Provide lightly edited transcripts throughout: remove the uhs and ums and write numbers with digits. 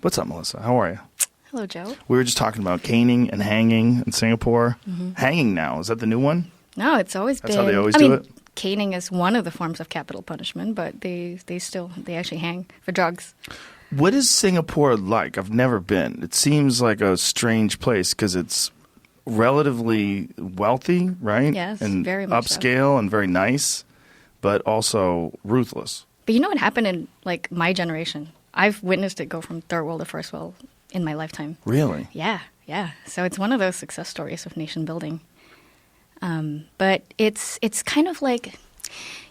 What's up, Melissa? How are you? Hello, Joe. We were just talking about caning and hanging in Singapore. Hanging now, is that the new one? No, it's always That's been. how they always do it? Caning is one of the forms of capital punishment, but they actually hang for drugs. What is Singapore like? I've never been. It seems like a strange place because it's relatively wealthy, right? Yes, and very much so. upscale and very nice, but also ruthless. But you know what happened in like my generation? I've witnessed it go from third world to first world in my lifetime. Really? Yeah. So it's one of those success stories of nation building. But it's kind of like,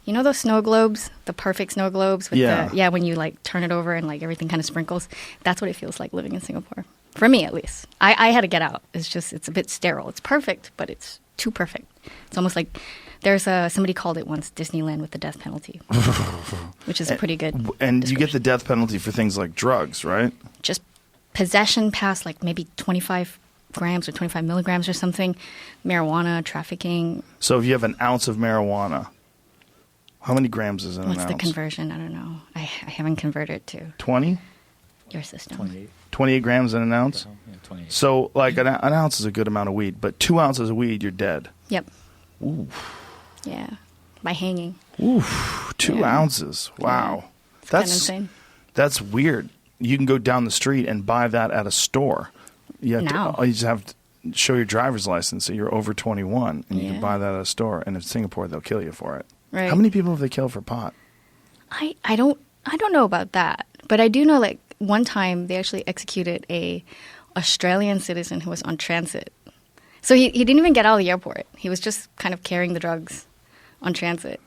you know those snow globes, the perfect snow globes with when you like turn it over and like everything kind of sprinkles. That's what it feels like living in Singapore. For me, at least. I had to get out. It's a bit sterile. It's perfect, but it's too perfect. It's almost like there's somebody called it once Disneyland with the death penalty, which is pretty good. And you get the death penalty for things like drugs, right? Just possession past like maybe 25 grams or 25 milligrams or something, marijuana, trafficking. So if you have an ounce of marijuana, how many grams is in an ounce? What's the conversion? I don't know. I haven't converted to 20? Your system. 28 grams in an ounce? Yeah, 28. So like an ounce is a good amount of weed, but 2 ounces of weed, you're dead. Yep. Ooh. Yeah. By hanging. Ooh, 2 ounces. Wow. Yeah. It's kind of insane. That's weird. You can go down the street and buy that at a store. You just have to show your driver's license that you're over 21, and you can buy that at a store. And in Singapore, they'll kill you for it. Right. How many people have they killed for pot? I don't know about that, but I do know like one time they actually executed a Australian citizen who was on transit. So he didn't even get out of the airport. He was just kind of carrying the drugs on transit.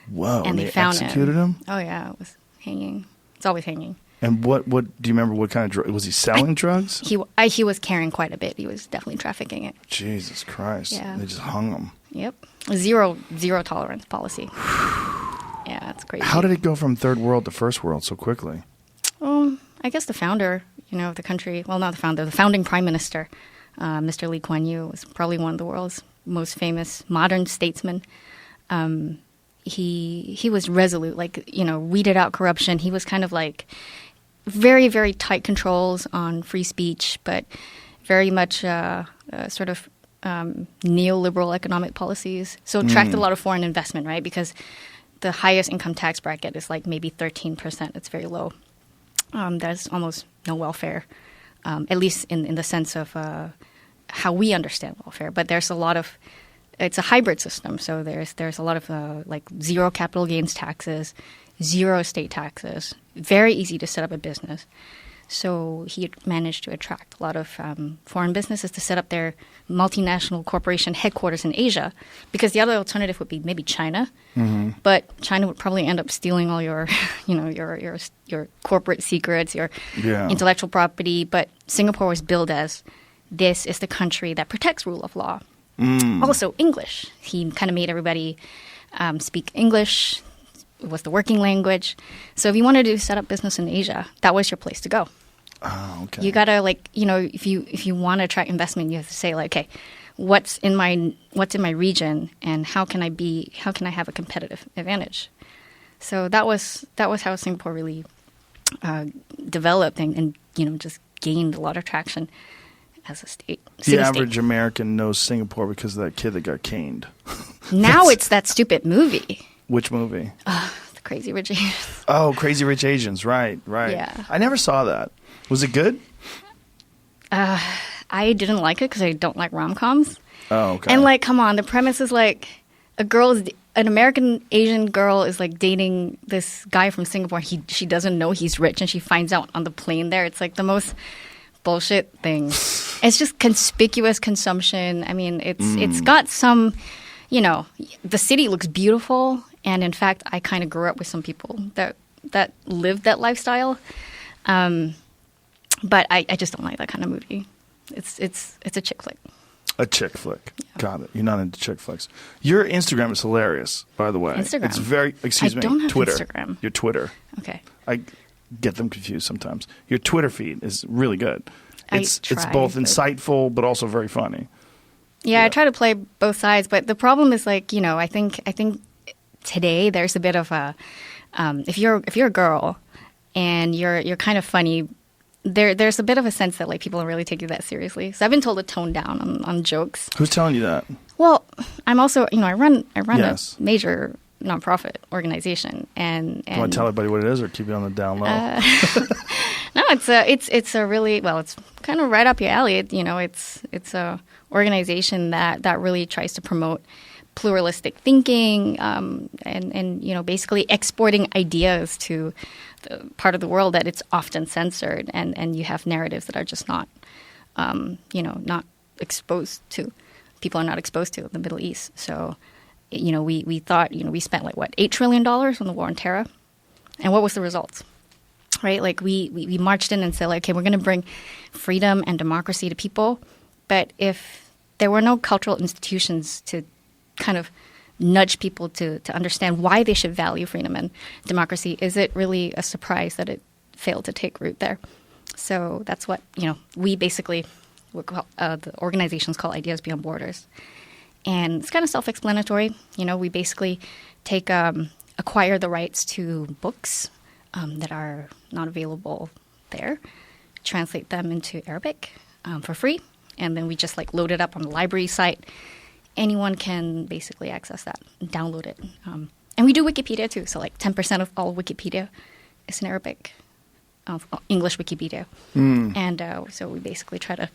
Whoa! And they found executed him. Oh yeah, it was hanging. It's always hanging. And what do you remember? What kind of drug was he selling? Drugs? He was carrying quite a bit. He was definitely trafficking it. Jesus Christ! Yeah. They just hung him. Yep, zero tolerance policy. Yeah, that's crazy. How did it go from third world to first world so quickly? I guess the founder, of the country. Well, not the founder. The founding prime minister, Mr. Lee Kuan Yew, was probably one of the world's most famous modern statesmen. He was resolute, weeded out corruption. He was kind of like very, very tight controls on free speech, but very much sort of neoliberal economic poliles. So attracted a lot of foreign investment, right? Because the highest income tax bracket is like maybe 13%. It's very low. There's almost no welfare, at least in the sense of how we understand welfare. But there's a lot of it's a hybrid system. So there's a lot of like zero capital gains taxes, zero estate taxes. Very easy to set up a business. So he managed to attract a lot of foreign businesses to set up their multinational corporation headquarters in Asia, because the other alternative would be maybe China, but China would probably end up stealing all your, your corporate secrets, your intellectual property. But Singapore was billed as this is the country that protects rule of law. Also English. He kind of made everybody speak English. It was the working language. So if you wanted to set up business in Asia, that was your place to go. Oh, okay. You gotta if you want to attract investment, you have to say like, okay, what's in my region, and how can I have a competitive advantage? So that was how Singapore really developed and just gained a lot of traction as a state. The average American knows Singapore because of that kid that got caned. Now it's that stupid movie. Which movie? The Crazy Rich Asians. Oh, Crazy Rich Asians. Right. Yeah. I never saw that. Was it good? I didn't like it because I don't like rom-coms. Oh, okay. And come on, the premise is an American Asian girl is dating this guy from Singapore. She doesn't know he's rich, and she finds out on the plane there. It's the most bullshit thing. It's just conspicuous consumption. I mean, it's got some, the city looks beautiful. And in fact, I kind of grew up with some people that lived that lifestyle. But I just don't like that kind of movie. It's a chick flick. A chick flick. Yeah. Got it. You're not into chick flicks. Your Instagram is hilarious, by the way. Instagram? It's very, I don't have Twitter. Instagram. Your Twitter. Okay. I get them confused sometimes. Your Twitter feed is really good. It's try, both but- insightful but also very funny. Yeah, I try to play both sides, but the problem is I think today there's a bit of a if you're a girl and you're kind of funny, there's a bit of a sense that like people don't really take you that seriously. So I've been told to tone down on jokes. Who's telling you that? Well, I'm also, I run Yes. a major nonprofit organization, and Do you want to tell everybody what it is, or keep it on the down low? No, it's a really, well, it's kind of right up your alley. It's a organization that really tries to promote pluralistic thinking, and basically exporting ideas to the part of the world that it's often censored, and you have narratives that are just not not exposed to. People are not exposed to in the Middle East. So, we thought, we spent like what, $8 trillion on the war on terror, and what was the results? Right, like we marched in and said, like, okay, we're going to bring freedom and democracy to people, but if there were no cultural institutions to kind of nudge people to understand why they should value freedom and democracy, is it really a surprise that it failed to take root there? So that's what we basically, the organization's called Ideas Beyond Borders, and it's kind of self-explanatory. We basically acquire the rights to books that are not available there, translate them into Arabic for free, and then we just like load it up on the library site. Anyone can basically access that, download it. And we do Wikipedia too, so like 10% of all Wikipedia is in Arabic, English Wikipedia. And so we basically try to,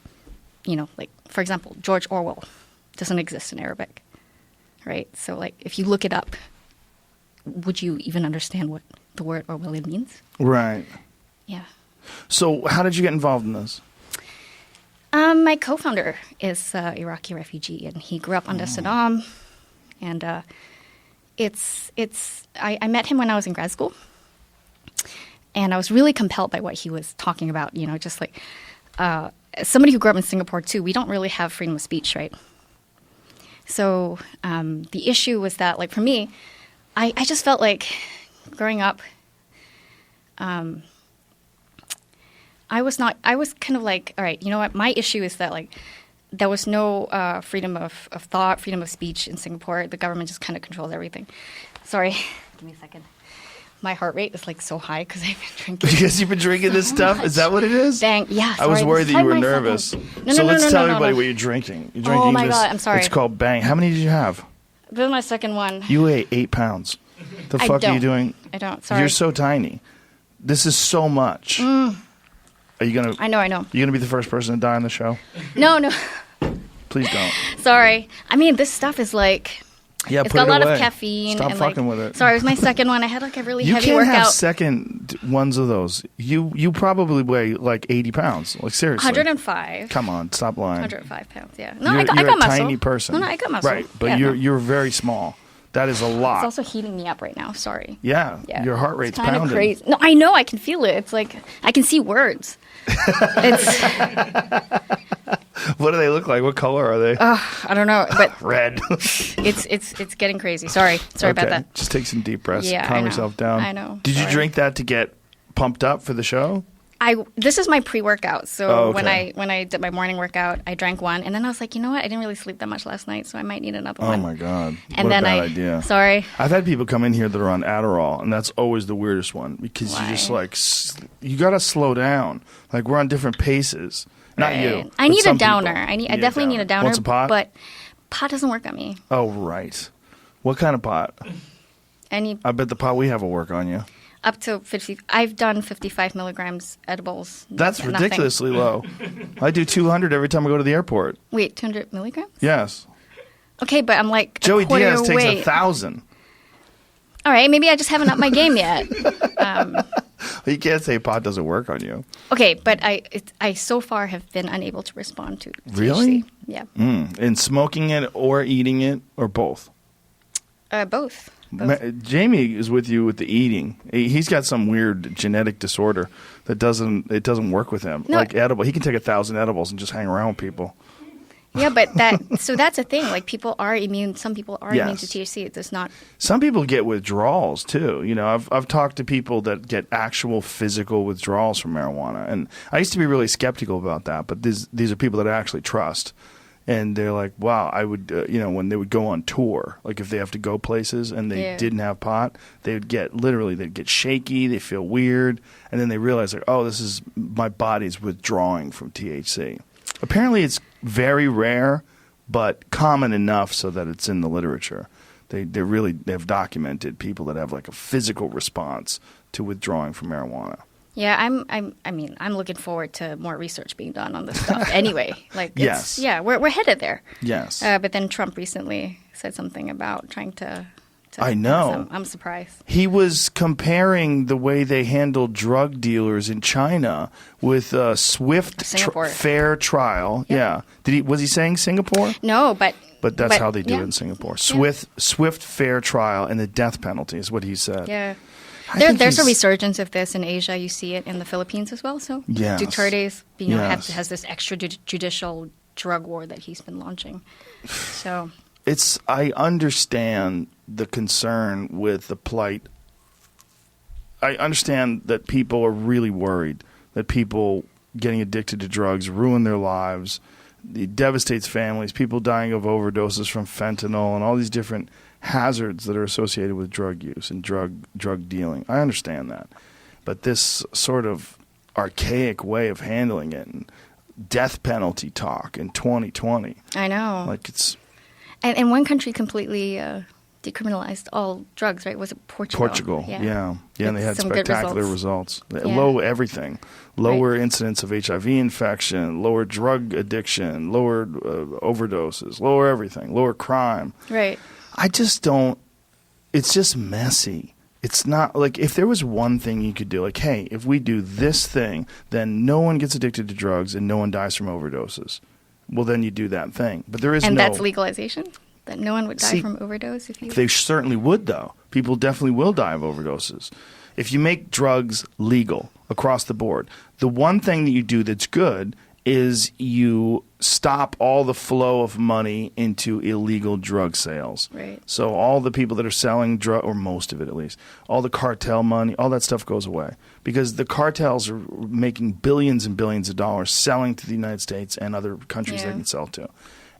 like, for example, George Orwell doesn't exist in Arabic, right? So like if you look it up, would you even understand what the word Orwellian means? Right. Yeah. So how did you get involved in this? My co-founder is an Iraqi refugee, and he grew up under Saddam. And I met him when I was in grad school, and I was really compelled by what he was talking about. Just like somebody who grew up in Singapore too, we don't really have freedom of speech, right? So the issue was that, like, for me, I just felt like growing up, I was kind of like, all right, you know what? My issue is that, like, there was no freedom of thought, freedom of speech in Singapore. The government just kind of controls everything. Sorry. Give me a second. My heart rate is like so high because I've been drinking. Because you've been drinking this stuff? Much. Is that what it is? Dang, yeah. Sorry. I was worried that you were nervous. No, let's tell everybody what you're drinking. You're drinking oh my God, I'm sorry. It's called Bang. How many did you have? This is my second one. You weigh 8 pounds. The fuck are you doing? I don't. Sorry. You're so tiny. This is so much. Are you gonna? I know. You gonna be the first person to die on the show? No. Please don't. Sorry. I mean, this stuff is like. Yeah, it's got a lot of caffeine. Stop and fucking like, with it. Sorry, it was my second one. I had like a really heavy You workout. can't have second ones of those. You probably weigh like 80 pounds. Like, seriously. 105. Come on, stop lying. 105 pounds, yeah. No, you're I got a muscle. tiny person. No, I got muscle. Right, but yeah, you're very small. That is a lot. It's also heating me up right now. Sorry. Yeah. Your heart rate's kind pounding. Of crazy. No, I know. I can feel it. It's like I can see words. What do they look like? What color are they? I don't know, but red. it's getting crazy. Sorry about that. Just take some deep breaths. Yeah, Calm yourself down. I know. Did you drink that to get pumped up for the show? This is my pre-workout. So when I did my morning workout, I drank one, and then I was like, you know what? I didn't really sleep that much last night, so I might need another one. Oh my God! And what then a bad idea. Sorry. I've had people come in here that are on Adderall, and that's always the weirdest one because you just like you got to slow down. Like, we're on different paces. Not you. I need a downer. I definitely need a downer. Want some pot? But pot doesn't work on me. Oh right. What kind of pot? I bet the pot we have will work on you. Up to 50. I've done 55 milligrams edibles. That's ridiculously low. I do 200 every time I go to the airport. Wait, 200 milligrams? Yes. Okay, but I'm like Joey Diaz away. takes 1,000. All right, maybe I just haven't upped my game yet. You can't say pot doesn't work on you. Okay, but I so far have been unable to respond to THC. Really? Yeah. And smoking it or eating it or both? Both. Jamie is with you with the eating. He's got some weird genetic disorder that doesn't work with him. No. Like edible, he can take 1,000 edibles and just hang around with people. Yeah, but that's a thing. Like, people are immune. Some people are immune to THC. It does not. Some people get withdrawals too. I've talked to people that get actual physical withdrawals from marijuana, and I used to be really skeptical about that. But these are people that I actually trust. And they're like, wow, I would, when they would go on tour, like if they have to go places and they didn't have pot, they'd get shaky, they feel weird, and then they realize, like, oh, my body's withdrawing from THC. Apparently it's very rare, but common enough so that it's in the literature. They've documented people that have like a physical response to withdrawing from marijuana. Yeah, I'm looking forward to more research being done on this stuff. Anyway, like, yes, we're headed there. Yes, but then Trump recently said something about trying to I know. I'm surprised. He was comparing the way they handled drug dealers in China with a swift, fair trial. Yeah. Was he saying Singapore? No, but that's how they do it in Singapore. Swift, fair trial, and the death penalty is what he said. Yeah. There's a resurgence of this in Asia. You see it in the Philippines as well. So Duterte's, has this extrajudicial drug war that he's been launching. So I understand the concern with the plight. I understand that people are really worried that people getting addicted to drugs ruin their lives. It devastates families, people dying of overdoses from fentanyl and all these different hazards that are associated with drug use and drug dealing. I understand that. But this sort of archaic way of handling it and death penalty talk in 2020. I know. Like it's... And one country completely decriminalized all drugs, right? Was it Portugal? Portugal, yeah. And they had spectacular results. Low everything. Lower incidence of HIV infection, lower drug addiction, lower overdoses, lower everything, lower crime. Right. I just don't – it's just messy. It's not – like if there was one thing you could do, like, hey, if we do this thing, then no one gets addicted to drugs and no one dies from overdoses. Well, then you do that thing. But there is and that's legalization? That no one would die from overdose? They certainly would, though. People definitely will die of overdoses. If you make drugs legal across the board, the one thing that you do that's good is you stop all the flow of money into illegal drug sales. Right. So all the people that are selling drug, or most of it at least, all the cartel money, all that stuff goes away. Because the cartels are making billions and billions of dollars selling to the United States and other countries they can sell to.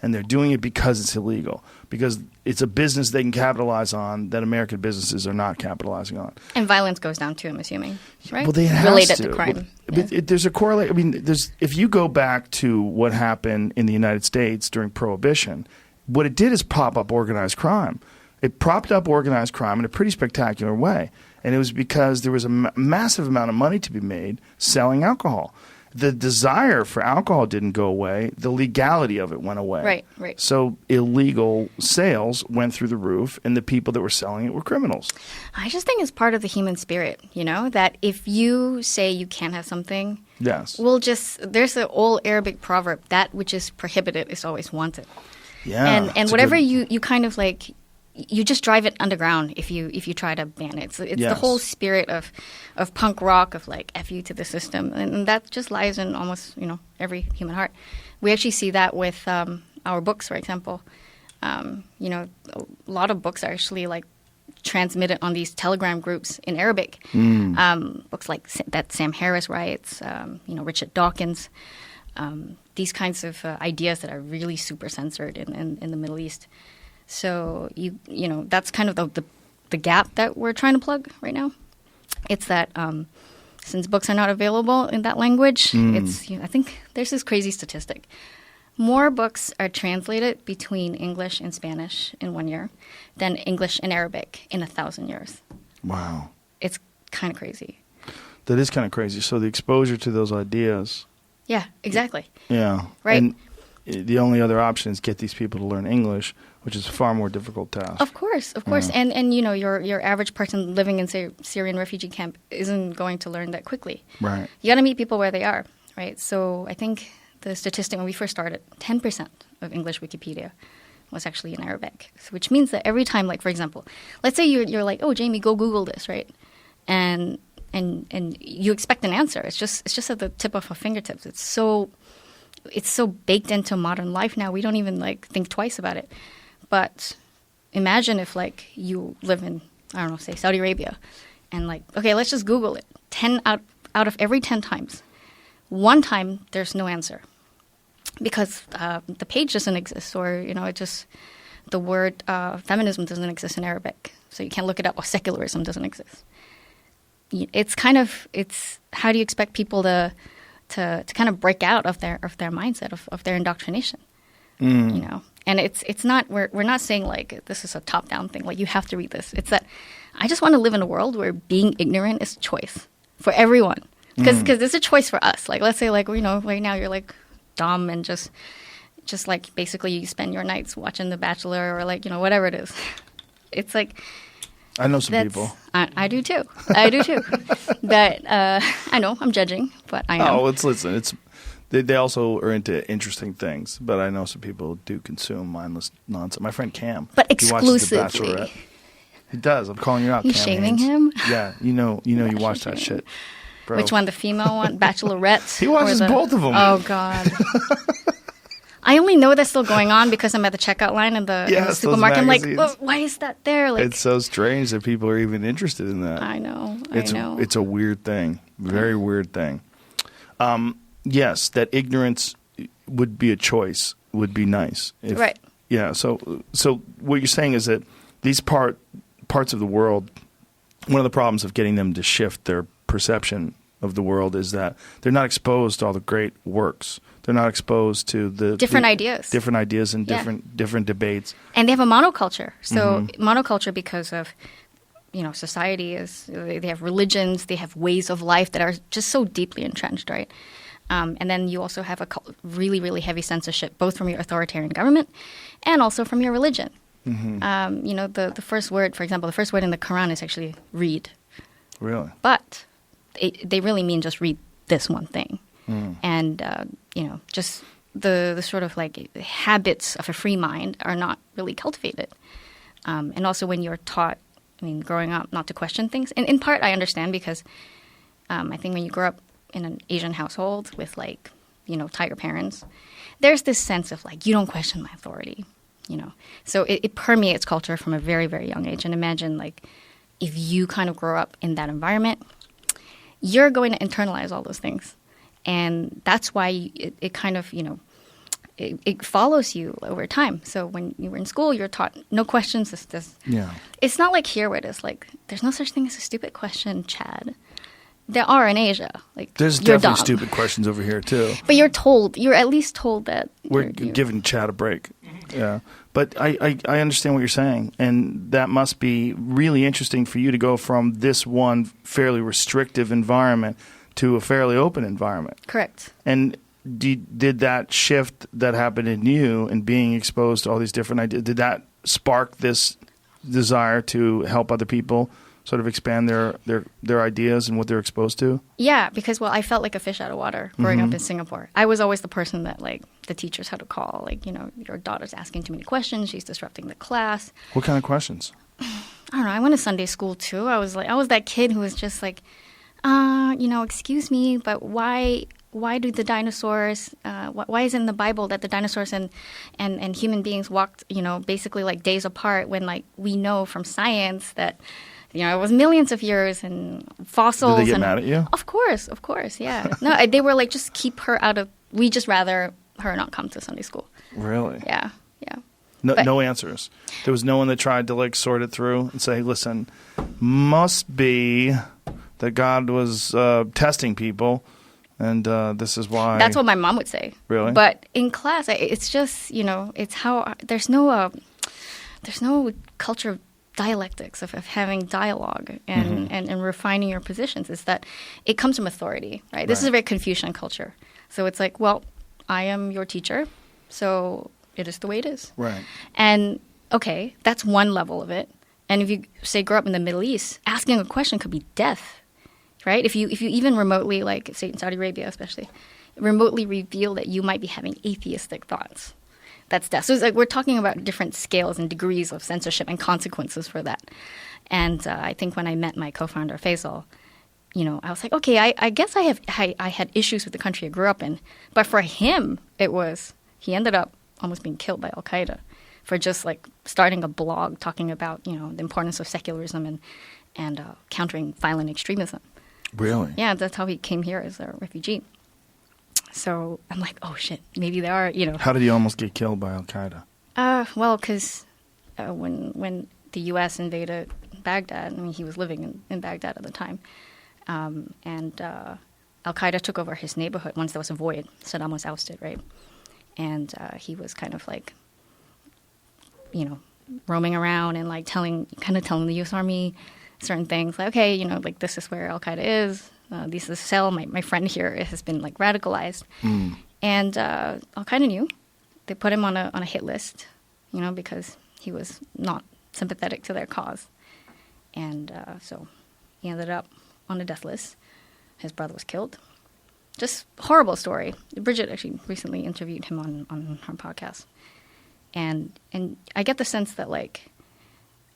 And they're doing it because it's illegal. Because it's a business they can capitalize on that American businesses are not capitalizing on. And violence goes down too, I'm assuming, right? Well, they have related to crime. There's a correlation. I mean, if you go back to what happened in the United States during Prohibition, what it did is prop up organized crime. It propped up organized crime in a pretty spectacular way. And it was because there was a massive amount of money to be made selling alcohol. The desire for alcohol didn't go away. The legality of it went away. Right. So illegal sales went through the roof, and the people that were selling it were criminals. I just think it's part of the human spirit, that if you say you can't have something, yes, there's an old Arabic proverb, that which is prohibited is always wanted. Yeah. And whatever you kind of like, you just drive it underground if you try to ban it. It's the whole spirit of punk rock, of like F you to the system, and that just lies in almost every human heart. We actually see that with our books, for example. A lot of books are actually like transmitted on these Telegram groups in Arabic. Books like that Sam Harris writes, Richard Dawkins. These kinds of ideas that are really super censored in the Middle East. So that's kind of the gap that we're trying to plug right now. It's that since books are not available in that language, I think there's this crazy statistic. More books are translated between English and Spanish in 1 year than English and Arabic in 1,000 years. Wow. It's kind of crazy. That is kind of crazy. So the exposure to those ideas. Yeah, exactly. Yeah. Right. And the only other option is get these people to learn English, which is a far more difficult task. Of course. Yeah. And your average person living in, say, Syrian refugee camp isn't going to learn that quickly. Right. You got to meet people where they are, right? So I think the statistic when we first started, 10% of English Wikipedia was actually in Arabic, which means that every time, like, for example, let's say you're like, oh, Jamie, go Google this, right? And you expect an answer. It's just at the tip of our fingertips. It's so baked into modern life now. We don't even like think twice about it. But imagine if like you live in, I don't know, say Saudi Arabia, and like, okay, let's just Google it. 10 out of every 10 times, one time there's no answer. because the page doesn't exist, or it just the word feminism doesn't exist in Arabic, so you can't look it up, or secularism doesn't exist. It's how do you expect people to kind of break out of their mindset of their indoctrination, And it's not we're not saying like this is a top down thing, like you have to read this. It's that I just want to live in a world where being ignorant is a choice for everyone, because it's a choice for us. Like let's say like right now you're like dumb and just like basically you spend your nights watching The Bachelor or like whatever it is. It's like. I know some people. I do too. I do too. But I know I'm judging, but I am. Oh, listen. They also are into interesting things, but I know some people do consume mindless nonsense. My friend Cam, but He exclusively. watches The Bachelorette. He does. I'm calling you out. He's Cam shaming Haynes. him. Yeah, you watch that shit, bro. Which one? The female one, Bachelorette. He watches both of them. Oh God. I only know that's still going on because I'm at the checkout line in the supermarket. I'm like, why is that there? Like, it's so strange that people are even interested in that. I know. It's a weird thing. Very weird thing. Yes, that ignorance would be a choice. Would be nice. Right. Yeah. So what you're saying is that these parts of the world, one of the problems of getting them to shift their perception of the world is that they're not exposed to all the great works. They're not exposed to the different ideas and different debates. And they have a monoculture. So monoculture because of society is they have religions, they have ways of life that are just so deeply entrenched, right? And then you also have a really, really heavy censorship, both from your authoritarian government and also from your religion. The first word, for example, the first word in the Quran is actually read. Really? But they really mean just read this one thing. And, just the sort of like habits of a free mind are not really cultivated. And also when you're taught, growing up, not to question things. And in part, I understand because I think when you grow up in an Asian household with like, tiger parents, there's this sense of like, you don't question my authority, So it permeates culture from a very, very young age. And imagine like if you kind of grow up in that environment, you're going to internalize all those things. And that's why it kind of, it follows you over time. So when you were in school, you're taught no questions. It's not like here where it is like, there's no such thing as a stupid question, Chad. There are in Asia. Like there's definitely stupid questions over here too. But you're at least told that we're giving Chad a break. Yeah. But I understand what you're saying, and that must be really interesting for you to go from this one fairly restrictive environment to a fairly open environment. Correct. And did that shift that happened in you and being exposed to all these different ideas, did that spark this desire to help other people sort of expand their ideas and what they're exposed to? Yeah, because, I felt like a fish out of water growing up in Singapore. I was always the person that, like, the teachers had to call. Like, your daughter's asking too many questions. She's disrupting the class. What kind of questions? I don't know. I went to Sunday school, too. I was that kid who was just like, excuse me, but why do the dinosaurs, why is it in the Bible that the dinosaurs and human beings walked, basically like days apart when, like, we know from science that, it was millions of years and fossils. Did they get mad at you? Of course, yeah. No, they were like, just keep her out of, we just rather her not come to Sunday school. Really? Yeah. No answers. There was no one that tried to like sort it through and say, listen, must be that God was testing people, and this is why. That's what my mom would say. Really? But in class, it's just, it's how there's no culture of dialectics of having dialogue and refining your positions. Is that it comes from authority, right? This is a very Confucian culture. So it's like, well, I am your teacher, so it is the way it is. Right. And okay, that's one level of it. And if you say grow up in the Middle East, asking a question could be death, right? If you even remotely, like say in Saudi Arabia especially, remotely reveal that you might be having atheistic thoughts, that's death. So it's like we're talking about different scales and degrees of censorship and consequences for that. And I think when I met my co-founder Faisal, I was like, okay, I guess I had issues with the country I grew up in, but for him, he ended up almost being killed by Al Qaeda for just like starting a blog talking about the importance of secularism and countering violent extremism. Really? Yeah, that's how he came here as a refugee. So I'm like, oh shit, maybe they are, you know. How did he almost get killed by Al-Qaeda? Well, because when the U.S. invaded Baghdad, I mean, he was living in Baghdad at the time, and Al-Qaeda took over his neighborhood once there was a void. Saddam was ousted, right? And he was kind of like, you know, roaming around and like telling the U.S. Army certain things, like, okay, you know, like this is where Al-Qaeda is. This is a cell. My friend here has been like radicalized, and Al-Qaeda knew. They put him on a hit list, you know, because he was not sympathetic to their cause, and so he ended up on a death list. His brother was killed. Just horrible story. Bridget actually recently interviewed him on her podcast, and I get the sense that like,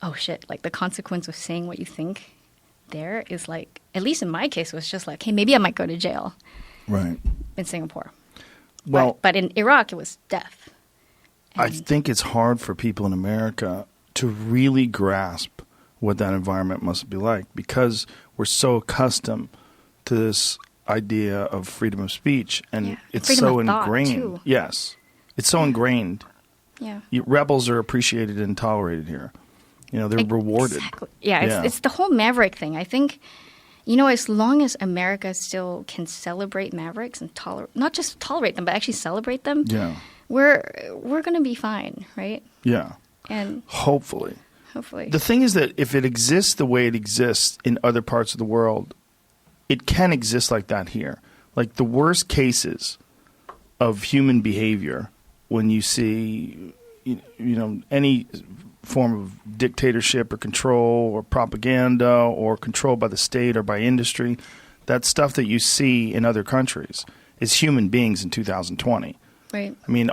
oh shit, like the consequence of saying what you think there is like, at least in my case, was just like, hey, maybe I might go to jail. Right. In Singapore. Well, but in Iraq, it was death. I think it's hard for people in America to really grasp what that environment must be like, because we're so accustomed to this idea of freedom of speech, and it's so ingrained. Too. Yes. It's so ingrained. Yeah. Rebels are appreciated and tolerated here. You know, they're rewarded. Exactly. Yeah, it's the whole maverick thing. I think, you know, as long as America still can celebrate mavericks and not just tolerate them, but actually celebrate them, we're going to be fine, right? Yeah. And hopefully. The thing is that if it exists the way it exists in other parts of the world, it can exist like that here. Like the worst cases of human behavior, when you see, you know, any form of dictatorship or control or propaganda or control by the state or by industry, that stuff that you see in other countries is human beings in 2020. Right. I mean,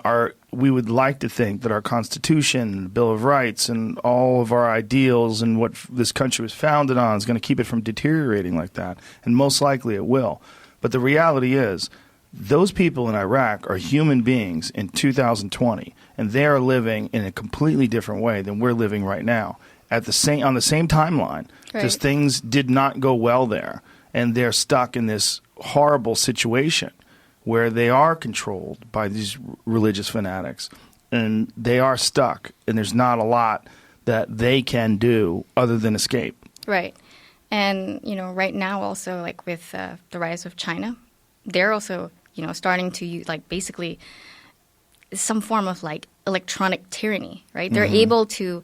we would like to think that our Constitution and the Bill of Rights and all of our ideals and what this country was founded on is going to keep it from deteriorating like that, and most likely it will. But the reality is, those people in Iraq are human beings in 2020, and they are living in a completely different way than we're living right now. On the same timeline, just things did not go well there, and they're stuck in this horrible situation where they are controlled by these religious fanatics, and they are stuck, and there's not a lot that they can do other than escape. Right. And, you know, right now also, like with the rise of China, they're also, you know, starting to use, like, basically some form of, like, electronic tyranny, right? They're able to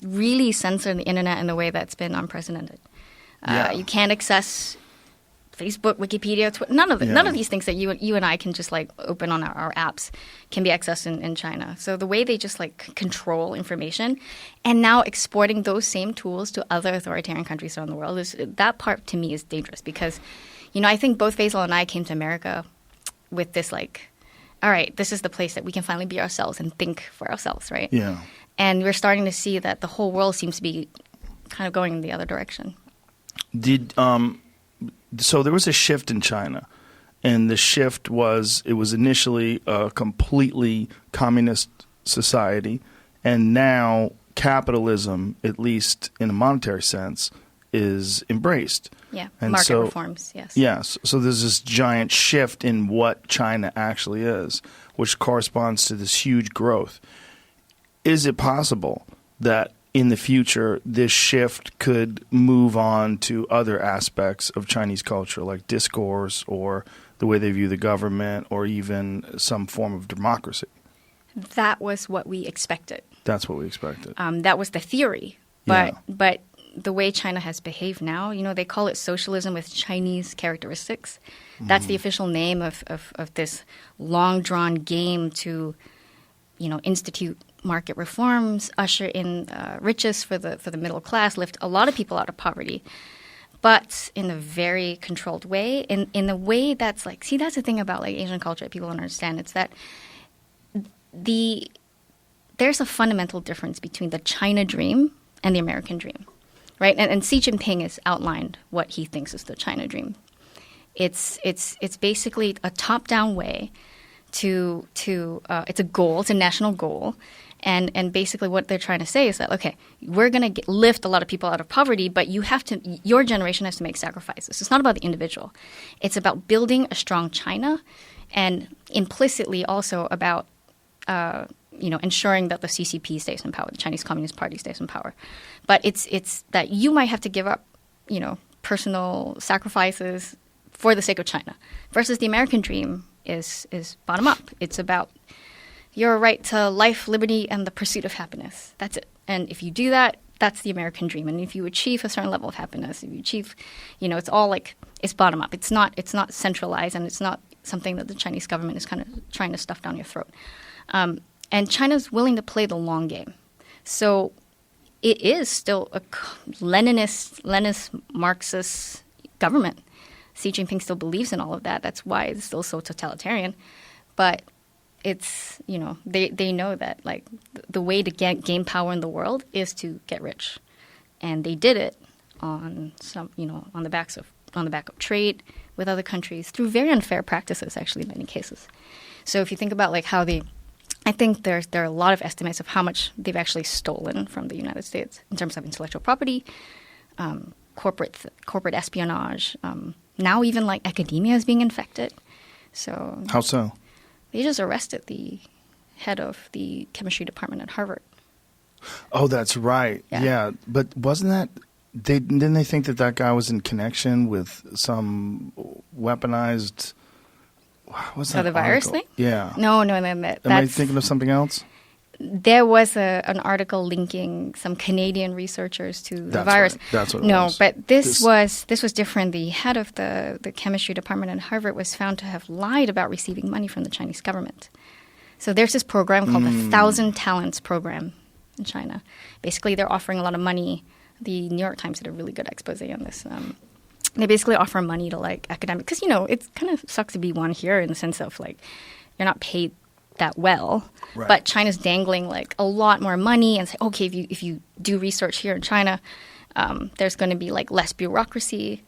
really censor the internet in a way that's been unprecedented. You can't access Facebook, Wikipedia, Twitter, none of these things that you and I can just like open on our apps can be accessed in China. So the way they just like control information and now exporting those same tools to other authoritarian countries around the world, that part to me is dangerous because, you know, I think both Faisal and I came to America with this like, all right, this is the place that we can finally be ourselves and think for ourselves, right? Yeah. And we're starting to see that the whole world seems to be kind of going in the other direction. So there was a shift in China, and the shift was initially a completely communist society, and now capitalism, at least in a monetary sense, is embraced. Yeah, and market reforms, yes. Yes, so there's this giant shift in what China actually is, which corresponds to this huge growth. Is it possible that in the future, this shift could move on to other aspects of Chinese culture, like discourse or the way they view the government or even some form of democracy? That was what we expected. That's what we expected. That was the theory. But the way China has behaved now, you know, they call it socialism with Chinese characteristics. That's the official name of this long-drawn game to, you know, institute market reforms, usher in riches for the middle class, lift a lot of people out of poverty, but in a very controlled way, in a way that's like, see, that's the thing about like Asian culture that people don't understand. It's that there's a fundamental difference between the China dream and the American dream, right? And Xi Jinping has outlined what he thinks is the China dream. It's basically a top-down way to it's a goal, it's a national goal. And basically what they're trying to say is that, okay, we're going to lift a lot of people out of poverty, but your generation has to make sacrifices. It's not about the individual. It's about building a strong China and implicitly also about ensuring that the CCP stays in power, the Chinese Communist Party stays in power. But it's that you might have to give up, personal sacrifices for the sake of China, versus the American dream is bottom up. It's about your right to life, liberty, and the pursuit of happiness. That's it. And if you do that, that's the American dream. And if you achieve a certain level of happiness, if you achieve, it's all like, it's bottom up. It's not centralized, and it's not something that the Chinese government is kind of trying to stuff down your throat. And China's willing to play the long game. So it is still a Leninist, Marxist government. Xi Jinping still believes in all of that. That's why it's still so totalitarian. But it's, they know that, like, the way to gain power in the world is to get rich. And they did it on on the back of trade with other countries through very unfair practices, actually, in many cases. So if you think about, like, how I think there are a lot of estimates of how much they've actually stolen from the United States in terms of intellectual property, corporate espionage. Now even, like, academia is being infected. So how so? They just arrested the head of the chemistry department at Harvard. Oh, that's right. Yeah. But wasn't that didn't they think that guy was in connection with some weaponized? What's that? The virus thing? Yeah. No. Am I thinking of something else? There was an article linking some Canadian researchers to the virus. Right. That's what it No, was. but this was different. The head of the chemistry department at Harvard was found to have lied about receiving money from the Chinese government. So there's this program called the 1,000 Talents program in China. Basically, they're offering a lot of money. The New York Times did a really good expose on this. They basically offer money to, like, academics. Because, it kind of sucks to be one here in the sense of, like, you're not paid that well. Right. But China's dangling, like, a lot more money and say, okay, if you do research here in China, there's going to be, like, less bureaucracy.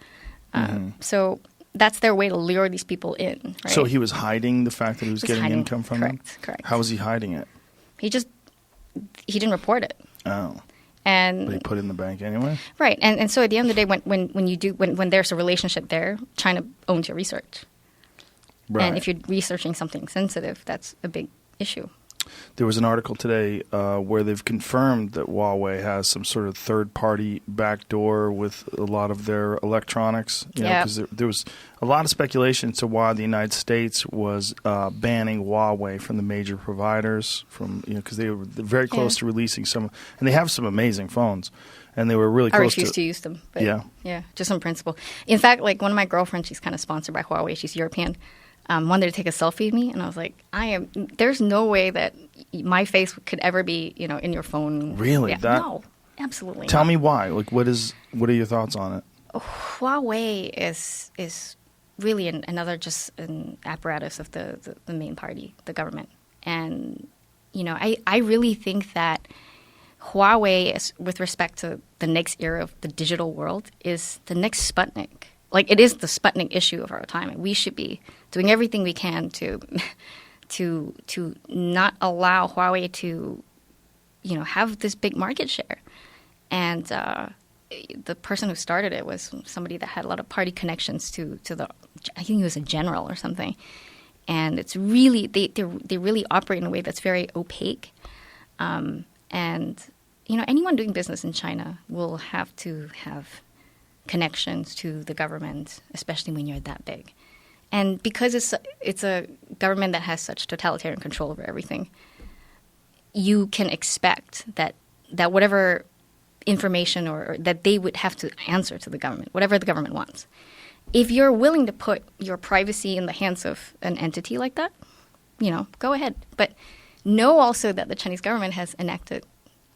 So that's their way to lure these people in. Right? So he was hiding the fact that he was getting income from them? Correct. How was he hiding it? He didn't report it. Oh. And but he put it in the bank anyway? Right. And so at the end of the day, when there's a relationship there, China owns your research. Right. And if you're researching something sensitive, that's a big issue. There was an article today where they've confirmed that Huawei has some sort of third-party backdoor with a lot of their electronics. Because there was a lot of speculation as to why the United States was banning Huawei from the major providers, because they were very close to releasing some, and they have some amazing phones, and they were really close to. I refuse to use them. But yeah, just on principle. In fact, like, one of my girlfriends, she's kind of sponsored by Huawei. She's European. Wanted to take a selfie of me, and I was like, there's no way that my face could ever be, in your phone. Really? Yeah. No, absolutely Tell not. me why. Like, what are your thoughts on it? Huawei is really another just an apparatus of the main party, the government. And, I really think that Huawei, with respect to the next era of the digital world, is the next Sputnik. Like, it is the Sputnik issue of our time, and we should be doing everything we can to not allow Huawei to, have this big market share. And the person who started it was somebody that had a lot of party connections to the, I think he was a general or something. And it's really they really operate in a way that's very opaque. And anyone doing business in China will have to have connections to the government, especially when you're that big. And because it's a government that has such totalitarian control over everything, you can expect that whatever information or that they would have to answer to the government, whatever the government wants. If you're willing to put your privacy in the hands of an entity like that, go ahead. But know also that the Chinese government has enacted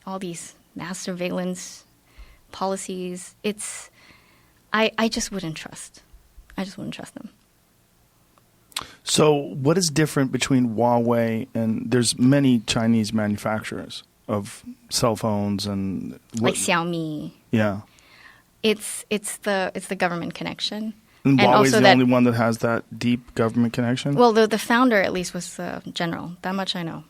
all these mass surveillance policies. I just wouldn't trust. I just wouldn't trust them. So what is different between Huawei and there's many Chinese manufacturers of cell phones and like Xiaomi? Yeah. It's the government connection. And Huawei's the only one that has that deep government connection? Well, the founder at least was general. That much I know.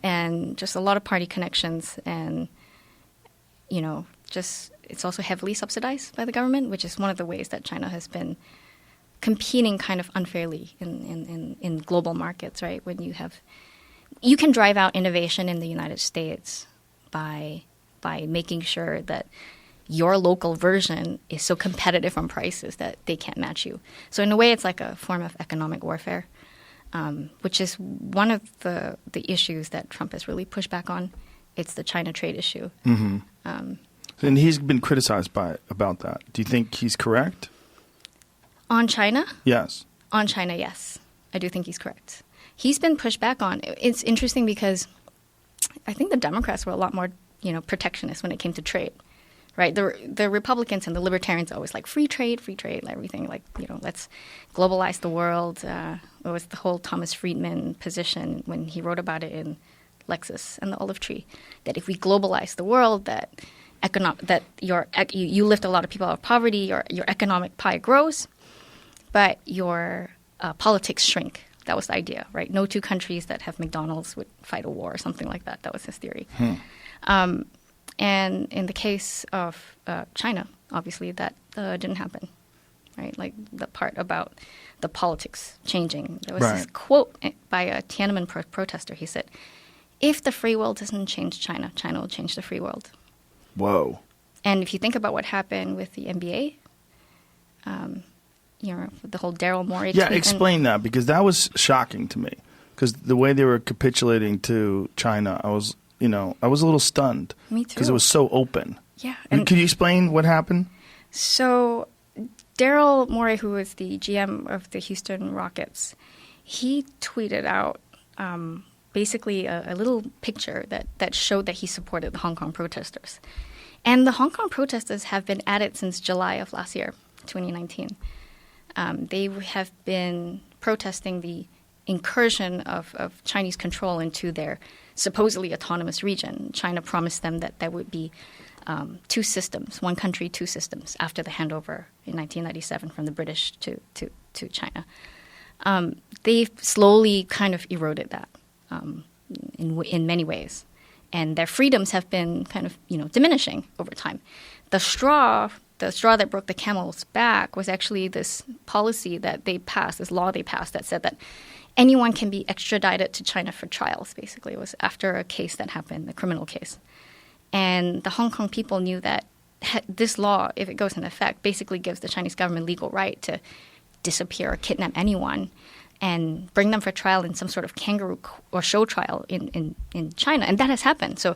And just a lot of party connections and, just it's also heavily subsidized by the government, which is one of the ways that China has been competing kind of unfairly in global markets, right? When you can drive out innovation in the United States by making sure that your local version is so competitive on prices that they can't match you. So in a way, it's like a form of economic warfare, which is one of the issues that Trump has really pushed back on. It's the China trade issue. Mm-hmm. And he's been criticized about that. Do you think he's correct? On China? Yes. On China, yes. I do think he's correct. He's been pushed back on. It's interesting because I think the Democrats were a lot more, protectionist when it came to trade, right? The Republicans and the Libertarians are always like free trade, everything. Like, let's globalize the world. It was the whole Thomas Friedman position when he wrote about it in Lexus and the Olive Tree, that if we globalize the world, that you lift a lot of people out of poverty, your economic pie grows, but your politics shrink. That was the idea, right? No two countries that have McDonald's would fight a war or something like that. That was his theory. And in the case of China, obviously that didn't happen, right? Like the part about the politics changing. There was this quote by a Tiananmen protester. He said, "If the free world doesn't change China, China will change the free world." Whoa. And if you think about what happened with the NBA, the whole Daryl Morey. Yeah, explain that, because that was shocking to me. Because the way they were capitulating to China, I was a little stunned. Me too. Because it was so open. Yeah. Could you explain what happened? So Daryl Morey, who was the GM of the Houston Rockets, he tweeted out basically a little picture that showed that he supported the Hong Kong protesters. And the Hong Kong protesters have been at it since July of last year, 2019. They have been protesting the incursion of Chinese control into their supposedly autonomous region. China promised them that there would be two systems, one country, two systems, after the handover in 1997 from the British to China. They've slowly kind of eroded that in many ways. And their freedoms have been kind of, diminishing over time. The straw that broke the camel's back was actually this policy that they passed, this law they passed that said that anyone can be extradited to China for trials, basically. It was after a case that happened, a criminal case. And the Hong Kong people knew that this law, if it goes into effect, basically gives the Chinese government legal right to disappear or kidnap anyone and bring them for trial in some sort of kangaroo or show trial in China. And that has happened. So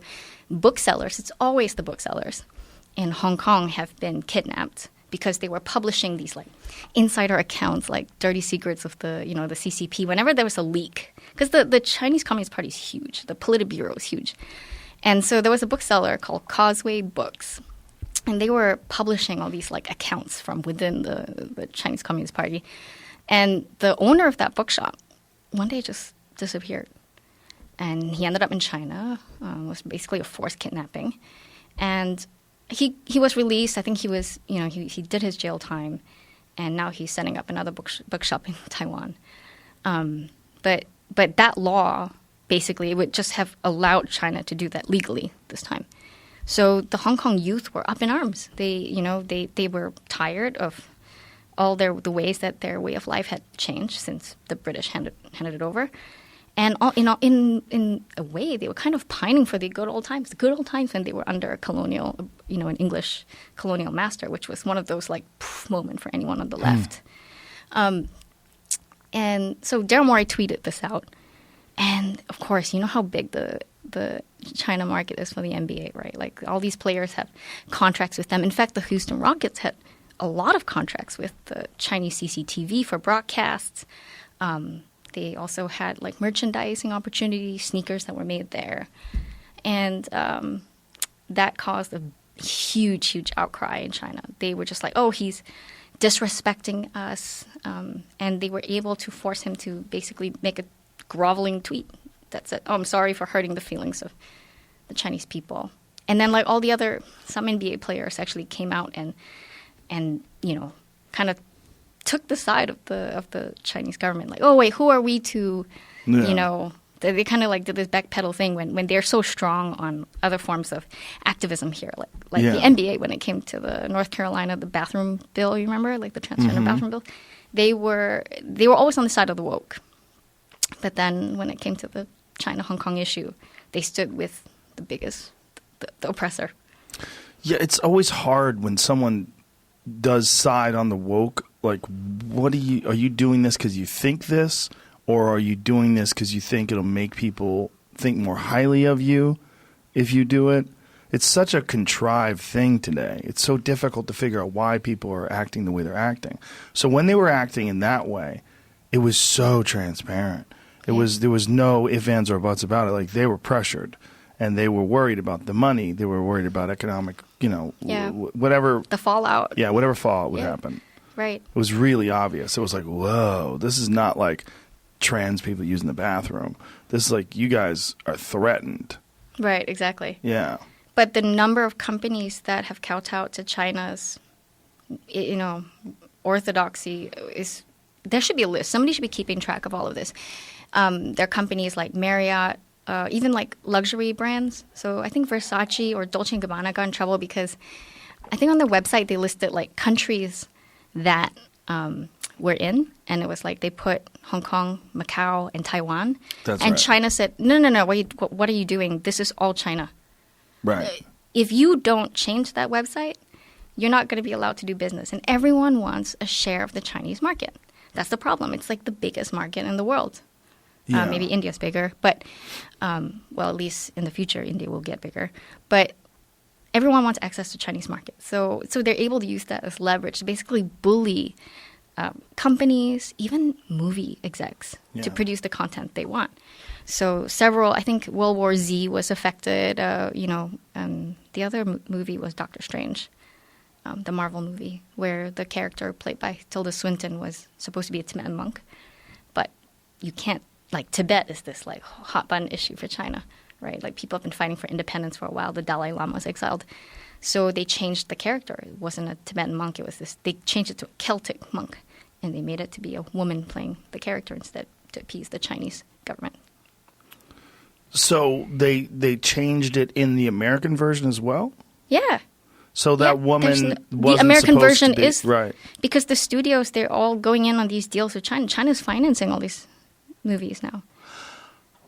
booksellers, it's always the booksellers in Hong Kong have been kidnapped because they were publishing these like insider accounts, like dirty secrets of the CCP, whenever there was a leak. Because the Chinese Communist Party is huge. The Politburo is huge. And so there was a bookseller called Causeway Books. And they were publishing all these like accounts from within the Chinese Communist Party. And the owner of that bookshop one day just disappeared. And he ended up in China. It was basically a forced kidnapping. And he was released. I think he was, he did his jail time. And now he's setting up another bookshop in Taiwan. But that law, basically, it would just have allowed China to do that legally this time. So the Hong Kong youth were up in arms. They were tired of all the ways that their way of life had changed since the British handed it over. And in a way, they were kind of pining for the good old times when they were under a colonial, an English colonial master, which was one of those like moment for anyone on the left. And so Daryl Morey tweeted this out. And of course, you know how big the China market is for the NBA, right? Like all these players have contracts with them. In fact, the Houston Rockets had a lot of contracts with the Chinese CCTV for broadcasts. They also had like merchandising opportunities, sneakers that were made there. And that caused a huge, huge outcry in China. They were just like, oh, he's disrespecting us. And they were able to force him to basically make a groveling tweet that said, oh, I'm sorry for hurting the feelings of the Chinese people. And then like all the other, some NBA players actually came out and kind of took the side of the Chinese government. Like, oh, wait, who are we to, they kind of like did this backpedal thing when they're so strong on other forms of activism here. Like the NBA, when it came to the North Carolina, the bathroom bill, you remember? Like the transgender bathroom bill. they were always on the side of the woke. But then when it came to the China-Hong Kong issue, they stood with the biggest, the oppressor. Yeah, it's always hard when someone does side on the woke. Like, are you doing this because you think this, or are you doing this because you think it'll make people think more highly of you if you do it? It's such a contrived thing today. It's so difficult to figure out why people are acting the way they're acting. So when they were acting in that way, it was so transparent. There was no ifs, ands, or buts about it. Like, they were pressured, and they were worried about the money. They were worried about economic, whatever. The fallout. Yeah, whatever fallout would happen. Right. It was really obvious. It was like, whoa, this is not like trans people using the bathroom. This is like, you guys are threatened. Right, exactly. Yeah. But the number of companies that have kowtowed to China's, orthodoxy is, there should be a list. Somebody should be keeping track of all of this. There are companies like Marriott, even like luxury brands. So I think Versace or Dolce & Gabbana got in trouble because I think on their website they listed like countries that we're in, and it was like they put Hong Kong, Macau, and Taiwan. That's and right. China said, no, what are you doing? This is all China. Right. If you don't change that website, you're not going to be allowed to do business. And everyone wants a share of the Chinese market. That's the problem. It's like the biggest market in the world. Yeah. Maybe India's bigger, but, at least in the future, India will get bigger. But everyone wants access to Chinese market. So they're able to use that as leverage to basically bully companies, even movie execs, to produce the content they want. So I think World War Z was affected, the other movie was Doctor Strange, the Marvel movie, where the character played by Tilda Swinton was supposed to be a Tibetan monk. But you can't, like, Tibet is this, like, hot button issue for China, right? Like, people have been fighting for independence for a while. The Dalai Lama was exiled. So they changed the character. It wasn't a Tibetan monk. They changed it to a Celtic monk. And they made it to be a woman playing the character instead to appease the Chinese government. So they changed it in the American version as well? Yeah. So that woman wasn't the American supposed version to be, is right. Because the studios, they're all going in on these deals with China. China's financing all these movies now.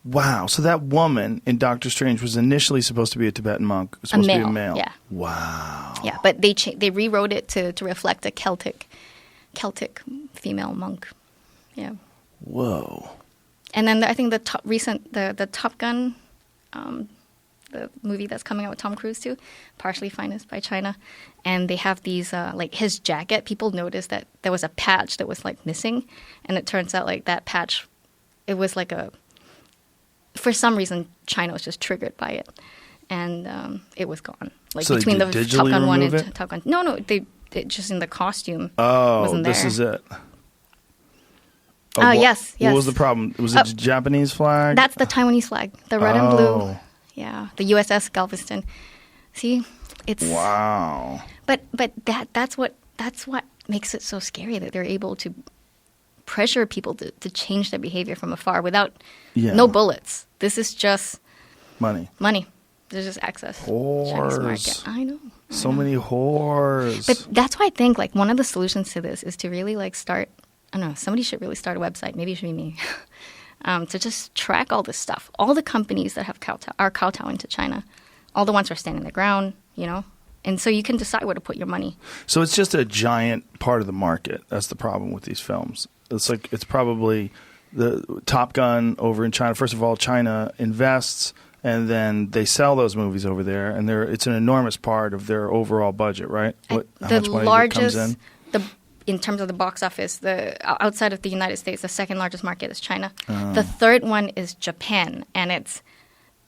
Wow. So that woman in Doctor Strange was initially supposed to be a Tibetan monk. It was supposed to be a male. Yeah. Wow. Yeah, but they rewrote it to reflect a Celtic female monk. Yeah. Whoa. And then I think the Top Gun, the movie that's coming out with Tom Cruise too, partially financed by China, and they have these like his jacket. People noticed that there was a patch that was like missing, and it turns out like that patch, it was like for some reason China was just triggered by it, and it was gone. Like so between the Top Gun 1 and it? Top Gun. No, they just in the costume. Oh, wasn't this there. is it. Yes. What was the problem? Was it Japanese flag? That's the Taiwanese flag, the red and blue. Yeah, the USS Galveston. See, it's wow. But that's what makes it so scary that they're able to pressure people to change their behavior from afar without no bullets. This is just money. There's just access. Whores. Market. I know. So many whores. But that's why I think like one of the solutions to this is to really like start. I don't know. Somebody should really start a website. Maybe it should be me. To just track all this stuff. All the companies that are kowtowing to China. All the ones who are standing their ground, And so you can decide where to put your money. So it's just a giant part of the market. That's the problem with these films. It's probably the Top Gun over in China. First of all, China invests, and then they sell those movies over there, and it's an enormous part of their overall budget, right? How much money comes in? In terms of the box office, outside of the United States, the second largest market is China. The third one is Japan, and it's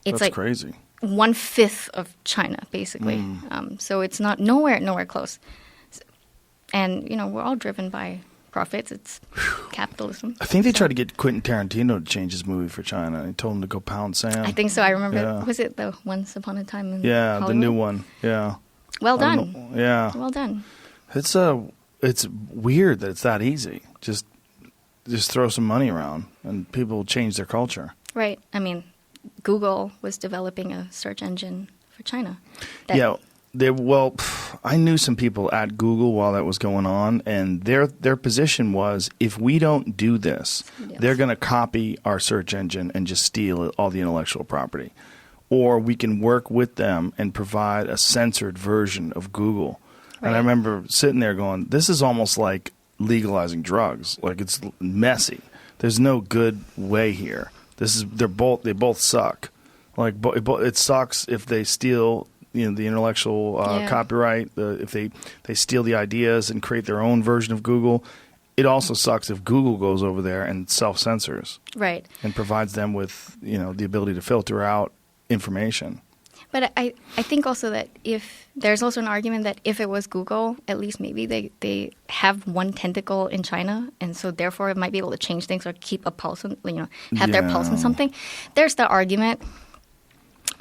That's like crazy. 1/5 of China, basically. So it's not nowhere close. And we're all driven by profits. It's capitalism. I think they tried to get Quentin Tarantino to change his movie for China. He told him to go pound sand. I think so. I remember. Yeah. Was it the Once Upon a Time in Hollywood? The new one. Yeah. Well done. Yeah. Well done. It's weird that it's that easy. Just throw some money around and people will change their culture. Right. I mean, Google was developing a search engine for China. I knew some people at Google while that was going on, and their position was, if we don't do this, they're going to copy our search engine and just steal all the intellectual property. Or we can work with them and provide a censored version of Google. Right. And I remember sitting there going, this is almost like legalizing drugs. Like, it's messy. There's no good way here. They both suck. Like, it sucks if they steal, the intellectual copyright. If they steal the ideas and create their own version of Google. It also sucks if Google goes over there and self-censors, right, and provides them with the ability to filter out information. But I think also that if there's also an argument that if it was Google, at least maybe they have one tentacle in China, and so therefore it might be able to change things or keep a pulse, have their pulse on something. There's the argument.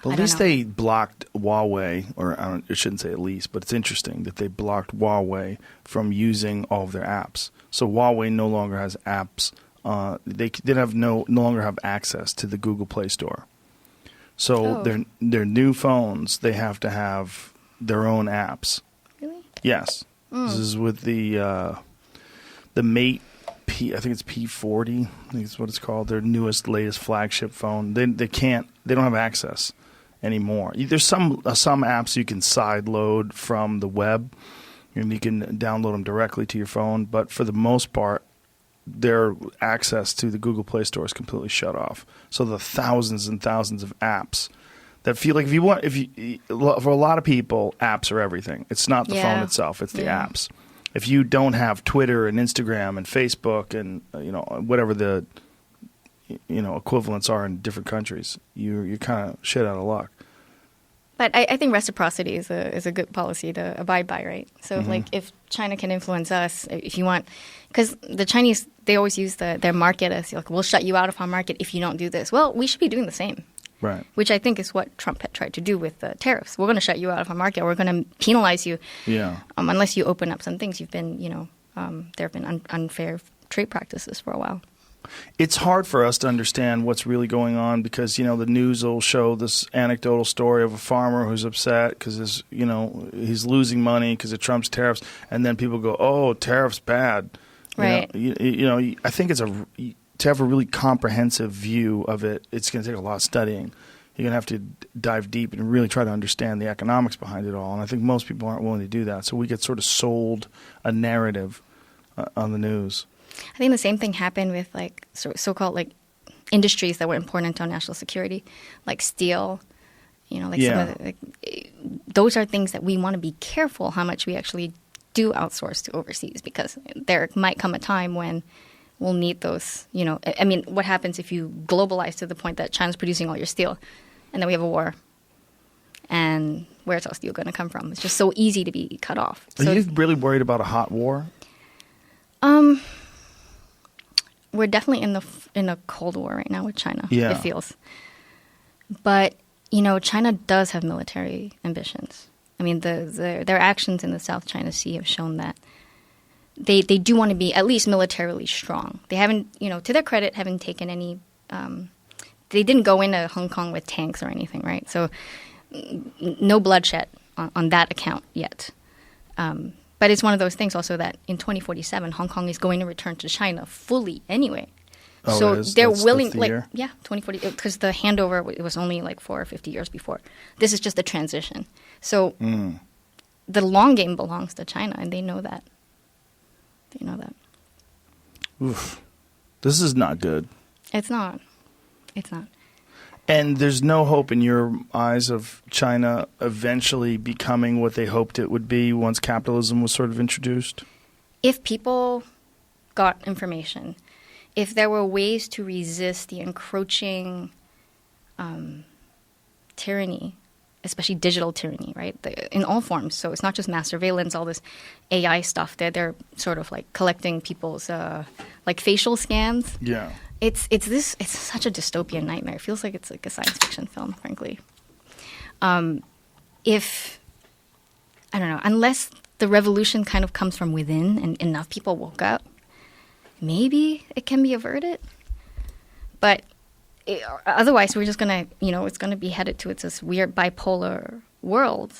But at least they blocked Huawei, or I shouldn't say at least, but it's interesting that they blocked Huawei from using all of their apps. So Huawei no longer has apps. They no longer have access to the Google Play Store. So their new phones, they have to have their own apps. Really? Yes. This is with the Mate P. I think it's P40. I think it's what it's called. Their latest flagship phone. They don't have access anymore. There's some apps you can side load from the web, and you can download them directly to your phone. But for the most part, their access to the Google Play Store is completely shut off. So the thousands and thousands of apps that feel like for a lot of people, apps are everything. It's not the phone itself; it's the apps. If you don't have Twitter and Instagram and Facebook and whatever the equivalents are in different countries, you're kind of shit out of luck. But I think reciprocity is a good policy to abide by, right? So, like, if China can influence us, if you want, because the Chinese, they always use their market as, like, we'll shut you out of our market if you don't do this. Well, we should be doing the same. Right. Which I think is what Trump had tried to do with the tariffs. We're going to shut you out of our market. We're going to penalize you. Yeah. Unless you open up some things. You've been, there have been unfair trade practices for a while. It's hard for us to understand what's really going on because, the news will show this anecdotal story of a farmer who's upset because he's losing money because of Trump's tariffs. And then people go, oh, tariffs bad. Right. I think to have a really comprehensive view of it, it's going to take a lot of studying. You're going to have to dive deep and really try to understand the economics behind it all. And I think most people aren't willing to do that. So we get sort of sold a narrative on the news. I think the same thing happened with like so-called like industries that were important to our national security, like steel. Some of the, those are things that we want to be careful how much we actually do outsource to overseas because there might come a time when we'll need those. What happens if you globalize to the point that China's producing all your steel, and then we have a war, and where's our steel going to come from? It's just so easy to be cut off. Are you really worried about a hot war? We're definitely in a Cold War right now with China, it feels. But, China does have military ambitions. I mean, their actions in the South China Sea have shown that they do want to be at least militarily strong. They haven't, to their credit, haven't taken any they didn't go into Hong Kong with tanks or anything, right? So no bloodshed on that account yet. But it's one of those things also that in 2047, Hong Kong is going to return to China fully anyway. Oh, so they're willing, that's the year? 2040, because the handover it was only like 4 or 50 years before. This is just a transition. So the long game belongs to China, and they know that. Oof. This is not good. It's not. And there's no hope in your eyes of China eventually becoming what they hoped it would be once capitalism was sort of introduced? If people got information, if there were ways to resist the encroaching tyranny, especially digital tyranny, right? In all forms. So it's not just mass surveillance, all this AI stuff. They're sort of like collecting people's like facial scans. Yeah. It's such a dystopian nightmare. It feels like it's like a science fiction film, frankly. If I don't know, unless the revolution kind of comes from within and enough people woke up, maybe it can be averted. But otherwise, we're just gonna, it's gonna be headed to this weird bipolar world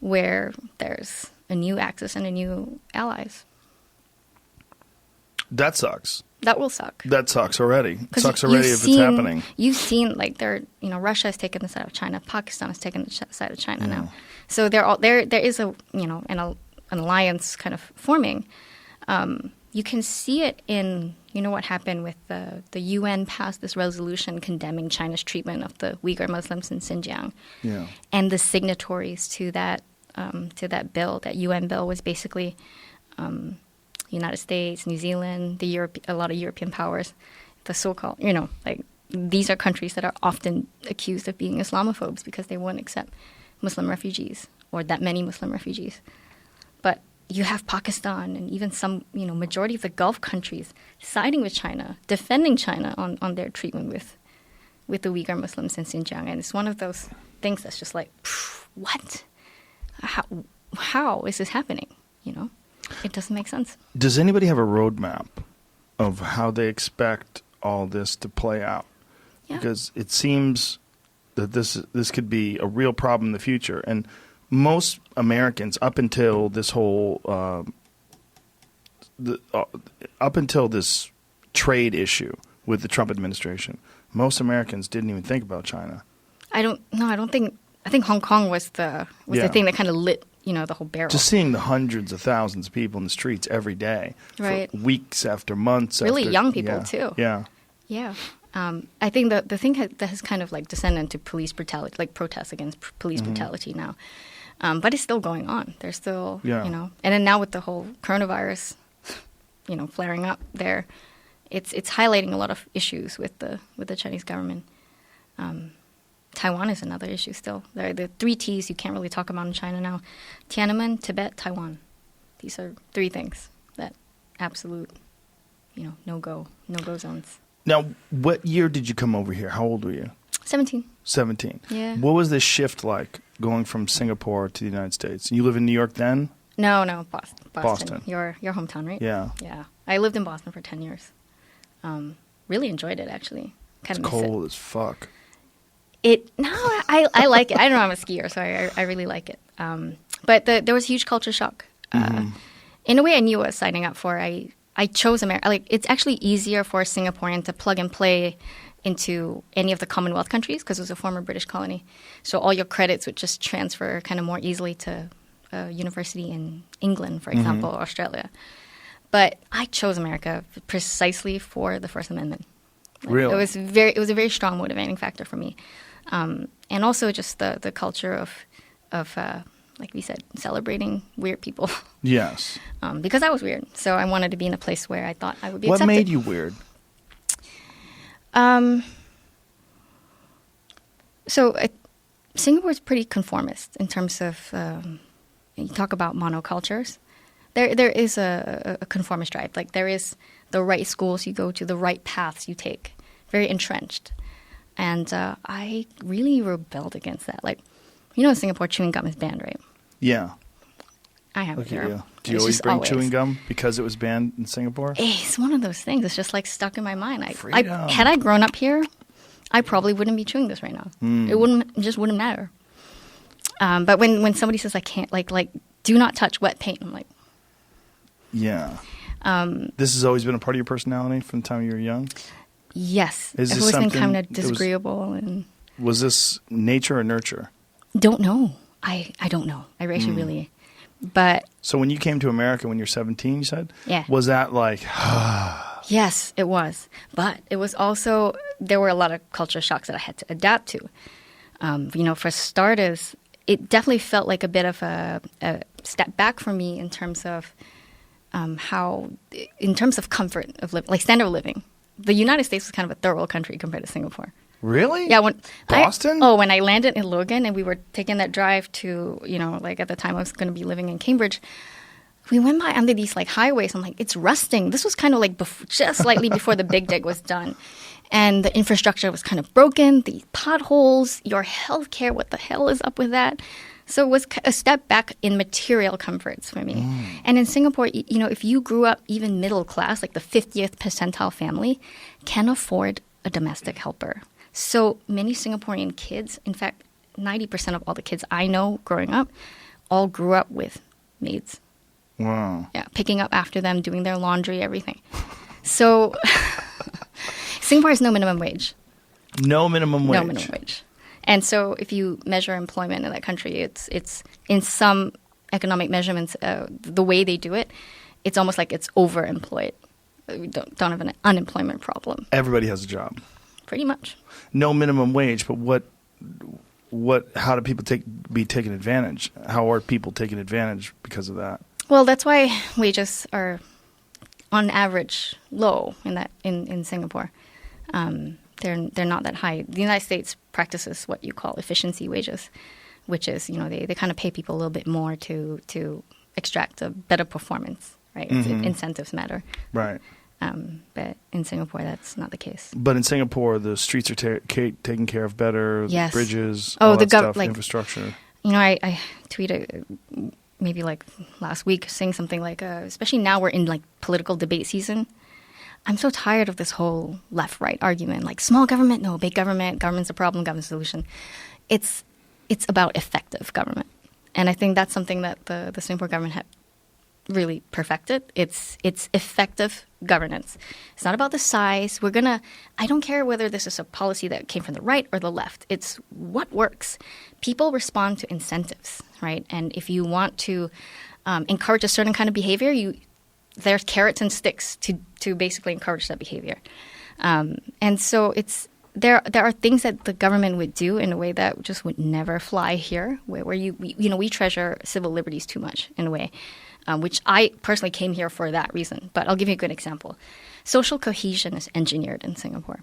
where there's a new axis and a new allies. That sucks. That will suck. That sucks already. It sucks already if it's happening. You've seen, like, Russia has taken the side of China. Pakistan has taken the side of China now. So there is a, an alliance kind of forming. You can see it in, what happened with the UN passed this resolution condemning China's treatment of the Uyghur Muslims in Xinjiang. Yeah. And the signatories to that bill, that UN bill, was basically United States, New Zealand, a lot of European powers, the so-called, these are countries that are often accused of being Islamophobes because they won't accept Muslim refugees or that many Muslim refugees. But you have Pakistan and even some, majority of the Gulf countries siding with China, defending China on their treatment with the Uyghur Muslims in Xinjiang. And it's one of those things that's just like, what? How is this happening? It doesn't make sense. Does anybody have a roadmap of how they expect all this to play out? Yeah. Because it seems that this could be a real problem in the future. And most Americans, up until this whole up until this trade issue with the Trump administration, most Americans didn't even think about China. I think Hong Kong was the thing that kind of lit the whole barrel. Just seeing the hundreds of thousands of people in the streets every day, right? For weeks after months. Really young people too. Yeah. Yeah. I think the thing that has kind of like descended into police brutality, like protests against police brutality now. But it's still going on. There's still, and then now with the whole coronavirus, flaring up there, it's highlighting a lot of issues with the Chinese government. Taiwan is another issue still. There are the 3 T's you can't really talk about in China now: Tiananmen, Tibet, Taiwan. These are 3 things that absolute, no-go zones. Now, what year did you come over here? How old were you? 17. 17. Yeah. What was this shift like going from Singapore to the United States? You live in New York then? No, Boston. Boston. Your hometown, right? Yeah. Yeah. I lived in Boston for 10 years. Really enjoyed it, actually. It's cold as fuck. I like it. I don't know, I'm a skier, so I really like it. But there was a huge culture shock. In a way, I knew what I was signing up for. I chose America. Like, it's actually easier for a Singaporean to plug and play into any of the Commonwealth countries because it was a former British colony. So all your credits would just transfer kind of more easily to a university in England, for example, or Australia. But I chose America precisely for the First Amendment. Really? It was a very strong motivating factor for me. And also just the culture of like we said, celebrating weird people. Yes. Because I was weird. So I wanted to be in a place where I thought I would be accepted. What made you weird? Singapore is pretty conformist in terms of, you talk about monocultures. There is a conformist drive. Like, there is the right schools you go to, the right paths you take. Very entrenched. And I really rebelled against that. Like, in Singapore, chewing gum is banned, right? Yeah. I have Look zero. at you. Do you always bring chewing gum because it was banned in Singapore? It's one of those things. It's just like stuck in my mind. Freedom. Had I grown up here, I probably wouldn't be chewing this right now. It just wouldn't matter. But when somebody says I can't, like do not touch wet paint, I'm like, yeah. This has always been a part of your personality from the time you were young? Yes. Is I've this always been something kind of disagreeable. Was this nature or nurture? Don't know. I don't know. I actually really... But... So when you came to America when you're 17, you said? Yeah. Was that like... Yes, it was. But it was also... There were a lot of culture shocks that I had to adapt to. For starters, it definitely felt like a bit of a step back for me in terms of in terms of comfort of living, like standard of living. The United States was kind of a third world country compared to Singapore. Really? Yeah. Boston? When I landed in Logan and we were taking that drive to, at the time I was going to be living in Cambridge, we went by under these highways. I'm like, it's rusting. This was kind of just slightly before the big dig was done. And the infrastructure was kind of broken, the potholes, your healthcare, what the hell is up with that? So it was a step back in material comforts for me. And in Singapore, if you grew up even middle class, like the 50th percentile family, can afford a domestic helper. So many Singaporean kids, in fact, 90% of all the kids I know growing up, all grew up with maids. Wow. Yeah, picking up after them, doing their laundry, everything. So Singapore has no minimum wage. No minimum wage. No minimum wage. And so if you measure employment in that country, it's in some economic measurements, the way they do it, it's almost like it's overemployed. We don't have an unemployment problem. Everybody has a job. Pretty much. No minimum wage, but how do people be taken advantage? How are people taken advantage because of that? Well, that's why wages are on average low in Singapore. They're not that high. The United States practices what you call efficiency wages, which is, they kind of pay people a little bit more to extract a better performance, right? Incentives matter. Right. But in Singapore, that's not the case. But in Singapore, the streets are taken care of better, yes. Bridges, all that stuff, infrastructure. I tweeted maybe like last week saying something like, especially now we're in like political debate season. I'm so tired of this whole left-right argument, like small government, no, big government, government's a problem, government's a solution. It's about effective government. And I think that's something that the Singapore government had really perfected. It's effective governance. It's not about the size. I don't care whether this is a policy that came from the right or the left. It's what works. People respond to incentives, right? And if you want to encourage a certain kind of behavior, there's carrots and sticks to basically encourage that behavior. And so there are things that the government would do in a way that just would never fly here, where we treasure civil liberties too much in a way, which I personally came here for that reason. But I'll give you a good example. Social cohesion is engineered in Singapore.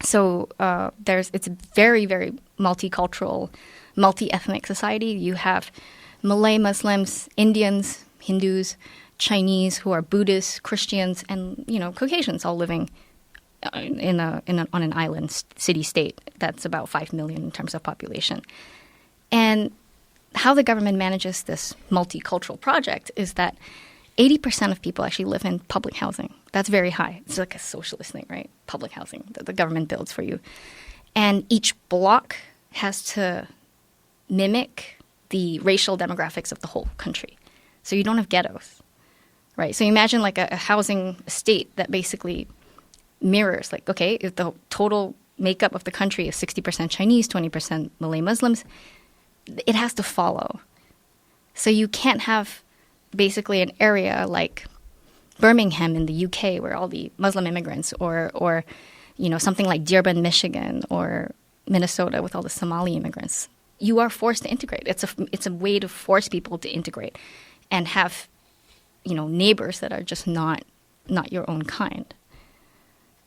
So it's a very, very multicultural, multi-ethnic society. You have Malay Muslims, Indians, Hindus, Chinese who are Buddhists, Christians, and Caucasians all living on an island city-state that's about 5 million in terms of population. And how the government manages this multicultural project is that 80% of people actually live in public housing. That's very high. It's like a socialist thing, right? Public housing that the government builds for you. And each block has to mimic the racial demographics of the whole country. So you don't have ghettos, right? So imagine like a housing estate that basically mirrors, like, okay, if the total makeup of the country is 60% Chinese, 20% Malay Muslims, it has to follow. So you can't have basically an area like Birmingham in the UK where all the Muslim immigrants or something like Dearborn, Michigan or Minnesota with all the Somali immigrants. You are forced to integrate. It's a way to force people to integrate and have neighbors that are just not your own kind.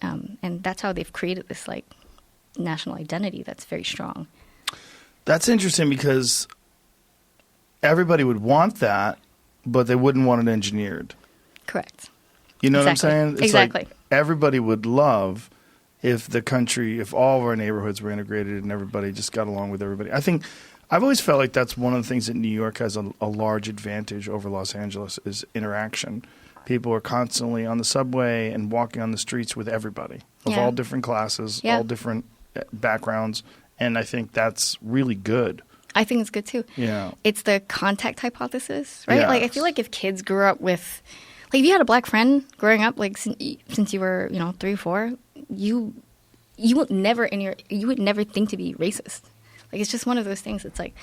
And that's how they've created this like national identity that's very strong. That's interesting because everybody would want that, but they wouldn't want it engineered. Correct. You know what I'm saying? It's exactly. Like everybody would love if all of our neighborhoods were integrated and everybody just got along with everybody. I think I've always felt like that's one of the things that New York has a large advantage over Los Angeles is interaction. People are constantly on the subway and walking on the streets with everybody of all different classes, all different backgrounds. And I think that's really good. I think it's good too. Yeah. It's the contact hypothesis, right? Yes. Like I feel like if kids grew up with, like if you had a black friend growing up, like since you were 3 or 4, you would never think to be racist. Like it's just one of those things. It's like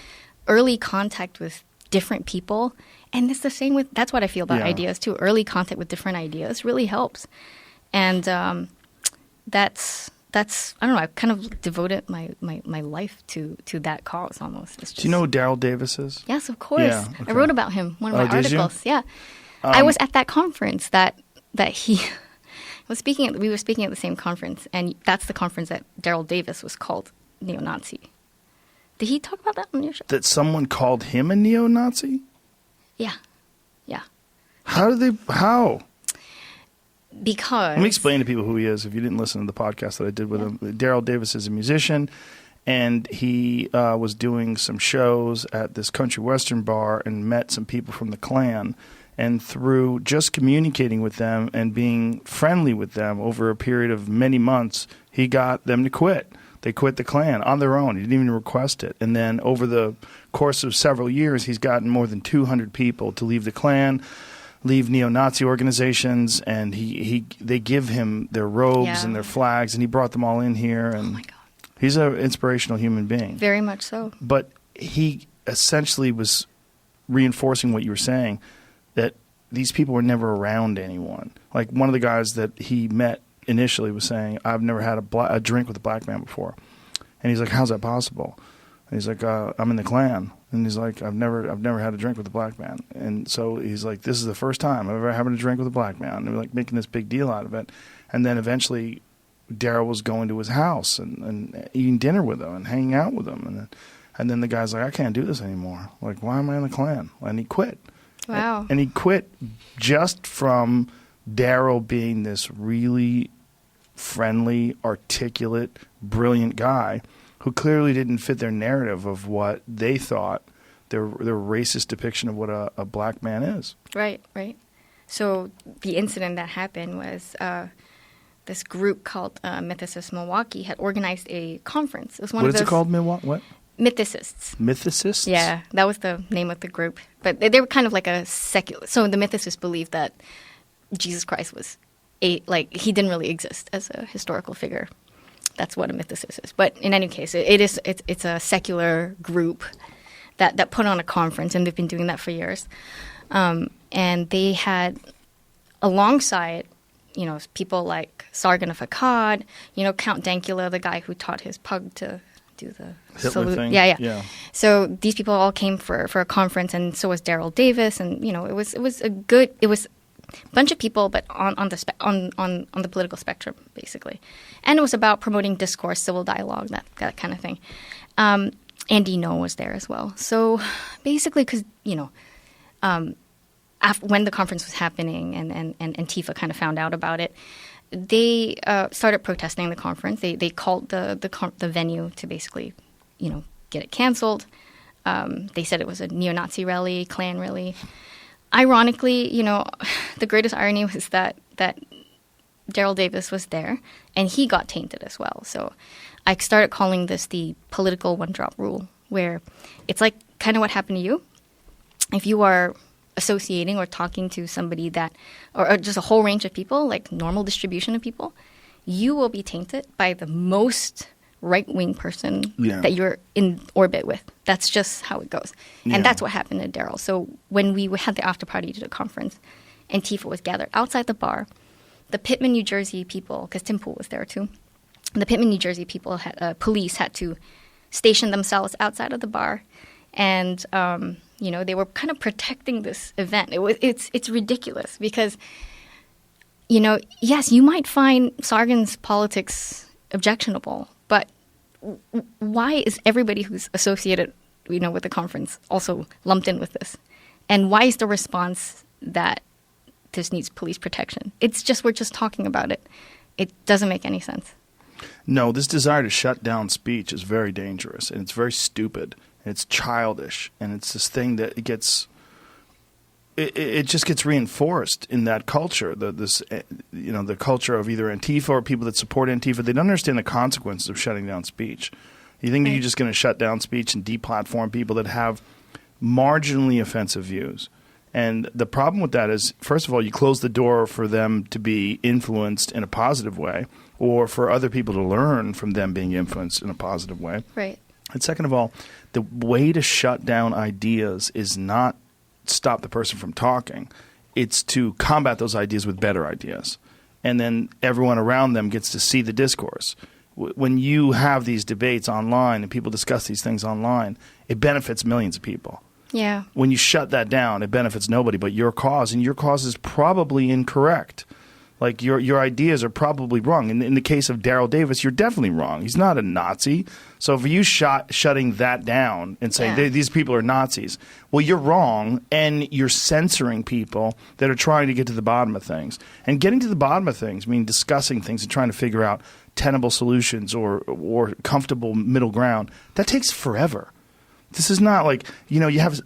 early contact with different people, and it's the same with. That's what I feel about ideas too. Early contact with different ideas really helps, and that's I don't know. I've kind of devoted my life to that cause almost. It's just, do you know who Daryl Davis is? Yes, of course. Yeah, okay. I wrote about him one of my articles. You? Yeah, I was at that conference that he was speaking at. We were speaking at the same conference, and that's the conference that Daryl Davis was called neo-Nazi. Did he talk about that on your show? That someone called him a neo-Nazi? Yeah. How? Because... Let me explain to people who he is if you didn't listen to the podcast that I did with him. Daryl Davis is a musician, and he was doing some shows at this country western bar and met some people from the Klan. And through just communicating with them and being friendly with them over a period of many months, he got them to quit. They quit the Klan on their own. He didn't even request it. And then over the course of several years, he's gotten more than 200 people to leave the Klan, leave neo-Nazi organizations, and they give him their robes and their flags, and he brought them all in here. And oh my God. He's an inspirational human being. Very much so. But he essentially was reinforcing what you were saying, that these people were never around anyone. Like one of the guys that he met initially was saying, I've never had a drink with a black man before. And he's like, how's that possible? And he's like, I'm in the Klan. And he's like, I've never had a drink with a black man. And so he's like, this is the first time I've ever having a drink with a black man. And they're like making this big deal out of it. And then eventually Daryl was going to his house and eating dinner with him and hanging out with him. And then the guy's like, I can't do this anymore. Like, why am I in the Klan? And he quit. Wow. And he quit just from Daryl being this really friendly, articulate, brilliant guy who clearly didn't fit their narrative of what they thought their racist depiction of what a black man is. Right. So the incident that happened was this group called Mythicists Milwaukee had organized a conference. It was What is it called? What? Mythicists. Mythicists? Yeah, that was the name of the group. But they were kind of like a secular. So the Mythicists believed that Jesus Christ was he didn't really exist as a historical figure. That's what a mythicist is. But in any case, it's a secular group that put on a conference, and they've been doing that for years. And they had alongside, people like Sargon of Akkad, Count Dankula, the guy who taught his pug to do the Hitler salute. thing? Yeah. So these people all came for a conference, and so was Daryl Davis, and it was a bunch of people, but on the political spectrum, basically. And it was about promoting discourse, civil dialogue, that kind of thing. Andy Ngo was there as well. So basically, because, when the conference was happening and Antifa kind of found out about it, they started protesting the conference. They called the venue to basically, get it canceled. They said it was a neo-Nazi rally, Klan rally. Ironically, the greatest irony was that Daryl Davis was there, and he got tainted as well. So I started calling this the political one-drop rule, where it's like kind of what happened to you. If you are associating or talking to somebody or just a whole range of people, like normal distribution of people, you will be tainted by the most right-wing person that you're in orbit with. That's just how it goes. Yeah. And that's what happened to Daryl. So when we had the after party to the conference, Antifa was gathered outside the bar. The Pittman, New Jersey people, because Tim Pool was there too, the Pittman, New Jersey people, police had to station themselves outside of the bar. And, they were kind of protecting this event. It's ridiculous because, yes, you might find Sargon's politics objectionable, but why is everybody who's associated, with the conference also lumped in with this? And why is the response that this needs police protection? We're just talking about it. It doesn't make any sense. No, this desire to shut down speech is very dangerous, and it's very stupid, and it's childish, and it's this thing that it just gets reinforced in that culture. The culture of either Antifa or people that support Antifa. They don't understand the consequences of shutting down speech. You think you're just going to shut down speech and deplatform people that have marginally offensive views. And the problem with that is, first of all, you close the door for them to be influenced in a positive way, or for other people to learn from them being influenced in a positive way. Right. And second of all, the way to shut down ideas is not stop the person from talking. It's to combat those ideas with better ideas. And then everyone around them gets to see the discourse. When you have these debates online and people discuss these things online, it benefits millions of people. Yeah. When you shut that down, it benefits nobody but your cause, and your cause is probably incorrect. Like your ideas are probably wrong. In the case of Daryl Davis, you're definitely wrong. He's not a Nazi. So if you shutting that down and saying these people are Nazis, well, you're wrong, and you're censoring people that are trying to get to the bottom of things. And getting to the bottom of things means discussing things and trying to figure out tenable solutions or comfortable middle ground. That takes forever. This is not like, you have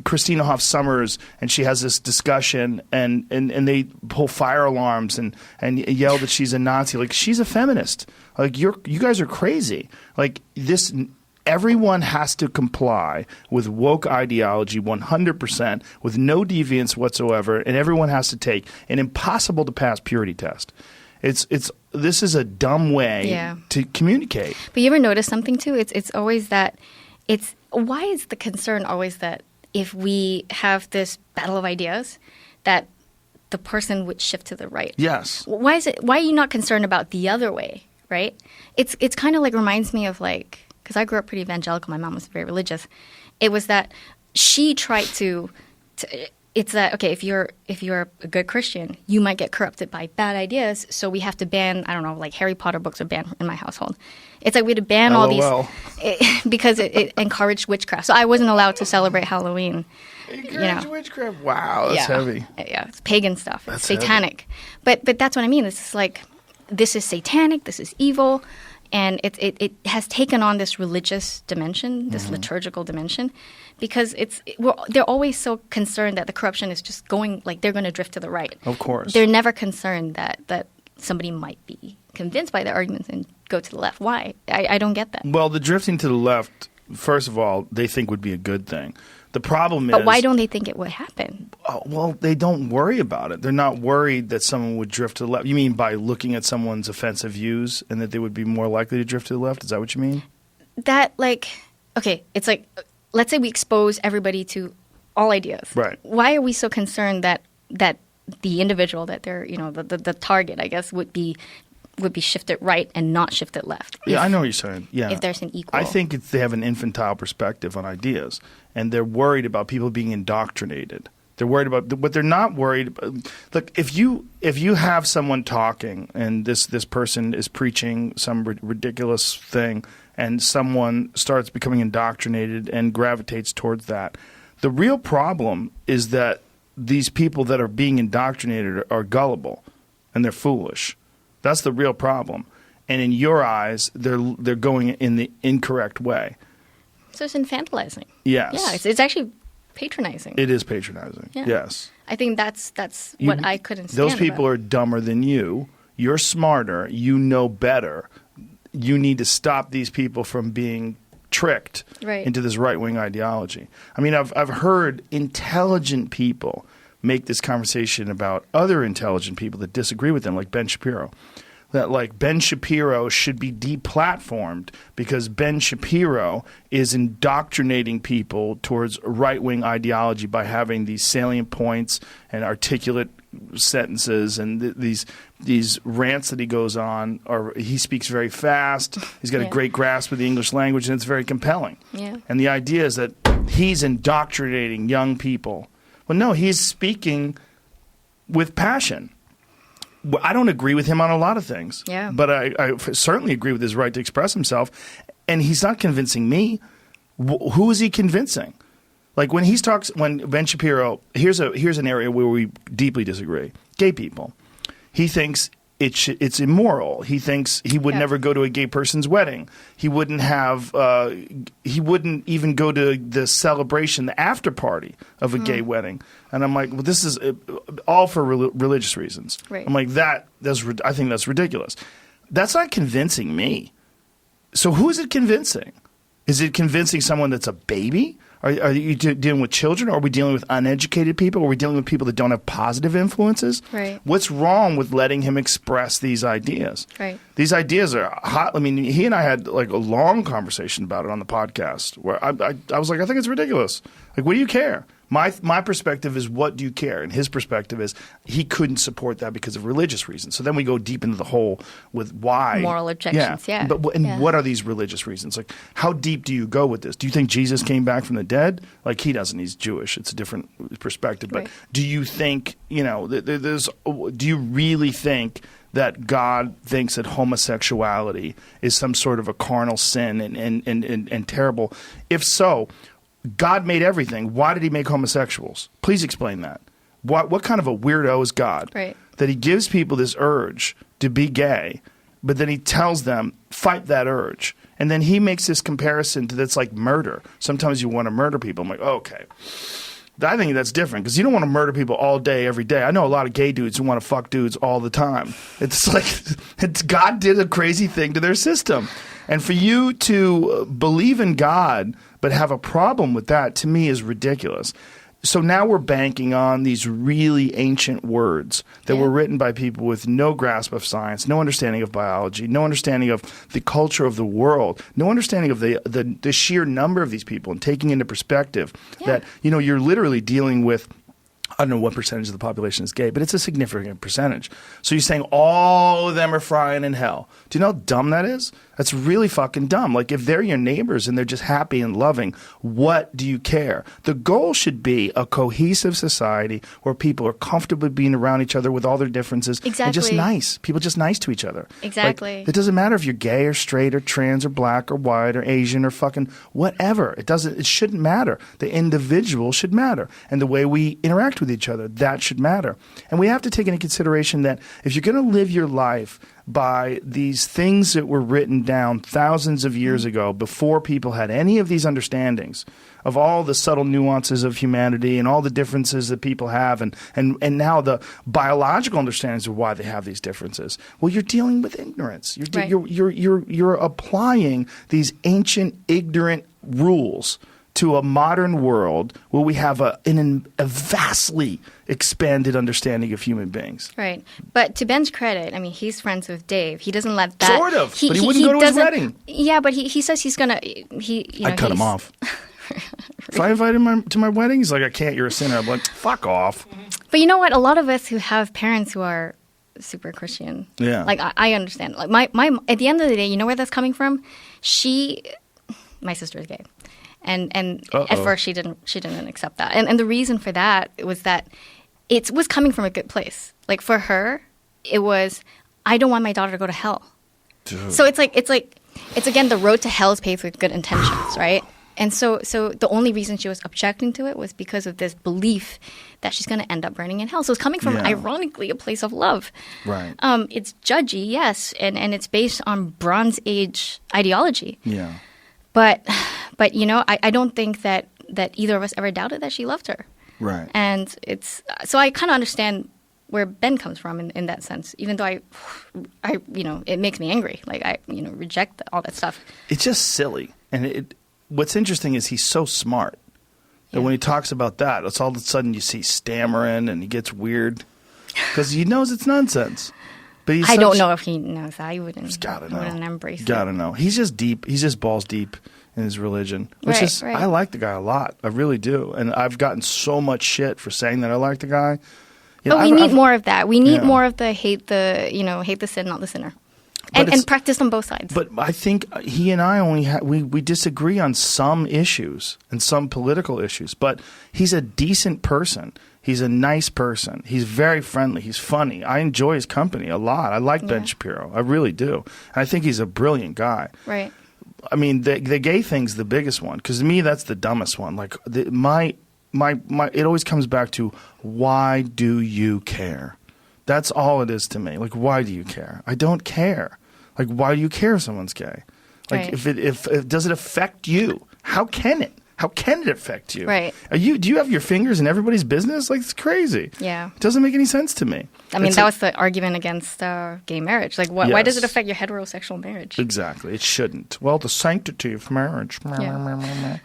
Christina Hoff Sommers, and she has this discussion, and they pull fire alarms and yell that she's a Nazi. Like, she's a feminist. Like, you guys are crazy. Like, this, everyone has to comply with woke ideology 100% with no deviance whatsoever, and everyone has to take an impossible to pass purity test. This is a dumb way to communicate. But you ever notice something too? It's always that why is the concern always that if we have this battle of ideas, that the person would shift to the right? Yes. Why are you not concerned about the other way, right? It's kind of like reminds me of like, because I grew up pretty evangelical. My mom was very religious. It was that she tried to it's that, okay, if you're a good Christian, you might get corrupted by bad ideas, so we have to ban, I don't know, like Harry Potter books are banned in my household. It's like we had to ban all these because it encouraged witchcraft. So I wasn't allowed to celebrate Halloween. Encourage witchcraft? Wow, that's heavy. Yeah, it's pagan stuff. That's it's satanic. But that's what I mean. This is like, this is satanic, this is evil, and it has taken on this religious dimension, this liturgical dimension. Because they're always so concerned that the corruption is just going, like they're going to drift to the right. Of course. They're never concerned that somebody might be convinced by their arguments and go to the left. Why? I don't get that. Well, the drifting to the left, first of all, they think would be a good thing. The problem is... But why don't they think it would happen? Oh, well, they don't worry about it. They're not worried that someone would drift to the left. You mean by looking at someone's offensive views and that they would be more likely to drift to the left? Is that what you mean? That, like... Okay, it's like... Let's say we expose everybody to all ideas. Right. Why are we so concerned that the individual, that they're, the target, I guess, would be shifted right and not shifted left? Yeah, I know what you're saying. Yeah. If there's an equal. I think they have an infantile perspective on ideas, and they're worried about people being indoctrinated. They're worried about what they're not worried about. Look, if you have someone talking and this person is preaching some ridiculous thing, and someone starts becoming indoctrinated and gravitates towards that, the real problem is that these people that are being indoctrinated are gullible and they're foolish. That's the real problem. And in your eyes, they're going in the incorrect way. So it's infantilizing. Yes. Yeah, it's actually patronizing. It is patronizing. Yeah. Yes. I think that's what I couldn't stand Those people are dumber than you. You're smarter. You know better. You need to stop these people from being tricked into this right-wing ideology. I mean, I've heard intelligent people make this conversation about other intelligent people that disagree with them, like Ben Shapiro. That, like, Ben Shapiro should be deplatformed because Ben Shapiro is indoctrinating people towards right-wing ideology by having these salient points and articulate sentences and these rants that he goes on. Or he speaks very fast. He's got a great grasp of the English language, and it's very compelling. Yeah. And the idea is that he's indoctrinating young people. Well, no, he's speaking with passion. I don't agree with him on a lot of things, but I certainly agree with his right to express himself. And he's not convincing me. Who is he convincing? Like when Ben Shapiro, here's an area where we deeply disagree. Gay people. He thinks it's immoral. He thinks he would never go to a gay person's wedding. He wouldn't have. He wouldn't even go to the celebration, the after party of a gay wedding. And I'm like, well, this is all for religious reasons. Right. I'm like, I think that's ridiculous. That's not convincing me. So who is it convincing? Is it convincing someone that's a baby? Are you dealing with children? Or are we dealing with uneducated people? Are we dealing with people that don't have positive influences? Right. What's wrong with letting him express these ideas? Right. These ideas are hot. I mean, he and I had like a long conversation about it on the podcast where I was like, I think it's ridiculous. Like, what do you care? My perspective is, what do you care? And his perspective is, he couldn't support that because of religious reasons. So then we go deep into the hole with why. Moral objections, yeah. But what are these religious reasons? Like, how deep do you go with this? Do you think Jesus came back from the dead? Like, he doesn't. He's Jewish. It's a different perspective. But do you think, do you really think that God thinks that homosexuality is some sort of a carnal sin and terrible? If so, God made everything. Why did he make homosexuals? Please explain that. What kind of a weirdo is God? Right. That he gives people this urge to be gay but then he tells them, fight that urge. And then he makes this comparison to that's like murder. Sometimes you want to murder people. I'm like, okay. I think that's different because you don't want to murder people all day, every day. I know a lot of gay dudes who want to fuck dudes all the time. It's like God did a crazy thing to their system. And for you to believe in God but have a problem with that, to me, is ridiculous. So now we're banking on these really ancient words that were written by people with no grasp of science, no understanding of biology, no understanding of the culture of the world, no understanding of the sheer number of these people, and taking into perspective that, you're literally dealing with, I don't know what percentage of the population is gay, but it's a significant percentage. So you're saying all of them are frying in hell. Do you know how dumb that is? That's really fucking dumb. Like, if they're your neighbors and they're just happy and loving, what do you care? The goal should be a cohesive society where people are comfortably being around each other with all their differences. Exactly. And just nice. People just nice to each other. Exactly. Like, it doesn't matter if you're gay or straight or trans or black or white or Asian or fucking whatever. It shouldn't matter. The individual should matter. And the way we interact with each other, that should matter. And we have to take into consideration that if you're going to live your life by these things that were written down thousands of years ago, before people had any of these understandings of all the subtle nuances of humanity and all the differences that people have, and now the biological understandings of why they have these differences. Well, you're dealing with ignorance. You're applying these ancient ignorant rules to a modern world where we have a vastly expanded understanding of human beings. Right. But to Ben's credit, I mean, he's friends with Dave. He doesn't let that... Sort of. But he wouldn't go to his wedding. Yeah, but he says he's going to... I'd cut him off. If I invited him to my wedding, he's like, I can't, you're a sinner. I'm like, fuck off. But you know what? A lot of us who have parents who are super Christian, like, I understand. Like, my at the end of the day, you know where that's coming from? My sister is gay. And at first she didn't accept that. And the reason for that was that it was coming from a good place. Like, for her, it was, I don't want my daughter to go to hell. Dude. So it's again, the road to hell is paved with good intentions, right? And so the only reason she was objecting to it was because of this belief that she's going to end up burning in hell. So it's coming from, ironically, a place of love. Right. It's judgy, yes, and it's based on Bronze Age ideology. Yeah. But I don't think that either of us ever doubted that she loved her. Right. And so I kind of understand where Ben comes from in that sense, even though I it makes me angry. Like, I reject all that stuff. It's just silly. And what's interesting is he's so smart that when he talks about that, it's all of a sudden you see stammering and he gets weird because he knows it's nonsense. But I don't know if he knows that. I wouldn't. He's gotta know. Wouldn't embrace it. Gotta know. He's just deep. He's just balls deep in his religion, which is I like the guy a lot. I really do, and I've gotten so much shit for saying that I like the guy. But we need more of that. We need more of the hate the sin, not the sinner, and practice on both sides. But I think he and I we disagree on some issues and some political issues. But he's a decent person. He's a nice person. He's very friendly. He's funny. I enjoy his company a lot. I like Ben Shapiro. I really do. And I think he's a brilliant guy. Right. I mean, the gay thing's the biggest one because to me that's the dumbest one. Like my it always comes back to, why do you care? That's all it is to me. Like, why do you care? I don't care. Like, why do you care if someone's gay? Like, if does it affect you? How can it? How can it affect you? Right. Do you have your fingers in everybody's business? Like, it's crazy. Yeah. It doesn't make any sense to me. I mean, that was the argument against gay marriage. Like, why does it affect your heterosexual marriage? Exactly. It shouldn't. Well, the sanctity of marriage. Yeah.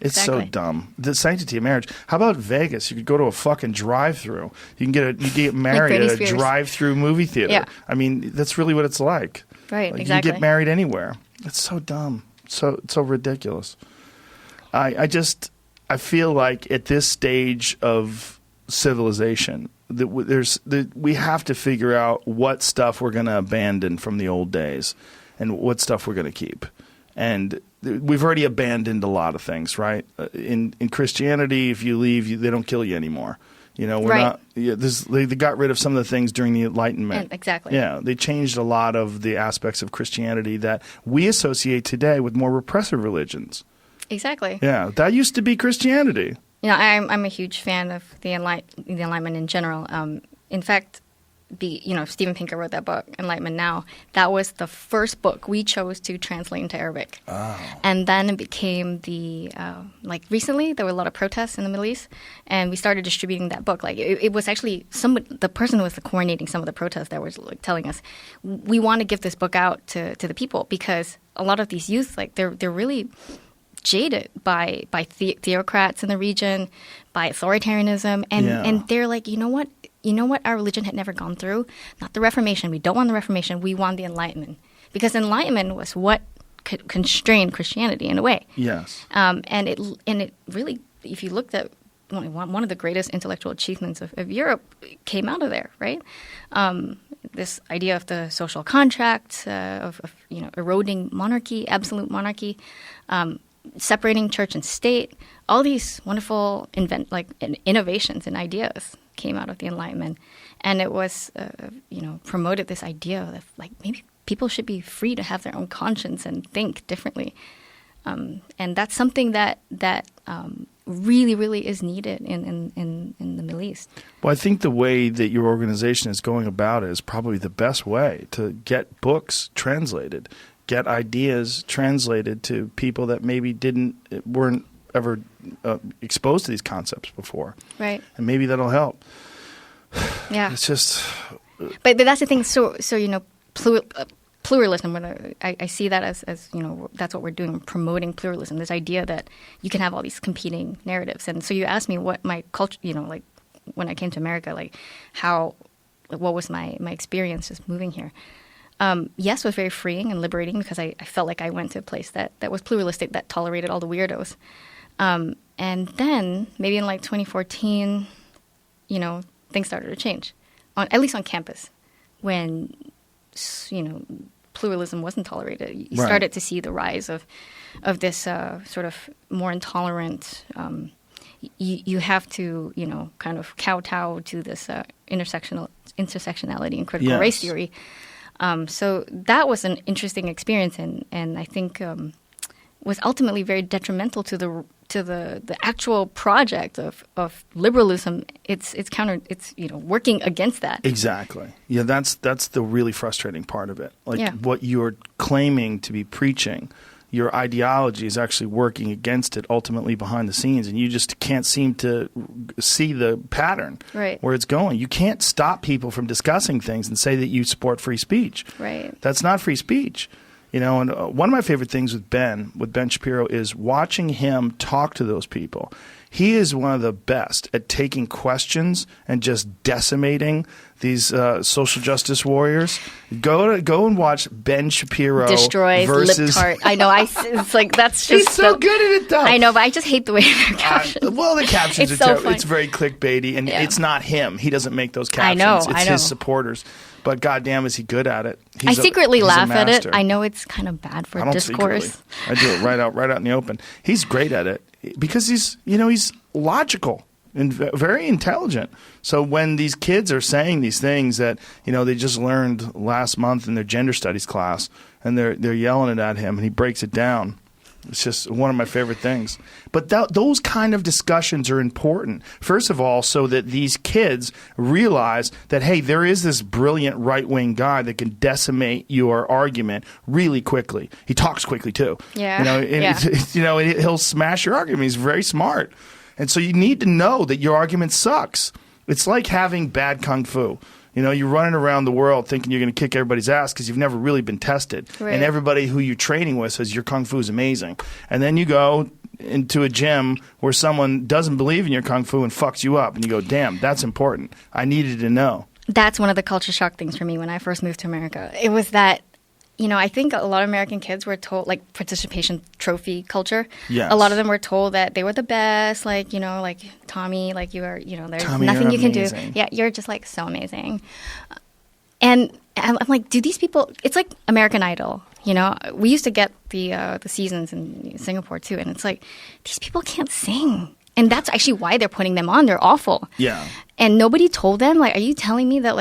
It's so dumb. The sanctity of marriage. How about Vegas? You could go to a fucking drive-through. You get married at a drive-through movie theater. Yeah. I mean, that's really what it's like. Right, like, exactly. You can get married anywhere. It's so dumb. So ridiculous. I feel like at this stage of civilization, we have to figure out what stuff we're going to abandon from the old days and what stuff we're going to keep. And we've already abandoned a lot of things, right? In Christianity, if you leave, they don't kill you anymore. We're not. Yeah, they got rid of some of the things during the Enlightenment. Exactly. Yeah, they changed a lot of the aspects of Christianity that we associate today with more repressive religions. Exactly. Yeah, that used to be Christianity. I'm a huge fan of the Enlightenment in general. In fact, Steven Pinker wrote that book, Enlightenment Now. That was the first book we chose to translate into Arabic. Oh. And then it became recently there were a lot of protests in the Middle East, and we started distributing that book. Like it was actually the person who was coordinating some of the protests that was like telling us, we want to give this book out to the people, because a lot of these youth, like they're really jaded by theocrats in the region, by authoritarianism, and they're like, you know what our religion had never gone through? Not the Reformation. We don't want the Reformation. We want the Enlightenment, because Enlightenment was what constrained Christianity in a way. Yes. And it really, if you looked at one of the greatest intellectual achievements of Europe, came out of there, right? This idea of the social contract, of eroding monarchy, absolute monarchy, separating church and state, all these wonderful innovations and ideas came out of the Enlightenment, and it was promoted this idea that like maybe people should be free to have their own conscience and think differently, and that's something that really, really is needed in the Middle East. Well, I think the way that your organization is going about it is probably the best way to get books translated, get ideas translated to people that maybe weren't ever exposed to these concepts before. Right. And maybe that'll help. Yeah. It's just... But that's the thing. So pluralism, I see that as that's what we're doing, promoting pluralism, this idea that you can have all these competing narratives. And so you asked me what my culture, like when I came to America, what was my experience just moving here. Yes, it was very freeing and liberating, because I felt like I went to a place that was pluralistic, that tolerated all the weirdos. And then maybe in 2014, things started to change, at least on campus, when pluralism wasn't tolerated. You started to see the rise of this sort of more intolerant. You have to kind of kowtow to this intersectionality and critical race theory. So that was an interesting experience, and I think was ultimately very detrimental to the actual project of liberalism. It's working against that. Exactly. Yeah, that's the really frustrating part of it. What you're claiming to be preaching, your ideology is actually working against it ultimately behind the scenes, and you just can't seem to see the pattern where it's going. You can't stop people from discussing things and say that you support free speech. Right. That's not free speech. And one of my favorite things with Ben Shapiro, is watching him talk to those people. He is one of the best at taking questions and just decimating these social justice warriors. Go and watch Ben Shapiro destroys versus libtard. I know. It's like that's just he's so good at it though. I know, but I just hate the way they're captioned. Well, the captions it's are so terrible. funny. It's very clickbaity, and it's not him. He doesn't make those captions. I know. It's his supporters. But goddamn, is he good at it? I secretly laugh at it. I know it's kind of bad for discourse. Secretly. I do it right out in the open. He's great at it because he's logical and very intelligent. So when these kids are saying these things that they just learned last month in their gender studies class, and they're yelling it at him, and he breaks it down. It's just one of my favorite things. But those kind of discussions are important. First of all, so that these kids realize that, hey, there is this brilliant right-wing guy that can decimate your argument really quickly. He talks quickly, too. Yeah. He'll smash your argument. He's very smart. And so you need to know that your argument sucks. It's like having bad kung fu. You're running around the world thinking you're going to kick everybody's ass because you've never really been tested. Right. And everybody who you're training with says your kung fu is amazing. And then you go into a gym where someone doesn't believe in your kung fu and fucks you up. And you go, damn, that's important. I needed to know. That's one of the culture shock things for me when I first moved to America. It was that, I think a lot of American kids were told, like participation trophy culture. Yes. A lot of them were told that they were the best, like Tommy, like you are, there's Tommy, nothing you can amazing. do. Yeah, you're just like so amazing. And I'm like, do these people, it's like American Idol, we used to get the seasons in Singapore too. And it's like, these people can't sing. And that's actually why they're putting them on. They're awful. Yeah. And nobody told them, are you telling me that,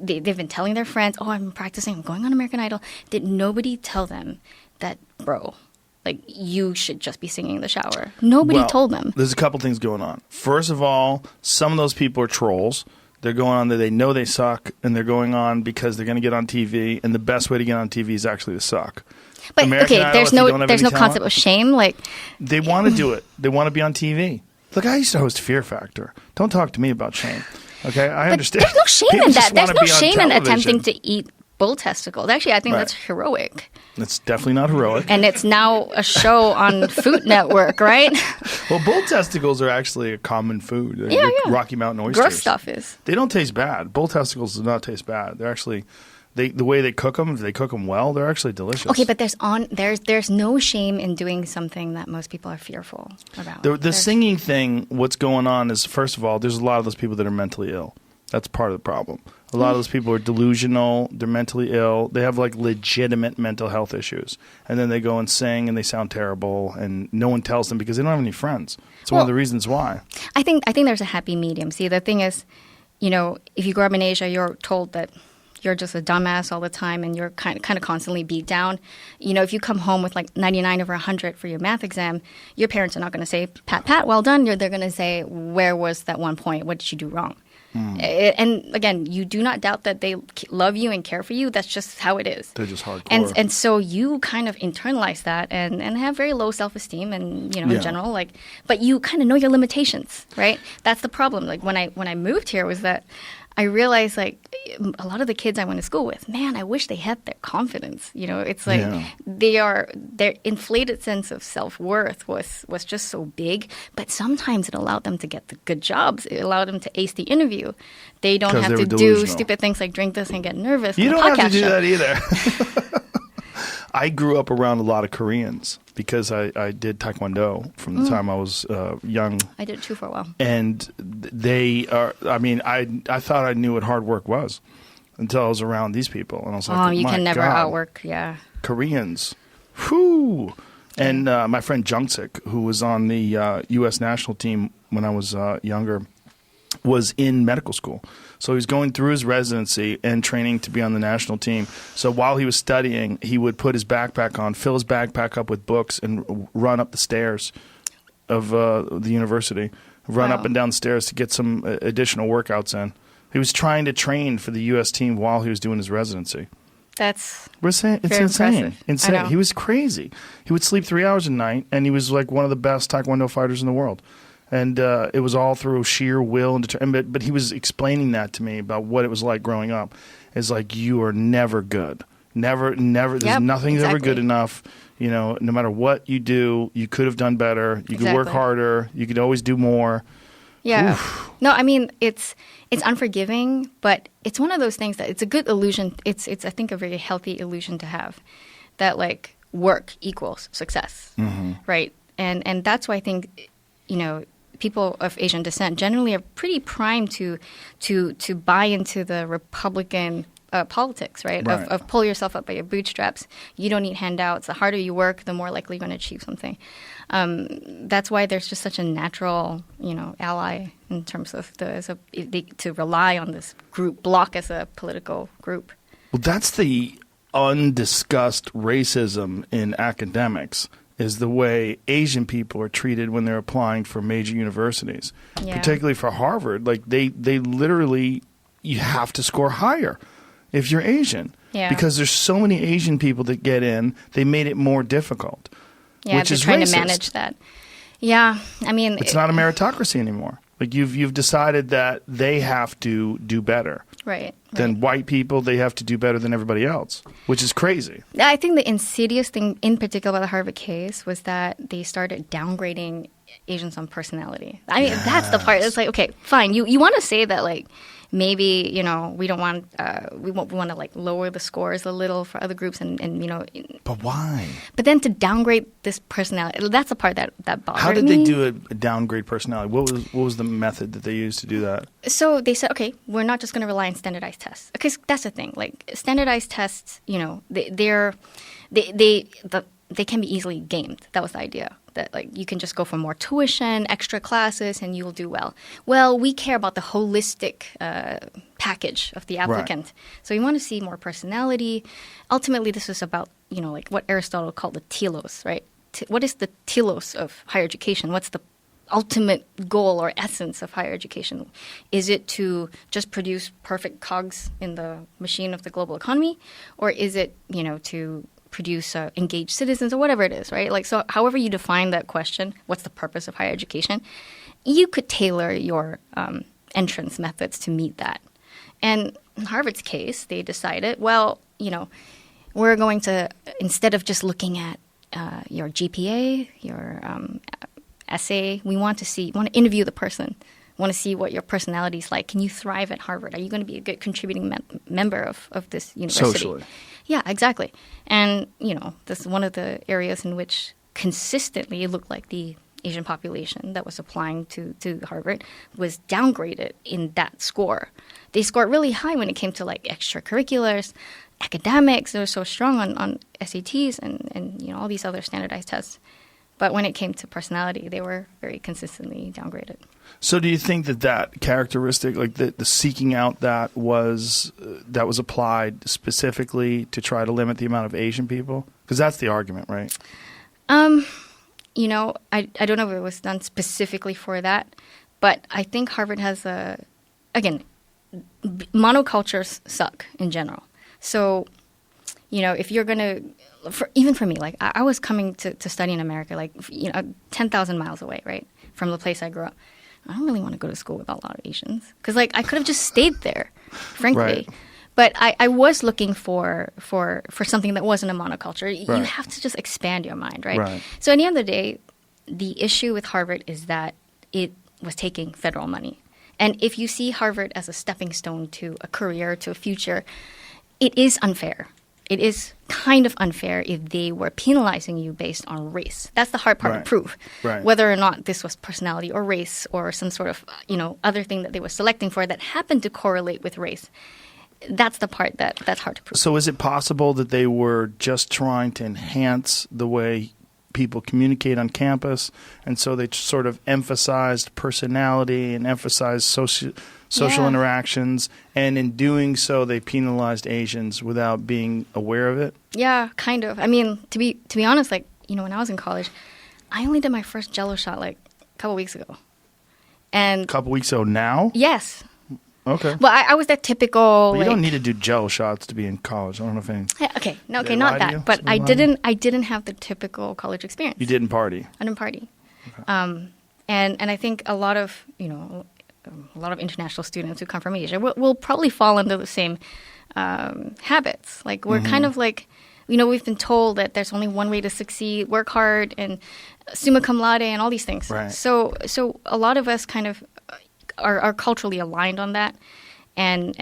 they've been telling their friends, oh, I'm practicing, I'm going on American Idol. Did nobody tell them that, bro, you should just be singing in the shower? Nobody told them. There's a couple things going on. First of all, some of those people are trolls. They're going on there. They know they suck, and they're going on because they're going to get on TV. And the best way to get on TV is actually to suck. But American okay, Idol, there's if you no don't have any concept talent, of shame. Like they want to do it. They want to be on TV. Look, I used to host Fear Factor. Don't talk to me about shame. Okay, I understand. There's no shame People in just that. There's wanna no be on shame in television. attempting to eat bull testicles. Actually, I think Right. that's heroic. It's definitely not heroic. And it's now a show on Food Network, right? Well, bull testicles are actually a common food. They're Yeah. Rocky Mountain oysters. Gross stuff is. They don't taste bad. Bull testicles do not taste bad. They're actually, the way they cook them, if they cook them well, they're actually delicious. Okay, but there's no shame in doing something that most people are fearful about. The singing thing, what's going on is, first of all, there's a lot of those people that are mentally ill. That's part of the problem. A lot of those people are delusional. They're mentally ill. They have like legitimate mental health issues. And then they go and sing and they sound terrible and no one tells them because they don't have any friends. It's one of the reasons why. I think there's a happy medium. See, the thing is, if you grow up in Asia, you're told that you're just a dumbass all the time and you're kind of constantly beat down. If you come home with like 99 over 100 for your math exam, your parents are not going to say, Pat, well done. They're going to say, where was that 1 point? What did you do wrong? And again, you do not doubt that they love you and care for you. That's just how it is. They're just hardcore. And so you kind of internalize that and have very low self-esteem and, in general, but you kind of know your limitations, right? That's the problem. Like when I moved here was that I realized like a lot of the kids I went to school with, man, I wish they had their confidence. It's like their inflated sense of self-worth was just so big, but sometimes it allowed them to get the good jobs. It allowed them to ace the interview. They don't have to do stupid things like drink this and get nervous. You don't have to do that either. I grew up around a lot of Koreans because I did Taekwondo from the time I was young. I did it too for a while. And they are, I thought I knew what hard work was until I was around these people. And I was like, oh, you can never outwork, Koreans. Whew. And my friend Jungsik, who was on the U.S. national team when I was younger, was in medical school. So he was going through his residency and training to be on the national team. So while he was studying, he would put his backpack on, fill his backpack up with books, and run up the stairs of the university, run up and down the stairs to get some additional workouts in. He was trying to train for the U.S. team while he was doing his residency. It's insane. Insane. He was crazy. He would sleep 3 hours a night, and he was like one of the best Taekwondo fighters in the world. And it was all through sheer will and determination. But he was explaining that to me about what it was like growing up. It's like you are never good. Never. There's nothing's ever good enough. No matter what you do, you could have done better. You could work harder. You could always do more. Yeah. Oof. No, I mean it's unforgiving, but it's one of those things that it's a good illusion. It's I think a very healthy illusion to have that like work equals success, right? And that's why I think people of Asian descent generally are pretty primed to buy into the Republican politics, right? Of pull yourself up by your bootstraps. You don't need handouts. The harder you work, the more likely you're going to achieve something. That's why there's just such a natural, ally in terms of to rely on this block as a political group. Well, that's the undiscussed racism in academics. Is the way Asian people are treated when they're applying for major universities, particularly for Harvard. Like they literally, you have to score higher if you're Asian, because there's so many Asian people that get in. They made it more difficult, which is trying racist. to manage that. Yeah, I mean, it's not a meritocracy anymore. Like you've decided that they have to do better. Right. Than white people, they have to do better than everybody else, which is crazy. I think the insidious thing in particular about the Harvard case was that they started downgrading Asians on personality. I mean, that's the part. It's like, okay, fine. You want to say that, like, maybe, we don't want, we want to, like, lower the scores a little for other groups and. But why? But then to downgrade this personality, that's the part that bothered me. How did they do a downgrade personality? What was the method that they used to do that? So they said, okay, we're not just going to rely on standardized tests. Because that's the thing. Like, standardized tests, they can be easily gamed. That was the idea. That like you can just go for more tuition, extra classes, and you'll do well. Well, we care about the holistic package of the applicant. Right. So we want to see more personality. Ultimately, this is about, like what Aristotle called the telos, right? What is the telos of higher education? What's the ultimate goal or essence of higher education? Is it to just produce perfect cogs in the machine of the global economy? Or is it, to produce engaged citizens or whatever it is, right? Like, so however you define that question, what's the purpose of higher education? You could tailor your entrance methods to meet that. And in Harvard's case, they decided, well, we're going to, instead of just looking at your GPA, your essay, we want to interview the person. We want to see what your personality is like. Can you thrive at Harvard? Are you going to be a good contributing member of this university? Socially. Yeah, exactly. And, this is one of the areas in which consistently it looked like the Asian population that was applying to Harvard was downgraded in that score. They scored really high when it came to like extracurriculars, academics. They were so strong on SATs and all these other standardized tests. But when it came to personality, they were very consistently downgraded. So do you think that characteristic, like the seeking out that was applied specifically to try to limit the amount of Asian people? Because that's the argument, right? I don't know if it was done specifically for that, but I think Harvard has monocultures suck in general. So, if you're going to, even for me, like I was coming to study in America, like, 10,000 miles away, right, from the place I grew up. I don't really want to go to school with a lot of Asians because, like, I could have just stayed there, frankly. Right. But I was looking for something that wasn't a monoculture. Right. You have to just expand your mind, right? Right. So at the end of the day, the issue with Harvard is that it was taking federal money. And if you see Harvard as a stepping stone to a career, to a future, it is unfair. It is kind of unfair if they were penalizing you based on race. That's the hard part to prove. Right. Whether or not this was personality or race or some sort of, other thing that they were selecting for that happened to correlate with race. That's the part that's hard to prove. So is it possible that they were just trying to enhance the way people communicate on campus, and so they sort of emphasized personality and emphasized social interactions, and in doing so they penalized Asians without being aware of it? Yeah, kind of. I mean, to be honest, like, when I was in college, I only did my first Jell-O shot like a couple weeks ago. And A couple weeks ago now? Yes. Okay. Well, I was that typical. But you don't need to do Jell-O shots to be in college. I don't know if any. Yeah, okay, no, Did okay, they not lie to that. you? But Did they I lie to you? didn't have the typical college experience. You didn't party. I didn't party. Okay. And I think a lot of international students who come from Asia will probably fall under the same habits. Like, we're kind of like, we've been told that there's only one way to succeed: work hard and summa cum laude and all these things. Right. So a lot of us kind of are culturally aligned on that, and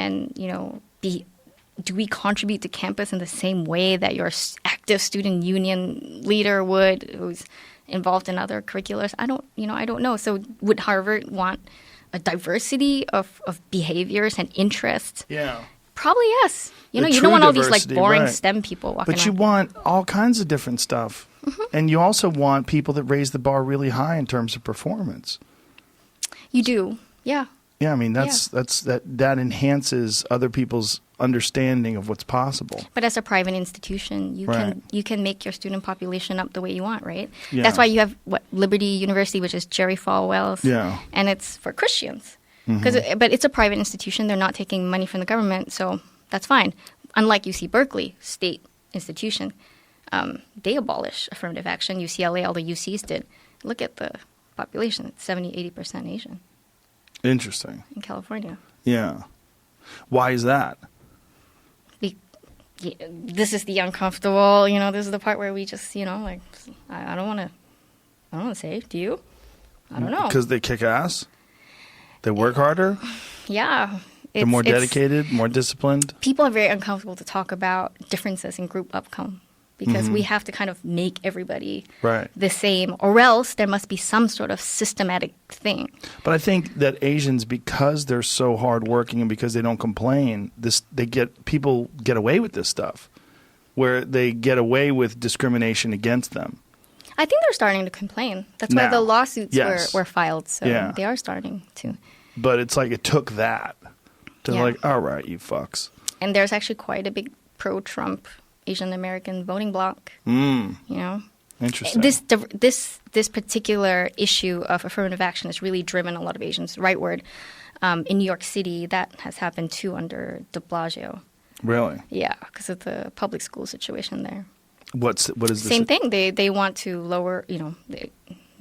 do we contribute to campus in the same way that your active student union leader would, who's involved in other curriculars? I don't know. So would Harvard want a diversity of behaviors and interests? Yeah. Probably yes. You The don't want all these like diversity, boring right. STEM people walking But you around. want all kinds of different stuff. And you also want people that raise the bar really high in terms of performance. You do. Yeah. Yeah, I mean that enhances other people's understanding of what's possible. But as a private institution, Right. you can make your student population up the way you want, right? Yeah. That's why you have Liberty University, which is Jerry Falwell's. Yeah. And it's for Christians. But it's a private institution. They're not taking money from the government, so that's fine. Unlike UC Berkeley, state institution, they abolish affirmative action. UCLA, all the UCs did. Look at the population. It's 70-80% Asian Interesting. in California. Yeah. Why is that? This is the uncomfortable, this is the part where we just, like, I don't want to say, do you? I don't know. Because they kick ass? They work harder? Yeah. They're more dedicated, more disciplined? People are very uncomfortable to talk about differences in group outcome because we have to kind of make everybody Right. the same, or else there must be some sort of systematic thing. But I think that Asians, because they're so hardworking and because they don't complain, people get away with this stuff, where they get away with discrimination against them. I think they're starting to complain. That's why Now, the lawsuits yes. were filed. So Yeah. they are starting to. But it's like it took that to Yeah. like, all right, you fucks. And there's actually quite a big pro-Trump Asian American voting bloc. Interesting. This particular issue of affirmative action has really driven a lot of Asians rightward. In New York City, that has happened too under de Blasio. Really? Yeah, because of the public school situation there. What is this? Same thing. They want to lower,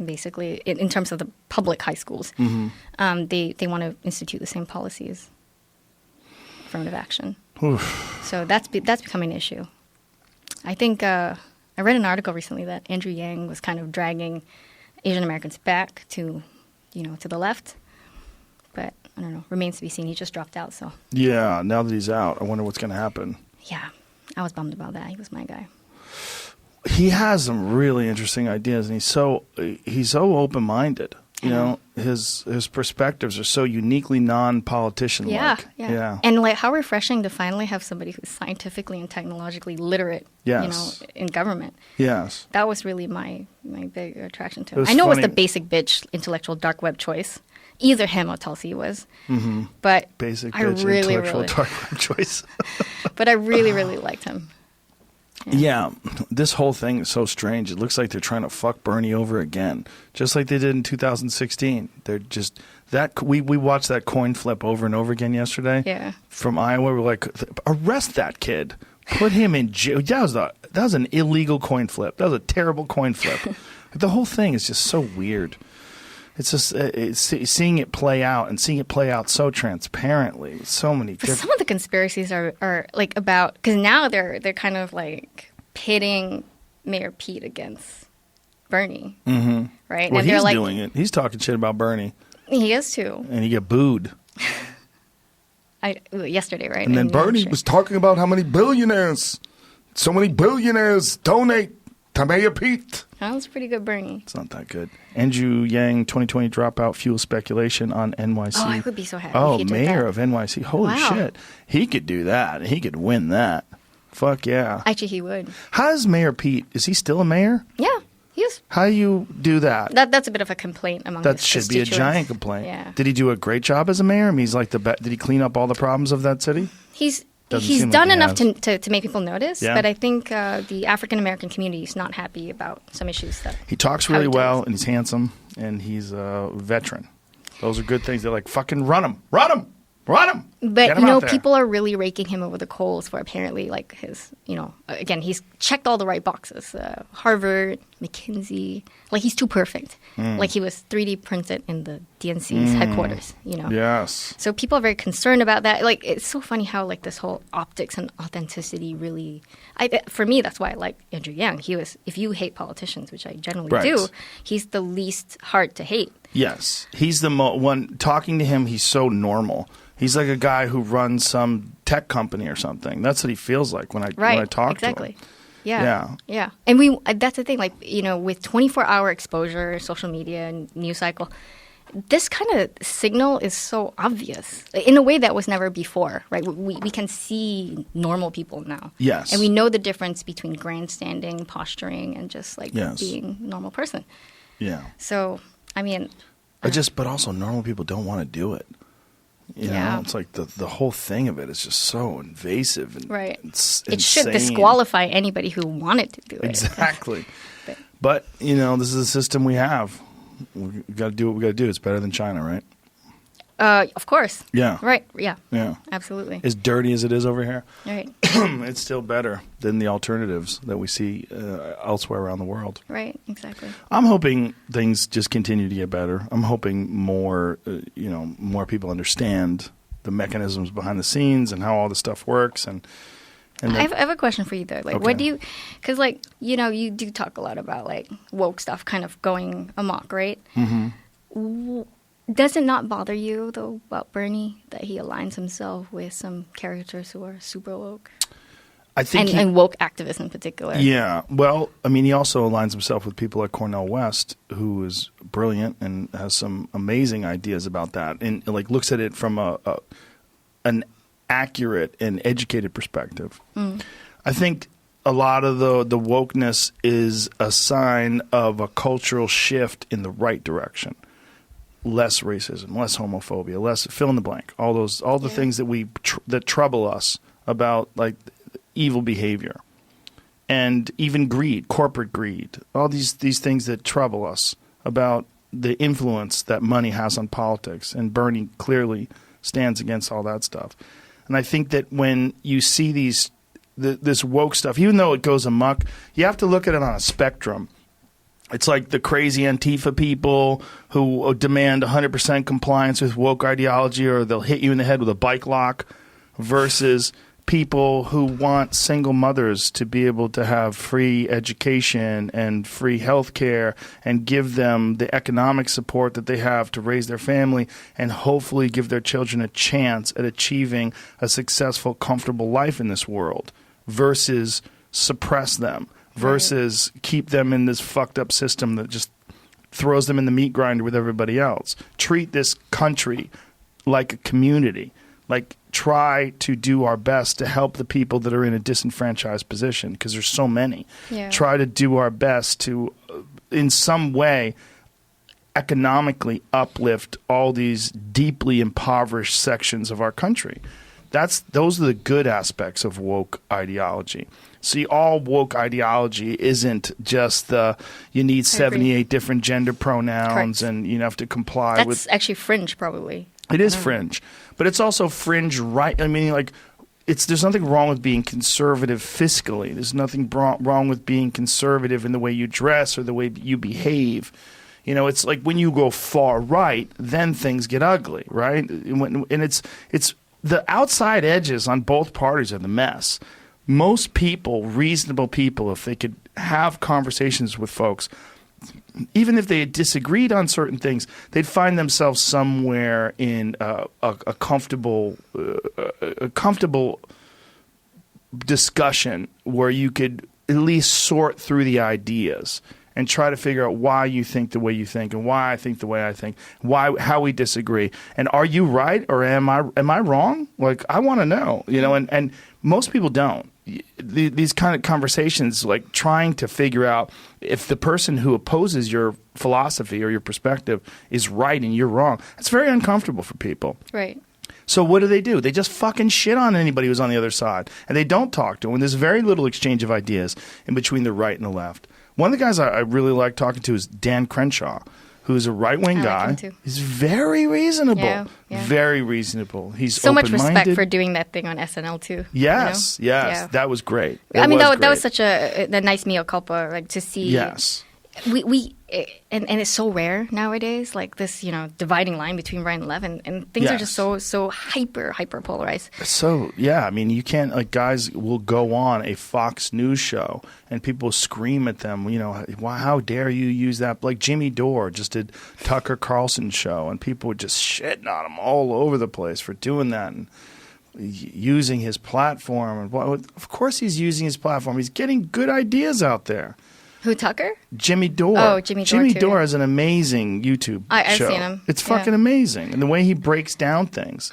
basically in terms of the public high schools, they want to institute the same policies, affirmative action. Oof. So that's becoming an issue. I think I read an article recently that Andrew Yang was kind of dragging Asian Americans back to the left, but I don't know. Remains to be seen. He just dropped out. So yeah, now that he's out, I wonder what's going to happen. Yeah, I was bummed about that. He was my guy. He has some really interesting ideas, and he's so open-minded. You know, his perspectives are so uniquely non-politician-like. Yeah. And like, how refreshing to finally have somebody who's scientifically and technologically literate. Yes. In government. Yes. That was really my big attraction to him. It was I know funny. it was the basic bitch intellectual dark web choice. Either him or Tulsi was. Mm-hmm. But basic I bitch really, intellectual really, dark web choice. but I really, really liked him. Yeah, this whole thing is so strange. It looks like they're trying to fuck Bernie over again, just like they did in 2016. They're just we watched that coin flip over and over again yesterday. Yeah. From Iowa, we're like, arrest that kid, put him in jail. That was an illegal coin flip. That was a terrible coin flip. The whole thing is just so weird. It's just seeing it play out and seeing it play out so transparently. So many. Some of the conspiracies are like about, because now they're kind of like pitting Mayor Pete against Bernie, right? Well, and he's they're like, doing it. He's talking shit about Bernie, he is too. and he get booed. Yesterday, right? And then in New Bernie Hampshire. was talking about how many billionaires, so many billionaires donate to Mayor Pete. That was pretty good, Bernie. It's not that good. Andrew Yang, 2020 dropout, fuel speculation on NYC. Oh, I would be so happy. Oh, if he did mayor that. of NYC. Holy Wow. shit. He could do that. He could win that. Fuck yeah. Actually, he would. How's Mayor Pete? Is he still a mayor? Yeah, he is. How do you do that? That's a bit of a complaint among That his should be a constituents. giant complaint. Yeah. Did he do a great job as a mayor? I mean, he's like did he clean up all the problems of that city? Doesn't He's seem like done he enough has. to make people notice, Yeah. but I think the African American community is not happy about some issues that He talks how really he well, does. and he's handsome, and he's a veteran. Those are good things. They're like, fucking run him. Run him. Run him. But Get him out there. people are really raking him over the coals for apparently like his, again, he's checked all the right boxes. Harvard, McKinsey, like he's too perfect. Like he was 3D printed in the DNC's headquarters, Yes. So people are very concerned about that. Like it's so funny how like this whole optics and authenticity really. For me, that's why I like Andrew Yang. If you hate politicians, which I generally Right. do, he's the least hard to hate. Yes. He's the one. Talking to him, he's so normal. He's like a guy who runs some tech company or something. That's what he feels like when I talk to him. Yeah. And that's the thing, like, with 24-hour exposure, social media, and news cycle, this kind of signal is so obvious in a way that was never before, right? We can see normal people now. Yes. And we know the difference between grandstanding, posturing, and just like Yes. being a normal person. Yeah. So, I mean, But also normal people don't want to do it. You know, it's like the whole thing of it is just so invasive and right. it's It should insane. disqualify anybody who wanted to do it. Exactly. But this is the system we have. We got to do what we got to do. It's better than China, right? Of course. Yeah. Right. Yeah. Yeah. Absolutely. As dirty as it is over here, Right. it's still better than the alternatives that we see elsewhere around the world. Right. Exactly. I'm hoping things just continue to get better. I'm hoping more people understand the mechanisms behind the scenes and how all this stuff works. And I have a question for you though. Like, Okay. what do you? Because you do talk a lot about like woke stuff kind of going amok, right? Mm-hmm. Does it not bother you though about Bernie that he aligns himself with some characters who are super woke? I think and woke activists in particular. Yeah. Well, I mean, he also aligns himself with people like Cornel West, who is brilliant and has some amazing ideas about that, and like looks at it from an accurate and educated perspective. I think a lot of the wokeness is a sign of a cultural shift in the right direction. Less racism, less homophobia, less fill in the blank. All the things that that trouble us about like evil behavior. and even greed, corporate greed, all these things that trouble us about the influence that money has on politics. And Bernie clearly stands against all that stuff. And I think that when you see this woke stuff, even though it goes amok, you have to look at it on a spectrum. It's like the crazy Antifa people who demand 100% compliance with woke ideology, or they'll hit you in the head with a bike lock, versus people who want single mothers to be able to have free education and free health care and give them the economic support that they have to raise their family and hopefully give their children a chance at achieving a successful, comfortable life in this world, versus suppress them, versus keep them in this fucked up system that just throws them in the meat grinder with everybody else. Treat this country like a community. Like, try to do our best to help the people that are in a disenfranchised position, because there's so many. Yeah. Try to do our best to, in some way, economically uplift all these deeply impoverished sections of our country. Those are the good aspects of woke ideology. See, all woke ideology isn't just you need 78 different gender pronouns. Correct. And you have to comply with. That's actually fringe, probably. It is fringe, but it's also fringe right. I mean, like, there's nothing wrong with being conservative fiscally. There's nothing wrong with being conservative in the way you dress or the way you behave. You know, it's like when you go far right, then things get ugly, right? And it's the outside edges on both parties are the mess. Most people, reasonable people, if they could have conversations with folks, even if they had disagreed on certain things, they'd find themselves somewhere in a comfortable discussion where you could at least sort through the ideas and try to figure out why you think the way you think and why I think the way I think, how we disagree, and are you right or am I wrong? Like, I want to know, you know, and most people don't. These kind of conversations, like trying to figure out if the person who opposes your philosophy or your perspective is right and you're wrong, it's very uncomfortable for people. Right. So what do? They just fucking shit on anybody who's on the other side, and they don't talk to them. And there's very little exchange of ideas in between the right and the left. One of the guys I really like talking to is Dan Crenshaw, who's a right-wing guy. Like him too. He's very reasonable. Yeah. Very reasonable. He's so much open-minded. respect for doing that thing on SNL too. Yes, you know? yes. Yeah. That was great. That was such a nice mea culpa, like, to see. Yes. We and it's so rare nowadays, like this, you know, dividing line between right and left, and things are just so hyper polarized. So yeah, I mean, you can't, like, guys will go on a Fox News show and people scream at them, you know, how dare you use that? Like Jimmy Dore just did Tucker Carlson's show, and people were just shitting on him all over the place for doing that and using his platform. And of course, he's using his platform. He's getting good ideas out there. Who, Tucker? Jimmy Dore. Oh, Jimmy Dore. Jimmy Dore has an amazing YouTube show. I've seen him. It's fucking amazing. And the way he breaks down things.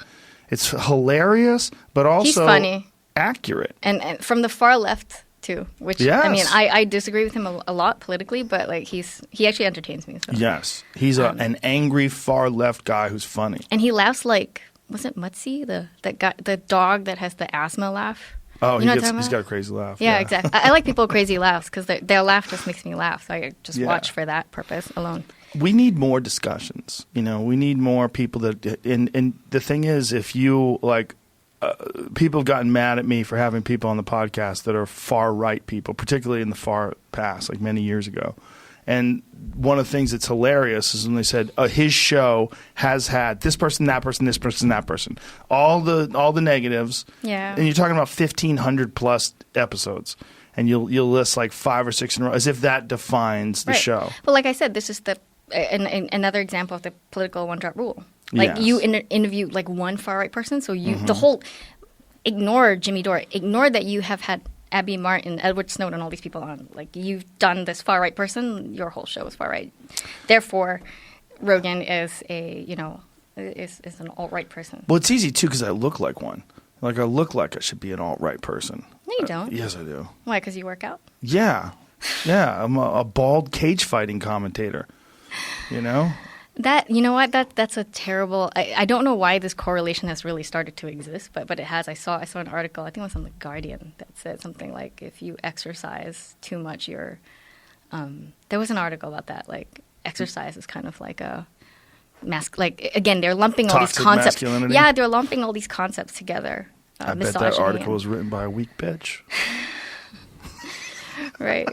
It's hilarious, but also he's funny. Accurate. And from the far left, too. Which, yes. I mean, I disagree with him a lot politically, but, like, he actually entertains me. So. Yes. He's an angry far left guy who's funny. And he laughs like, was it Mutsy? The dog that has the asthma laugh? Oh, he's got a crazy laugh. Yeah, exactly. I like people with crazy laughs because their laugh just makes me laugh. So I just watch for that purpose alone. We need more discussions. You know, we need more people that. And the thing is, if you like, people have gotten mad at me for having people on the podcast that are far right people, particularly in the far past, like many years ago. And one of the things that's hilarious is when they said his show has had this person, that person, this person, that person, all the negatives. Yeah. And you're talking about 1,500 plus episodes, and you'll list like 5 or 6 in a row, as if that defines the show. Well, like I said, this is another example of the political one-drop rule. Like you interview like one far right person, so you the whole ignore Jimmy Dore, ignore that you have had Abby Martin, Edward Snowden, all these people on. Like, you've done this far right person, your whole show is far right. Therefore, Rogan is is an alt right person. Well, it's easy too because I look like one. Like, I look like I should be an alt right person. No, you don't. Yes, I do. Why? Because you work out? Yeah. I'm a bald cage fighting commentator. You know. That, you know what, that's a terrible, I don't know why this correlation has really started to exist, but it has. I saw an article, I think it was on The Guardian, that said something like, if you exercise too much, there was an article about that, like exercise is kind of like a like, again, they're lumping all these concepts. Masculinity? Yeah, they're lumping all these concepts together. I bet that article was written by a weak bitch. Right.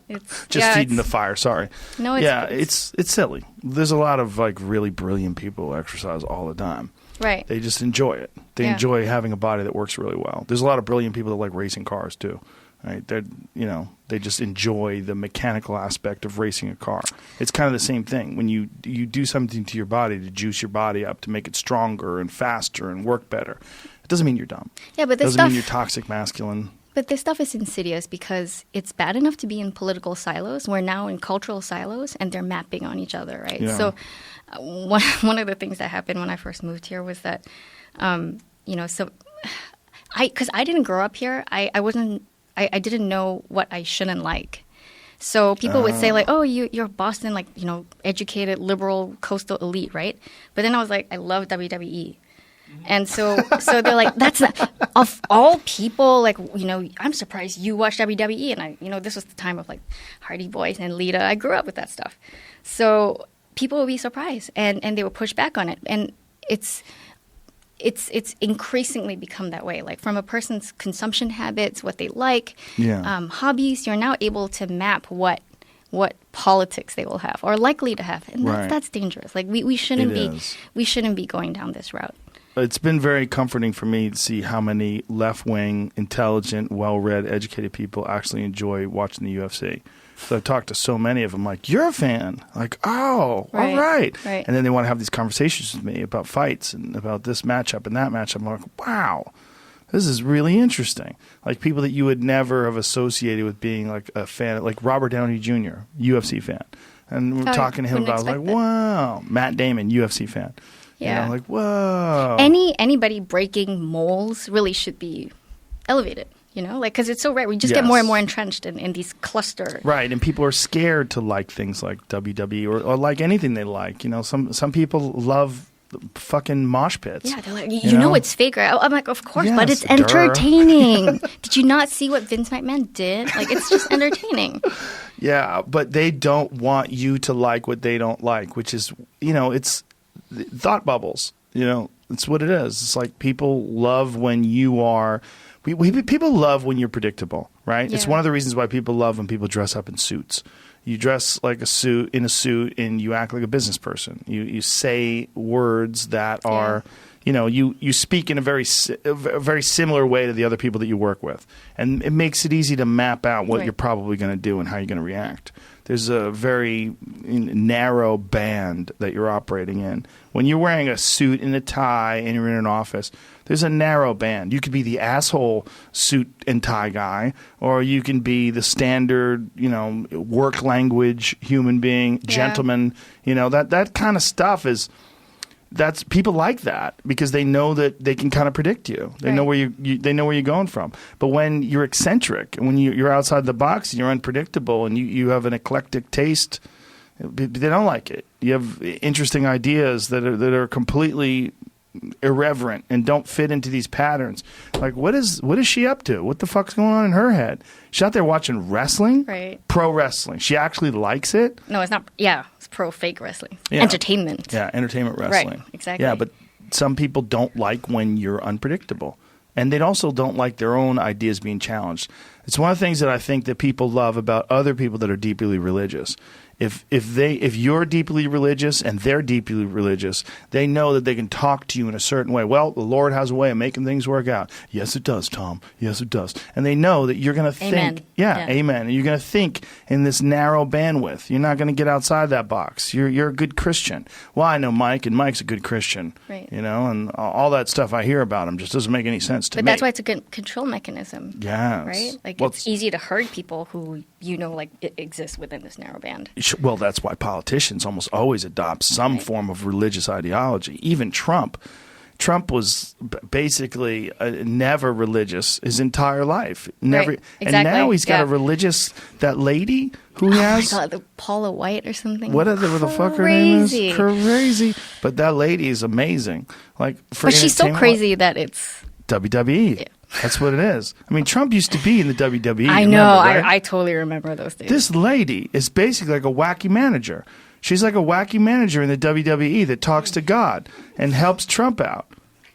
It's just feeding the fire. Sorry. No, it's silly. There's a lot of like really brilliant people who exercise all the time. Right. They just enjoy it. They enjoy having a body that works really well. There's a lot of brilliant people that like racing cars too. Right? They just enjoy the mechanical aspect of racing a car. It's kind of the same thing. When you do something to your body to juice your body up to make it stronger and faster and work better, it doesn't mean you're dumb. Yeah, but this doesn't mean you're toxic masculine. But this stuff is insidious because it's bad enough to be in political silos. We're now in cultural silos, and they're mapping on each other, right? Yeah. So one of the things that happened when I first moved here was that, because I didn't grow up here, I didn't know what I shouldn't like. So people would say like, oh, you're Boston, like, educated, liberal, coastal elite, right? But then I was like, I love WWE. And so they're like, that's not, of all people, like, I'm surprised you watch WWE. And this was the time of like Hardy Boys and Lita. I grew up with that stuff. So people would be surprised and they would push back on it. And it's increasingly become that way. Like from a person's consumption habits, what they like, hobbies, you're now able to map what politics they will have or likely to have. And that's dangerous. Like we shouldn't be going down this route. It's been very comforting for me to see how many left-wing, intelligent, well-read, educated people actually enjoy watching the UFC. So I've talked to so many of them, like, you're a fan. Like, oh, all right. And then they want to have these conversations with me about fights and about this matchup and that matchup. I'm like, wow, this is really interesting. Like people that you would never have associated with being like a fan, like Robert Downey Jr., UFC fan. And we're talking to him about, like, wow, Matt Damon, UFC fan. Yeah. Like, whoa. Anybody breaking molds really should be elevated, because it's so rare. We just get more and more entrenched in these cluster. Right, and people are scared to like things like WWE or like anything they like. Some people love fucking mosh pits. Yeah, they're like, it's fake, right? I'm like, of course, but it's entertaining. Did you not see what Vince McMahon did? Like, it's just entertaining. Yeah, but they don't want you to like what they don't like, which is, it's thought bubbles. It's what it is. It's like people love when you are people love when you're predictable, right? Yeah. It's one of the reasons why people love when people dress up in suits. You dress like a suit and you act like a business person. You say words that are you speak in a very similar way to the other people that you work with, and it makes it easy to map out what you're probably going to do and how you're going to react. There's a very narrow band that you're operating in. When you're wearing a suit and a tie and you're in an office, there's a narrow band. You could be the asshole suit and tie guy, or you can be the standard, work language human being, gentleman. That kind of stuff is. That's people like that because they know that they can kind of predict you. They know where they know where you're going from. But when you're eccentric, when you're outside the box and you're unpredictable and you have an eclectic taste, they don't like it. You have interesting ideas that are completely irreverent and don't fit into these patterns. Like, what is she up to? What the fuck's going on in her head? She's out there watching wrestling, pro wrestling. She actually likes it. No, it's not. Yeah, it's pro fake wrestling, entertainment. Yeah, entertainment wrestling. Right, exactly. Yeah, but some people don't like when you're unpredictable, and they also don't like their own ideas being challenged. It's one of the things that I think that people love about other people that are deeply religious. If you're deeply religious and they're deeply religious, they know that they can talk to you in a certain way. Well, the Lord has a way of making things work out. Yes, it does, Tom. Yes, it does. And they know that you're going to think. Amen. And you're going to think in this narrow bandwidth. You're not going to get outside that box. You're a good Christian. Well, I know Mike, and Mike's a good Christian. Right. And all that stuff I hear about him just doesn't make any sense to me. But that's why it's a good control mechanism. Yes. Right? Like, it's easy to hurt people who it exists within this narrow band. Well, that's why politicians almost always adopt some form of religious ideology. Even Trump Trump was basically never religious his entire life. Never, right. Exactly. And now he's got a religious. That lady who he has. Oh my God, the Paula White or something. What the fuck her name is? Crazy. But that lady is amazing. Like, for but she's so crazy that it's WWE. Yeah. That's what it is. I mean, Trump used to be in the WWE. I know. Right? I totally remember those days. This lady is basically like a wacky manager. She's like a wacky manager in the WWE that talks to God and helps Trump out.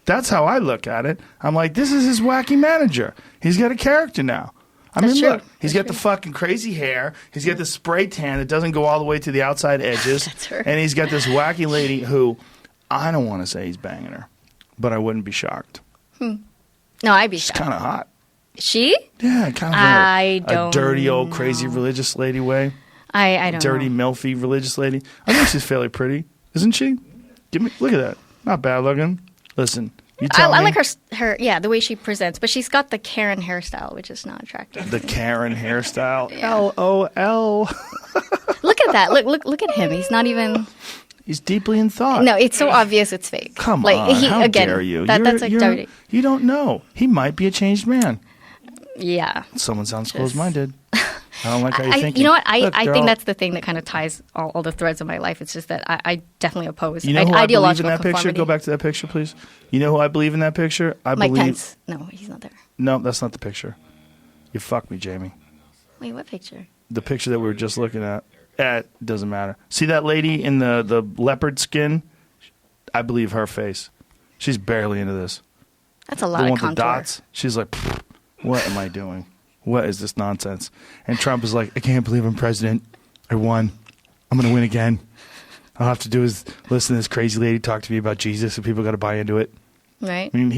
That's how I look at it. I'm like, this is his wacky manager. He's got a character now. I mean, look, he's got the fucking crazy hair. He's got the spray tan that doesn't go all the way to the outside edges. That's her. And he's got this wacky lady who, I don't want to say he's banging her, but I wouldn't be shocked. No, I'd be shocked. She's kind of hot. She? Yeah, kind of a dirty old crazy religious lady way. I don't dirty, know. milfy religious lady. I think she's fairly pretty, isn't she? Look at that. Not bad looking. Listen, you tell me. I like her, the way she presents, but she's got the Karen hairstyle, which is not attractive. The Karen hairstyle. Yeah. LOL. Look at that. Look at him. He's not even. He's deeply in thought. No, it's so obvious it's fake. Come on. How dare you? That's like dirty. You don't know. He might be a changed man. Yeah. Someone sounds close-minded. I don't like how you're thinking. You know what? I think that's the thing that kind of ties all the threads of my life. It's just that I definitely oppose who I believe in that conformity. picture? Go back to that picture, please. You know who I believe in that picture? Mike Pence. No, he's not there. No, that's not the picture. You fucked me, Jamie. Wait, what picture? The picture that we were just looking at. It doesn't matter. See that lady in the leopard skin? I believe her face. She's barely into this. That's a lot the of one contour. with the dots. She's like, what am I doing? What is this nonsense? And Trump is like, I can't believe I'm president. I won. I'm going to win again. All I have to do is listen to this crazy lady talk to me about Jesus, and people got to buy into it. Right. I mean,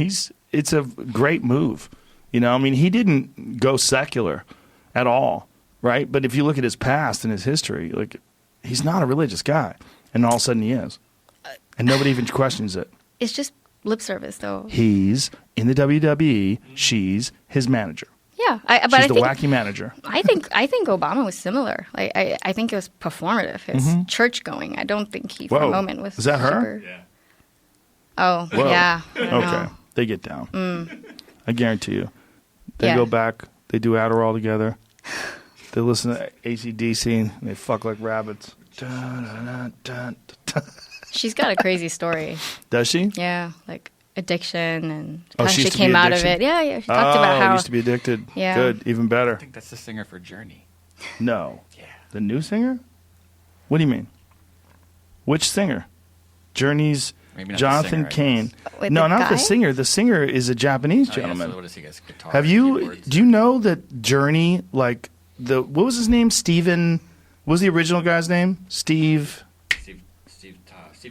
it's a great move. You know, I mean, he didn't go secular at all, right? But if you look at his past and his history, like, he's not a religious guy. And all of a sudden he is. And nobody even questions it. It's just lip service, though. He's in the WWE. She's his manager. Yeah, but she's the wacky manager. I think Obama was similar. I think it was performative. His church going. I don't think he for a moment was. Is that her? Yeah. Oh, Whoa. yeah. Okay, they get down. I guarantee you. They go back. They do Adderall together. They listen to AC/DC and they fuck like rabbits. She's got a crazy story. Does she? Yeah, like addiction and how she came out of it. Yeah, she talked about how used to be addicted. Yeah. Good, even better. I think that's the singer for Journey. No. Yeah. The new singer? What do you mean? Which singer? Journey's Jonathan Cain. Wait, no, the not guy? the singer. The singer is a Japanese gentleman. Yeah, so what does he get? Guitar, Have you? keyboards? Do you know that Journey? Like what was his name? Steven. What was the original guy's name? Steve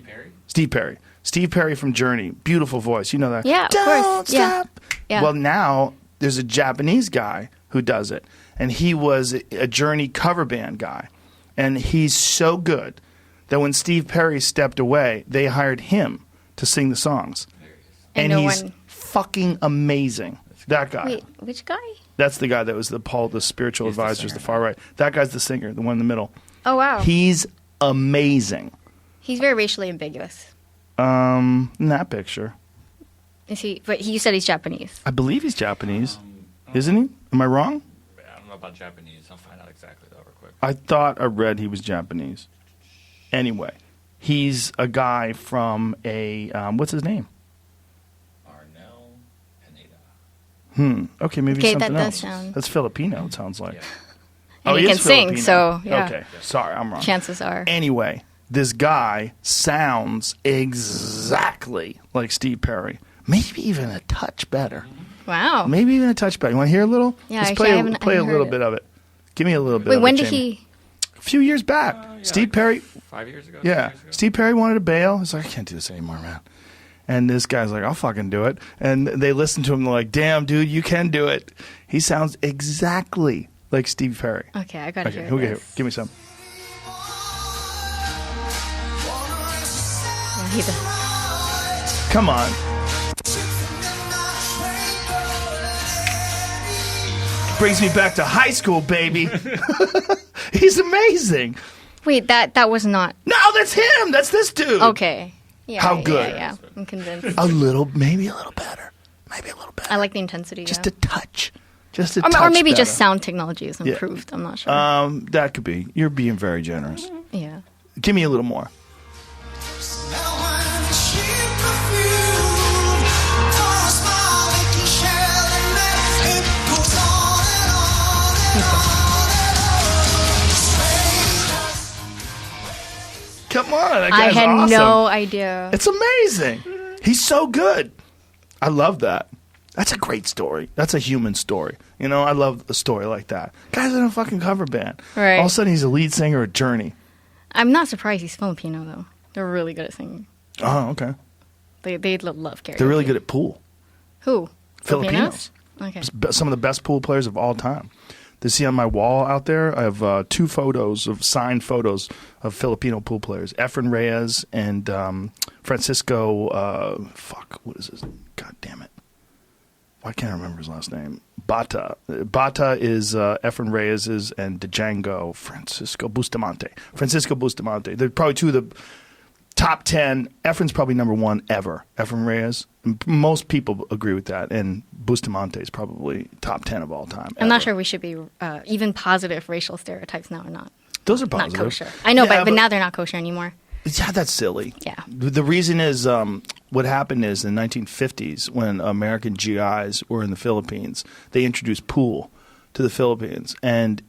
Perry. Steve Perry. Steve Perry from Journey. Beautiful voice. You know that. Yeah, of Don't course. stop. Yeah. Well, now there's a Japanese guy who does it, and he was a Journey cover band guy, and he's so good that when Steve Perry stepped away, they hired him to sing the songs, and he's fucking amazing. That guy. Wait, which guy? That's the guy that was the spiritual He's the advisors, singer. the far right. That guy's the singer, the one in the middle. Oh wow. He's amazing. He's very racially ambiguous. In that picture. Is he? But you said he's Japanese. I believe he's Japanese. Isn't he? Am I wrong? I don't know about Japanese. I'll find out exactly though real quick. I thought I read he was Japanese. Anyway, he's a guy from a, what's his name? Arnel Pineda. Okay, maybe Okay, something that else. does sound- That's Filipino, it sounds like. Yeah. And he is can sing, Filipino. so yeah. Okay, sorry, I'm wrong. Chances are. Anyway, this guy sounds exactly like Steve Perry. Maybe even a touch better. Wow. Maybe even a touch better. You want to hear a little? Yeah, Let's actually, I haven't play a heard little it. bit of it. Give me a little bit Wait, of when it, did Jamie. he? A few years back. Steve like Perry. 5 years ago. Yeah. 6 years ago. Steve Perry wanted to bail. He's like, I can't do this anymore, man. And this guy's like, I'll fucking do it. And they listen to him. They're like, damn, dude, you can do it. He sounds exactly like Steve Perry. Okay, I gotta hear Okay, this. give me some. Yeah, he does. Come on. Brings me back to high school, baby. He's amazing. Wait, that was not. No, that's him. That's this dude. Okay. Yeah, How good? Yeah. I'm convinced. Maybe a little better. I like the intensity. Just yeah. a touch. Just a or, touch or maybe better. just sound technology is improved. I'm not sure. That could be. You're being very generous. Yeah. Give me a little more. Come on, that I guy's had awesome. no idea. It's amazing. He's so good. I love that. That's a great story. That's a human story. You know, I love a story like that. Guy's in a fucking cover band. Right. All of a sudden, he's a lead singer at Journey. I'm not surprised he's Filipino, though. They're really good at singing. Oh, okay. They love karaoke. They're really good at pool. Who? Filipinos. Okay. Some of the best pool players of all time. To see on my wall out there, I have 2 signed photos of Filipino pool players. Efren Reyes and Francisco, what is his? God damn it. Why can't I remember his last name? Bata. Bata is Efren Reyes's, and Django, Francisco Bustamante. They're probably 2 of the top 10. Efren's probably number 1 ever. Efren Reyes. Most people agree with that. And Bustamante is probably top 10 of all time. I'm not sure we should be even positive racial stereotypes now or not. Those are Not positive. kosher. I know, Yeah, but now they're not kosher anymore. Yeah, that's silly. Yeah. The reason is what happened is in the 1950s when American GIs were in the Philippines, they introduced pool to the Philippines, and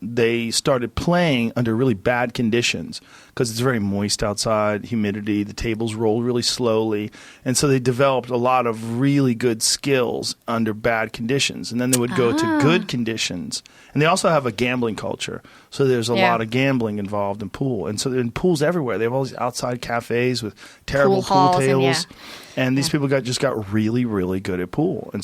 they started playing under really bad conditions because it's very moist outside, humidity, the tables roll really slowly, and so they developed a lot of really good skills under bad conditions, and then they would go to good conditions. And they also have a gambling culture, so there's a lot of gambling involved in pool, and so in pools everywhere. They have all these outside cafes with terrible pool halls tables, and and these people just got really, really good at pool, and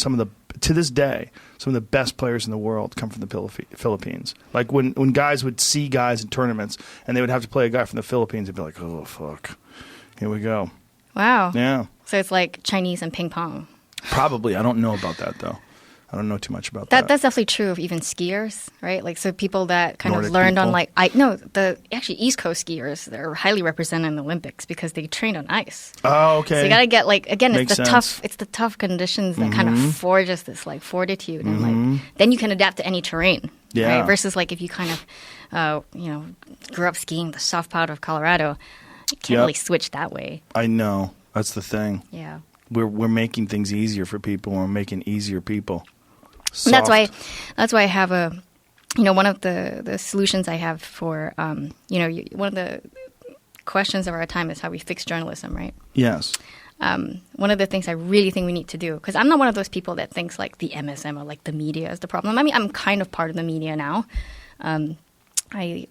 to this day, some of the best players in the world come from the Philippines. Like when guys would see guys in tournaments and they would have to play a guy from the Philippines, they'd be like, oh, fuck. Here we go. Wow. Yeah. So it's like Chinese and ping pong. Probably. I don't know about that, though. I don't know too much about that. That's definitely true of even skiers, right? Like, so people that kind Nordic of learned people? on actually East Coast skiers, they're highly represented in the Olympics because they train on ice. Oh, okay. So you got to get again, Makes it's the tough conditions that kind of forges this fortitude and then you can adapt to any terrain. Yeah. Right? Versus if you kind of, grew up skiing the soft part of Colorado, you can't really switch that way. I know. That's the thing. Yeah. We're making things easier for people. We're making easier people. And that's why I have one of the solutions I have for, one of the questions of our time is how we fix journalism, right? Yes. One of the things I really think we need to do, because I'm not one of those people that thinks the MSM or the media is the problem. I mean, I'm kind of part of the media now. I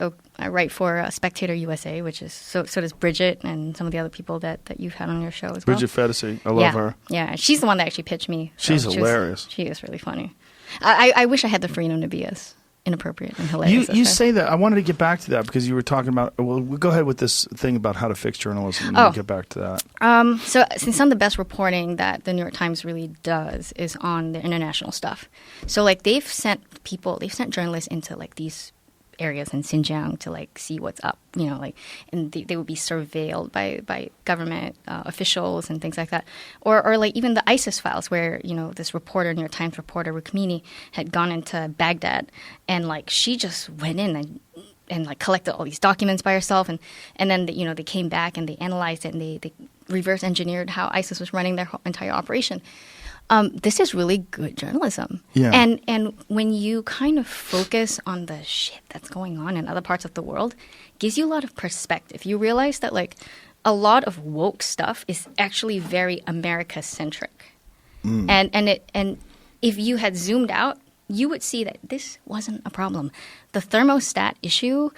write for Spectator USA, which is so does Bridget and some of the other people that you've had on your show as well. Bridget Fedesi. I love her. Yeah, she's the one that actually pitched me. She's hilarious. She is really funny. I wish I had the freedom to be as inappropriate and hilarious. You say that. I wanted to get back to that because you were talking about. Well, we'll go ahead with this thing about how to fix journalism, and we'll get back to that. So some of the best reporting that the New York Times really does is on the international stuff. So they've sent journalists into these areas in Xinjiang to see what's up, and they would be surveilled by government officials and things like that, or even the ISIS files where this reporter, New York Times reporter Rukmini, had gone into Baghdad and she just went in and collected all these documents by herself, and then they came back and they analyzed it and they reverse engineered how ISIS was running their entire operation. This is really good journalism. Yeah. And when you kind of focus on the shit that's going on in other parts of the world, gives you a lot of perspective. You realize that a lot of woke stuff is actually very America-centric. And if you had zoomed out, you would see that this wasn't a problem. The thermostat issue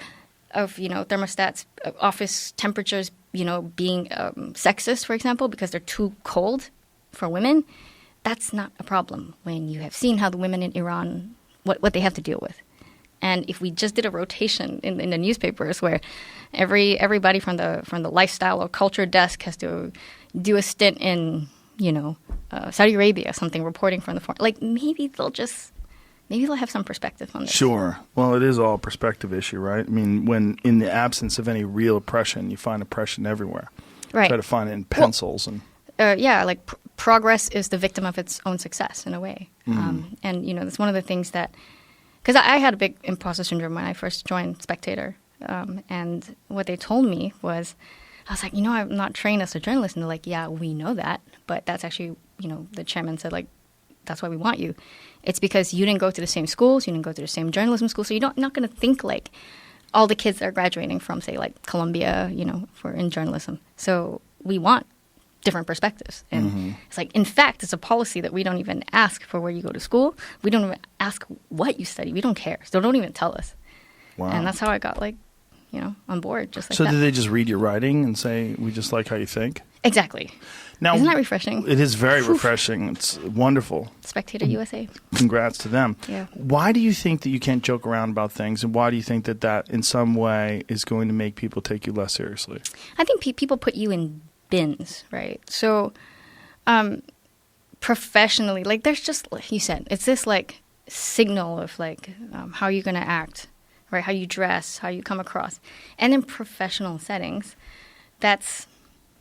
of, thermostats, office temperatures, being sexist, for example, because they're too cold for women, that's not a problem when you have seen how the women in Iran, what they have to deal with. And if we just did a rotation in the newspapers where everybody from the lifestyle or culture desk has to do a stint in, Saudi Arabia or something, reporting from the foreign, maybe they'll have some perspective on this. Sure. Well, it is all a perspective issue, right? I mean, when in the absence of any real oppression, you find oppression everywhere. Right. Try to find it in pencils like progress is the victim of its own success in a way. And, that's one of the things that, because I had a big imposter syndrome when I first joined Spectator. And what they told me was, I was like, I'm not trained as a journalist. And they're like, yeah, we know that. But that's actually, the chairman said, like, that's why we want you. It's because you didn't go to the same schools. You didn't go to the same journalism school. So you're not going to think like all the kids that are graduating from, say, like Columbia, for in journalism. So we want different perspectives. And it's like, in fact, it's a policy that we don't even ask for where you go to school. We don't even ask what you study. We don't care. So don't even tell us. Wow. And that's how I got on board, just like so that. did they just read your writing and say, we just like how you think? Exactly. Now, isn't that refreshing? It is very refreshing. It's wonderful. Spectator USA. Congrats to them. Yeah. Why do you think that you can't joke around about things, and why do you think that in some way is going to make people take you less seriously? I think people put you in bins, right? So professionally, like there's just, like you said, it's this like signal of like how you're going to act, right? How you dress, how you come across. And in professional settings,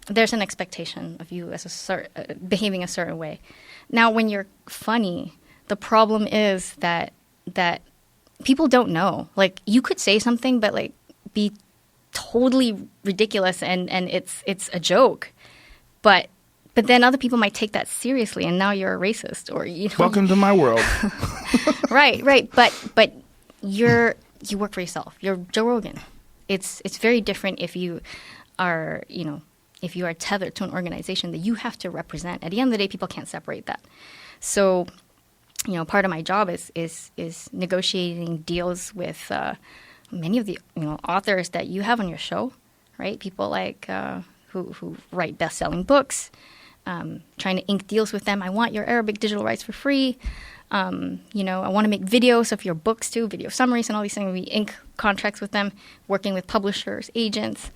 there's an expectation of you as behaving a certain way. Now, when you're funny, the problem is that people don't know. Like, you could say something, but like be totally ridiculous, and it's a joke, but then other people might take that seriously, and now you're a racist, or Welcome to my world. right. But you work for yourself. You're Joe Rogan. It's very different if you are if you are tethered to an organization that you have to represent. At the end of the day, people can't separate that. So, part of my job is negotiating deals with many of the authors that you have on your show, right? People like who write best-selling books, trying to ink deals with them. I want your Arabic digital rights for free. I want to make videos of your books too, video summaries and all these things. We ink contracts with them, working with publishers, agents.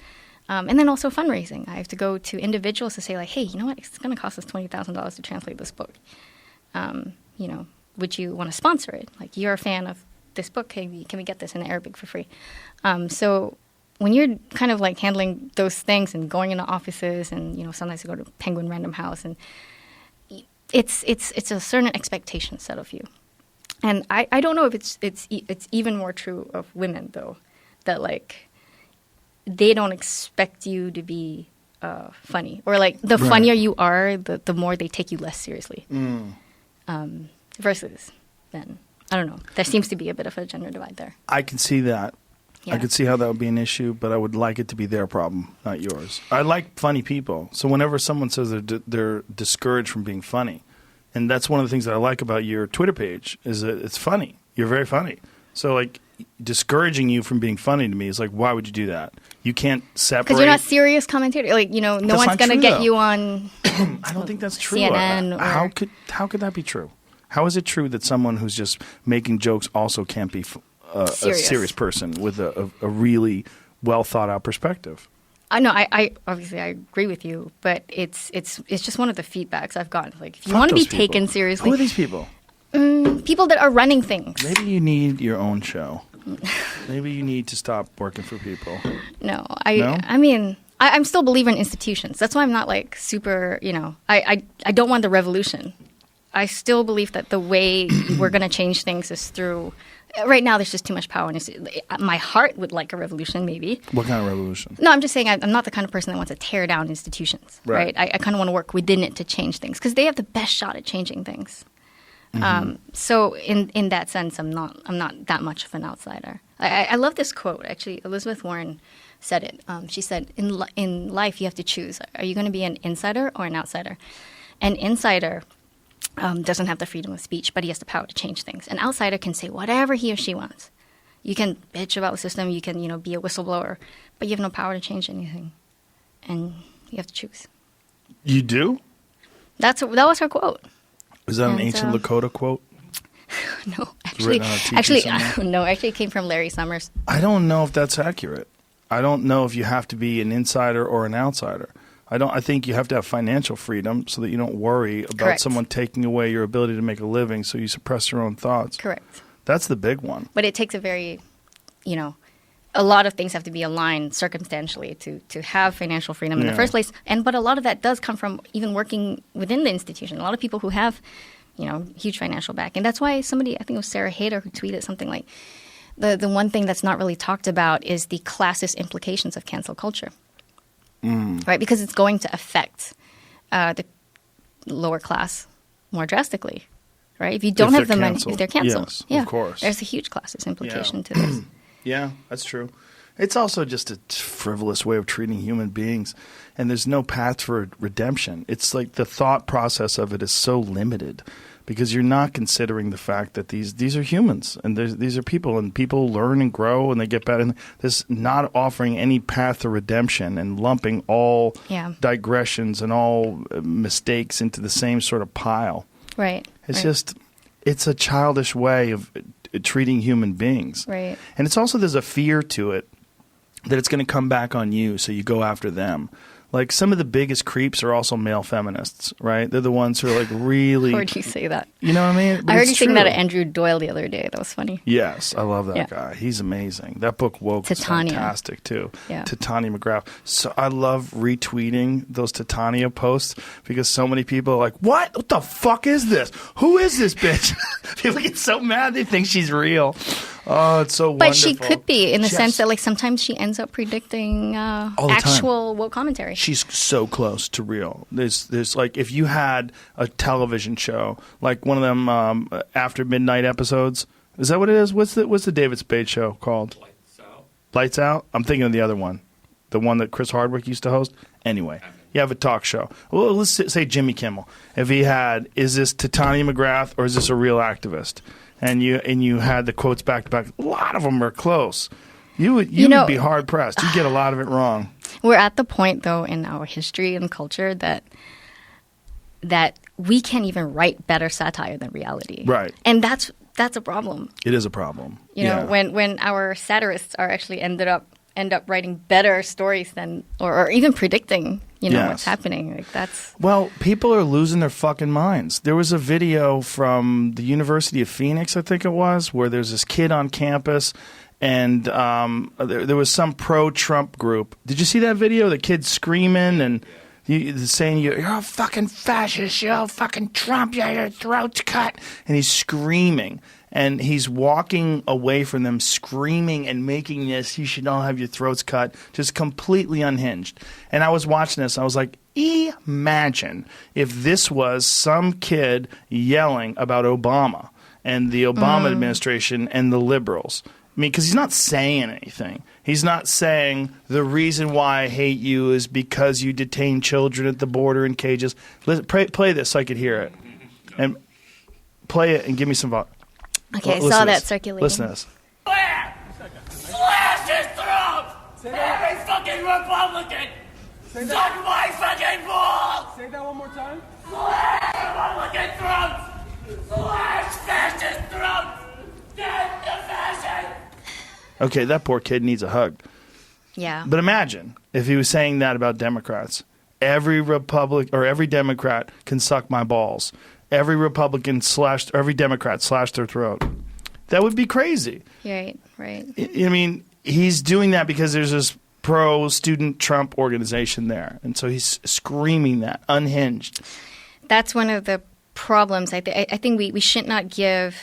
And then also fundraising. I have to go to individuals to say, like, hey, you know what? It's going to cost us $20,000 to translate this book. Would you want to sponsor it? Like, you're a fan of this book. Hey, can we get this in Arabic for free? So when you're kind of like handling those things and going into offices and, sometimes you go to Penguin Random House, and it's a certain expectation set of you. And I don't know if it's even more true of women, though, that like, they don't expect you to be funny, or like the funnier you are, the more they take you less seriously. Versus then, I don't know. There seems to be a bit of a gender divide there. I can see that. Yeah. I could see how that would be an issue, but I would like it to be their problem, not yours. I like funny people. So whenever someone says they're discouraged from being funny, and that's one of the things that I like about your Twitter page, is that it's funny. You're very funny. So like, discouraging you from being funny to me is like, why would you do that? You can't separate. Because you're not serious commentator. Like, no one's going to get you on I don't think that's true. CNN. How could that be true? How is it true that someone who's just making jokes also can't be a serious person with a really well thought out perspective? No, I obviously I agree with you, but it's just one of the feedbacks I've gotten. Like, if you Fuck want to be those people. taken seriously, Who are these people? People that are running things. Maybe you need your own show. Maybe you need to stop working for people. No? I mean, I'm still a believer in institutions. That's why I'm not like super, I don't want the revolution. I still believe that the way we're going to change things is through, right now there's just too much power. My heart would like a revolution, maybe. What kind of revolution? No, I'm just saying I'm not the kind of person that wants to tear down institutions, right? I kind of want to work within it to change things, because they have the best shot at changing things. So in that sense, I'm not that much of an outsider. I love this quote. Actually, Elizabeth Warren said it. She said, in life, you have to choose. Are you going to be an insider or an outsider? An insider doesn't have the freedom of speech, but he has the power to change things. An outsider can say whatever he or she wants. You can bitch about the system. You can, be a whistleblower, but you have no power to change anything. And you have to choose. You do? That was her quote. Is that an ancient Lakota quote? No, actually, it came from Larry Summers. I don't know if that's accurate. I don't know if you have to be an insider or an outsider. I think you have to have financial freedom so that you don't worry about someone taking away your ability to make a living, so you suppress your own thoughts. Correct. That's the big one. But it takes a very, a lot of things have to be aligned circumstantially to have financial freedom in the first place. But a lot of that does come from even working within the institution. A lot of people who have, huge financial backing. That's why somebody, I think it was Sarah Hayter, who tweeted something like, the one thing that's not really talked about is the classist implications of cancel culture. Right? Because it's going to affect the lower class more drastically. Right? If you don't have the money, if they're canceled. Yes, of course. There's a huge classist implication to this. Yeah, that's true. It's also just a frivolous way of treating human beings, and there's no path for redemption. It's like the thought process of it is so limited because you're not considering the fact that these are humans, and these are people, and people learn and grow, and they get better. And there's not offering any path to redemption and lumping all digressions and all mistakes into the same sort of pile. Right. It's a childish way of treating human beings. Right. And it's also, there's a fear to it that it's going to come back on you, so you go after them. Like, some of the biggest creeps are also male feminists, right? They're the ones who are like really... I heard you say that. You know what I mean? But I heard you saying that at Andrew Doyle the other day. That was funny. Yes, I love that guy. He's amazing. That book, Woke, is fantastic, too. Yeah. Titania McGrath. So I love retweeting those Titania posts because so many people are like, what the fuck is this? Who is this bitch? People get so mad they think she's real. Oh, it's so wonderful. But she could be, in the sense that, like, sometimes she ends up predicting actual woke commentary. She's so close to real. There's like, if you had a television show, like one of them after midnight episodes, is that what it is? What's the David Spade show called? Lights Out. Lights Out? I'm thinking of the other one, the one that Chris Hardwick used to host. Anyway, you have a talk show. Well, let's say Jimmy Kimmel. If he had, is this Titania McGrath or is this a real activist? And you had the quotes back to back. A lot of them are close. You would be hard pressed. You get a lot of it wrong. We're at the point, though, in our history and culture that we can't even write better satire than reality. Right. And that's a problem. It is a problem. You know, when our satirists are actually end up writing better stories than or even predicting, what's happening. Like, that's... Well, people are losing their fucking minds. There was a video from the University of Phoenix, I think it was, where there's this kid on campus, and there was some pro-Trump group. Did you see that video? The kid screaming and saying, you're a fucking fascist, you're a fucking Trump, your throat's cut. And he's screaming. And he's walking away from them, screaming and making this, you should all have your throats cut, just completely unhinged. And I was watching this, I was like, imagine if this was some kid yelling about Obama and the Obama administration and the liberals. I mean, because he's not saying anything. He's not saying the reason why I hate you is because you detain children at the border in cages. Play this so I could hear it. And play it and give me some volume. Okay, I saw that circulating. Listen to this. Slash his throat! Every fucking Republican! Suck my fucking balls! Say that one more time. Slash Republican throats! Slash fascist throats! Get the fascist! Okay, that poor kid needs a hug. Yeah. But imagine if he was saying that about Democrats. Every Democrat can suck my balls. Every every Democrat slashed their throat. That would be crazy. Right. I mean, he's doing that because there's this pro-student Trump organization there. And so he's screaming that, unhinged. That's one of the problems. I think we should not give,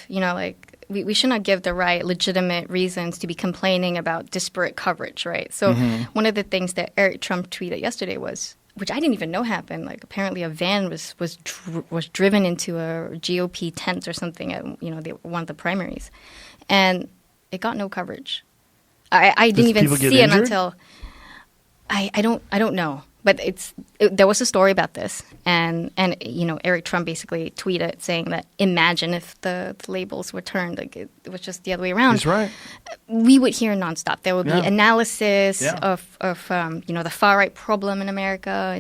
we should not give the right legitimate reasons to be complaining about disparate coverage, right? So one of the things that Eric Trump tweeted yesterday was, which I didn't even know happened. Like, apparently a van was driven into a GOP tent or something at one of the primaries, and it got no coverage. I didn't even see it until I don't know. But there was a story about this, and Eric Trump basically tweeted saying that imagine if the labels were turned, like it was just the other way around. He's right. We would hear nonstop. There would be analysis of the far right problem in America,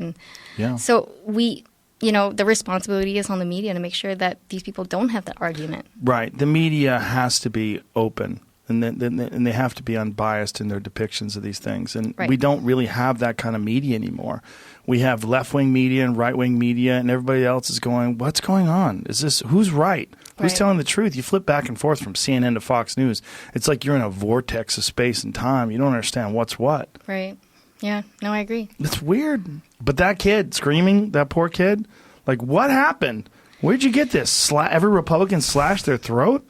and so the responsibility is on the media to make sure that these people don't have that argument. Right. The media has to be open. And they have to be unbiased in their depictions of these things. And we don't really have that kind of media anymore. We have left-wing media and right-wing media, and everybody else is going, what's going on? Who's right? Who's Right. telling the truth? You flip back and forth from CNN to Fox News. It's like you're in a vortex of space and time. You don't understand what's what. Right. Yeah. No, I agree. It's weird. But that kid screaming, that poor kid, like, what happened? Where'd you get this? Every Republican slashed their throat?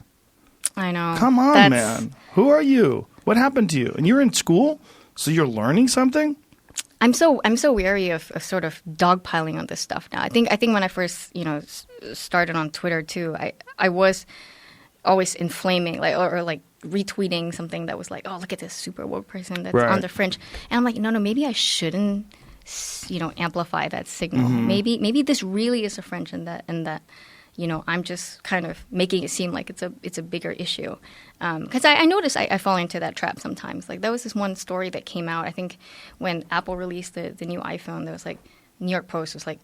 I know. Come on, man. Who are you? What happened to you? And you're in school, so you're learning something? I'm so wary of sort of dogpiling on this stuff now. I think when I first started on Twitter too, I was always inflaming or like retweeting something that was like, oh, look at this super woke person that's Right. on the fringe, and I'm like, no, maybe I shouldn't amplify that signal. Mm-hmm. Maybe this really is a fringe, and that I'm just kind of making it seem like it's a bigger issue. Because I notice I fall into that trap sometimes. Like, there was this one story that came out, I think, when Apple released the new iPhone. There was like, New York Post was like,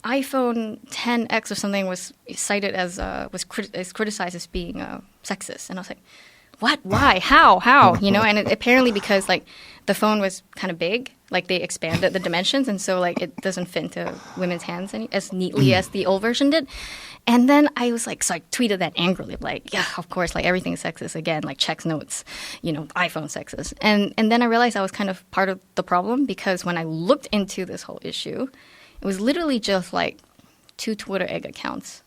iPhone 10X or something was cited as criticized as being sexist. And I was like, what? Why? How? And apparently because like the phone was kind of big, like they expanded the dimensions, and so like it doesn't fit into women's hands as neatly as the old version did. And then I was like, so I tweeted that angrily, like, yeah, of course, like everything is sexist again, like checks notes, iPhone sexist. And then I realized I was kind of part of the problem, because when I looked into this whole issue, it was literally just like 2 Twitter egg accounts.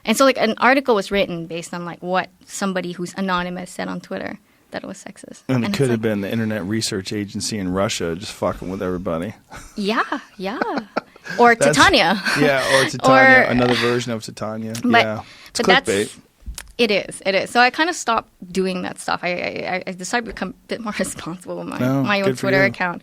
And so like an article was written based on like what somebody who's anonymous said on Twitter that it was sexist. And it could have been the Internet Research Agency in Russia just fucking with everybody. Yeah. Or Titania. Yeah, or Titania, another version of Titania. Yeah. It's clickbait. It is. So I kind of stopped doing that stuff. I decided to become a bit more responsible with my own Twitter account.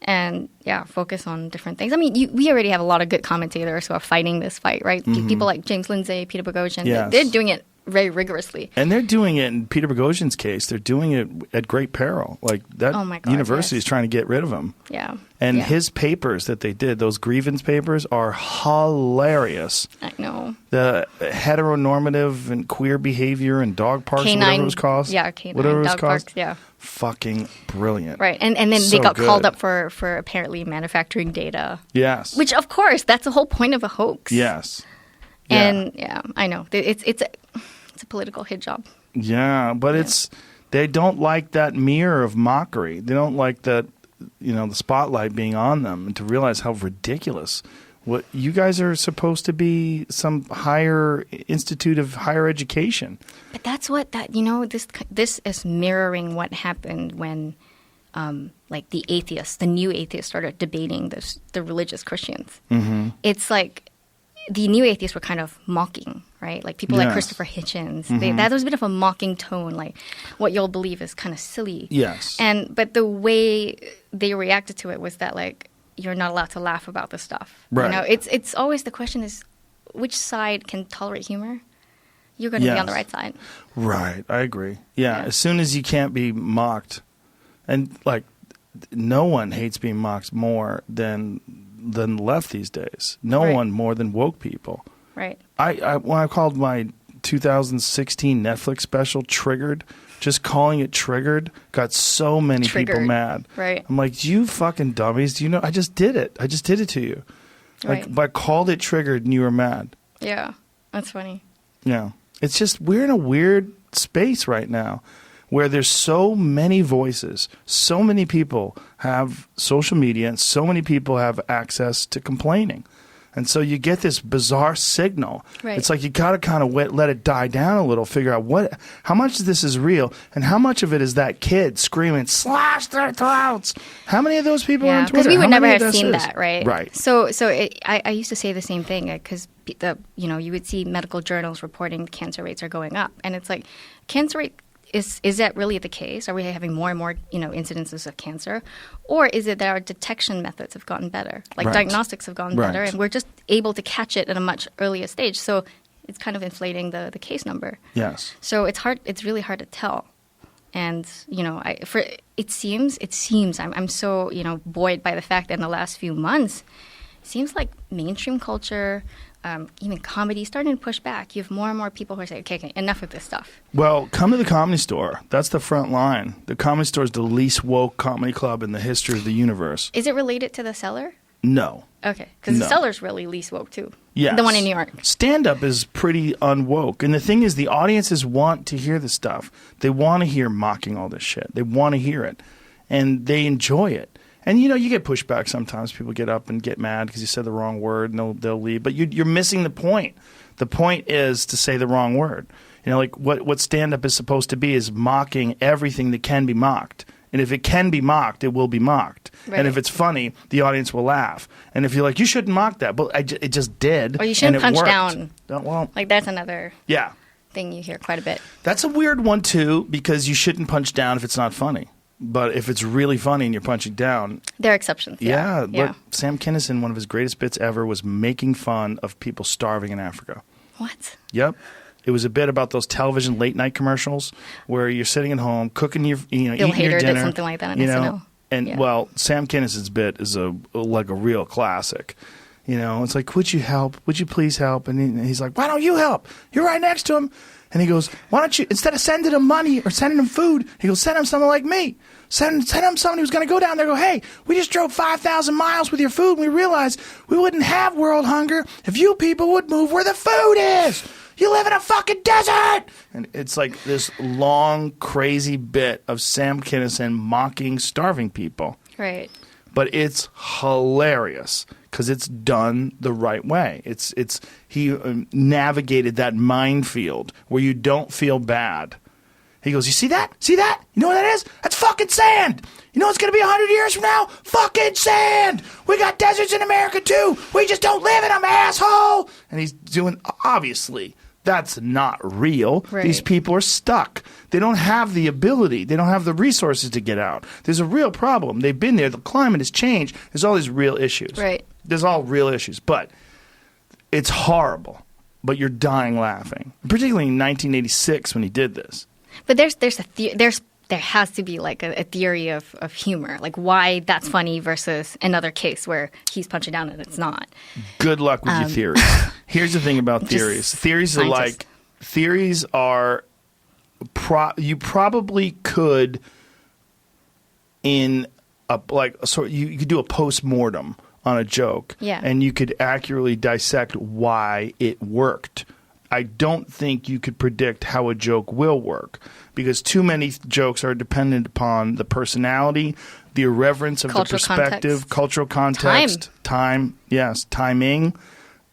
And yeah, focus on different things. I mean, we already have a lot of good commentators who are fighting this fight, right? People like James Lindsay, Peter Boghossian, Yes. they're doing it very rigorously. And they're doing it, in Peter Boghossian's case, they're doing it at great peril. Like, that Oh my God, university is yes. trying to get rid of him. Yeah. And yeah. his papers that they did, those grievance papers, are hilarious. I know. The heteronormative and queer behavior and dog parks, whatever it was called. Yeah, K9 whatever it was dog called. parks, yeah. Fucking brilliant. Right, and then So they got called good. up for apparently manufacturing data. Yes. Which, of course, that's the whole point of a hoax. Yes. And yeah, I know. It's a political hit job. Yeah, but they don't like that mirror of mockery. They don't like that, the spotlight being on them, and to realize how ridiculous. What you guys are supposed to be some higher institute of higher education. But that's this is mirroring what happened when like the new atheists started debating the religious Christians. Mm-hmm. It's like the new atheists were kind of mocking, right? Like people like Yes. Christopher Hitchens. That was a bit of a mocking tone, like what you'll believe is kind of silly. Yes. But the way they reacted to it was that like, you're not allowed to laugh about this stuff. Right. It's always the question is, which side can tolerate humor? You're going to be on the Yes. right side. Right, I agree. Yeah, Yeah. as soon as you can't be mocked, and like no one hates being mocked more than the left these days. No Right. one more than woke people. Right. I when I called my 2016 Netflix special Triggered, just calling it Triggered got so many people Triggered. mad. Right. I'm like, you fucking dummies, do you know I just did it. I just did it to you. Like, Right. but I called it Triggered and you were mad. Yeah. That's funny. Yeah. It's just, we're in a weird space right now where there's so many voices, so many people have social media, and so many people have access to complaining. And so you get this bizarre signal. Right. It's like you got to kind of let it die down a little, figure out how much of this is real and how much of it is that kid screaming, slash their throats. How many of those people are Yeah, on Twitter? because we would How never many of have this seen is? that, right? Right. So I used to say the same thing because you would see medical journals reporting cancer rates are going up, and it's like, cancer rate is that really the case? Are we having more and more incidences of cancer, or is it that our detection methods have gotten better, like Right. diagnostics have gotten Right. better, and we're just able to catch it at a much earlier stage? So it's kind of inflating the case number. Yes. So it's hard. It's really hard to tell. And it seems I'm so buoyed by the fact that in the last few months, it seems like mainstream culture, even comedy, starting to push back. You have more and more people who are saying, okay, enough of this stuff. Well, come to the Comedy Store. That's the front line. The Comedy Store is the least woke comedy club in the history of the universe. Is it related to the Cellar? No. Okay, because No. the Cellar's really least woke too. Yes. The one in New York. Stand-up is pretty unwoke. And the thing is, the audiences want to hear this stuff. They want to hear mocking all this shit. They want to hear it. And they enjoy it. And, you know, you get pushback sometimes. People get up and get mad because you said the wrong word and they'll leave. But you're missing the point. The point is to say the wrong word. You know, like what stand-up is supposed to be is mocking everything that can be mocked. And if it can be mocked, it will be mocked. Right. And if it's funny, the audience will laugh. And if you're like, you shouldn't mock that, but it just did. Or you shouldn't punch worked. down. Well, like that's another yeah. thing you hear quite a bit. That's a weird one, too, because you shouldn't punch down if it's not funny. But if it's really funny and you're punching down... There are exceptions, yeah. Look, Sam Kinison, one of his greatest bits ever, was making fun of people starving in Africa. What? Yep. It was a bit about those television late-night commercials where you're sitting at home, cooking your, eating your dinner. did something like that on SNL. And, well, Sam Kinison's bit is like a real classic. You know, it's like, would you help? Would you please help? And he's like, why don't you help? You're right next to him. And he goes, why don't you, instead of sending him money or sending him food, he goes, send him someone like me. Send him someone who's going to go down there and go, hey, we just drove 5,000 miles with your food and we realized we wouldn't have world hunger if you people would move where the food is. You live in a fucking desert! And it's like this long, crazy bit of Sam Kinison mocking starving people. Right. But it's hilarious because it's done the right way. He navigated that minefield where you don't feel bad. He goes, you see that? See that? You know what that is? That's fucking sand. You know what's going to be 100 years from now? Fucking sand. We got deserts in America too. We just don't live in them, asshole. And he's doing, obviously, that's not real. Right. These people are stuck. They don't have the ability. They don't have the resources to get out. There's a real problem. They've been there. The climate has changed. There's all these real issues. Right. There's all real issues. But it's horrible. But you're dying laughing. Particularly in 1986 when he did this. But there has to be like a theory of humor, like why that's funny versus another case where he's punching down and it's not. Good luck with your theories. Here's the thing about theories. Theories are you probably could you could do a post-mortem on a joke, and you could accurately dissect why it worked. I don't think you could predict how a joke will work because too many jokes are dependent upon the personality, the irreverence of cultural the perspective, cultural context, timing.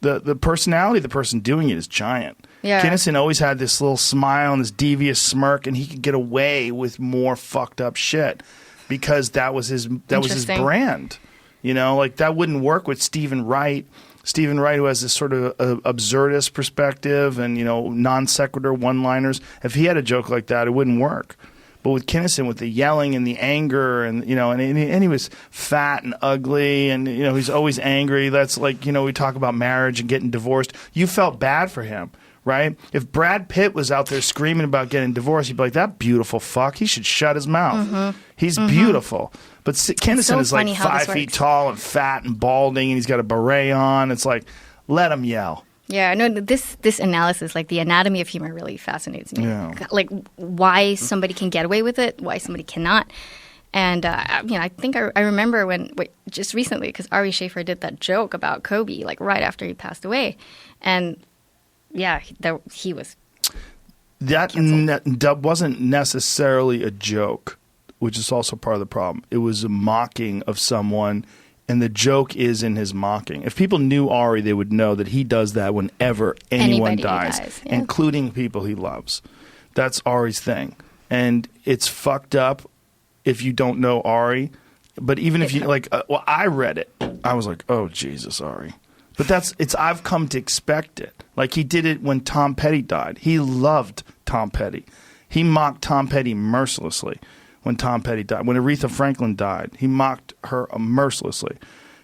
The personality of the person doing it is giant. Yeah. Kinison always had this little smile and this devious smirk, and he could get away with more fucked up shit because that was his brand. You know, like that wouldn't work with Stephen Wright. Stephen Wright, who has this sort of absurdist perspective and, you know, non sequitur one-liners. If he had a joke like that, it wouldn't work. But with Kinison, with the yelling and the anger and, you know, and he was fat and ugly and, you know, he's always angry. That's like, you know, we talk about marriage and getting divorced. You felt bad for him, right? If Brad Pitt was out there screaming about getting divorced, you'd be like, that beautiful fuck, he should shut his mouth. Mm-hmm. He's beautiful. But Kinison is like 5 feet tall and fat and balding, and he's got a beret on. It's like, let him yell. Yeah, no, this analysis, like the anatomy of humor, really fascinates me. Yeah. Like why somebody can get away with it, why somebody cannot. And, I think I remember just recently, because Ari Shaffir did that joke about Kobe, like right after he passed away. And, yeah, he was That wasn't necessarily a joke, which is also part of the problem. It was a mocking of someone, and the joke is in his mocking. If people knew Ari, they would know that he does that whenever anyone dies, including people he loves. That's Ari's thing. And it's fucked up if you don't know Ari. But even if you, I read it. I was like, oh, Jesus, Ari. But I've come to expect it. Like he did it when Tom Petty died. He loved Tom Petty. He mocked Tom Petty mercilessly. When Tom Petty died. When Aretha Franklin died, he mocked her mercilessly.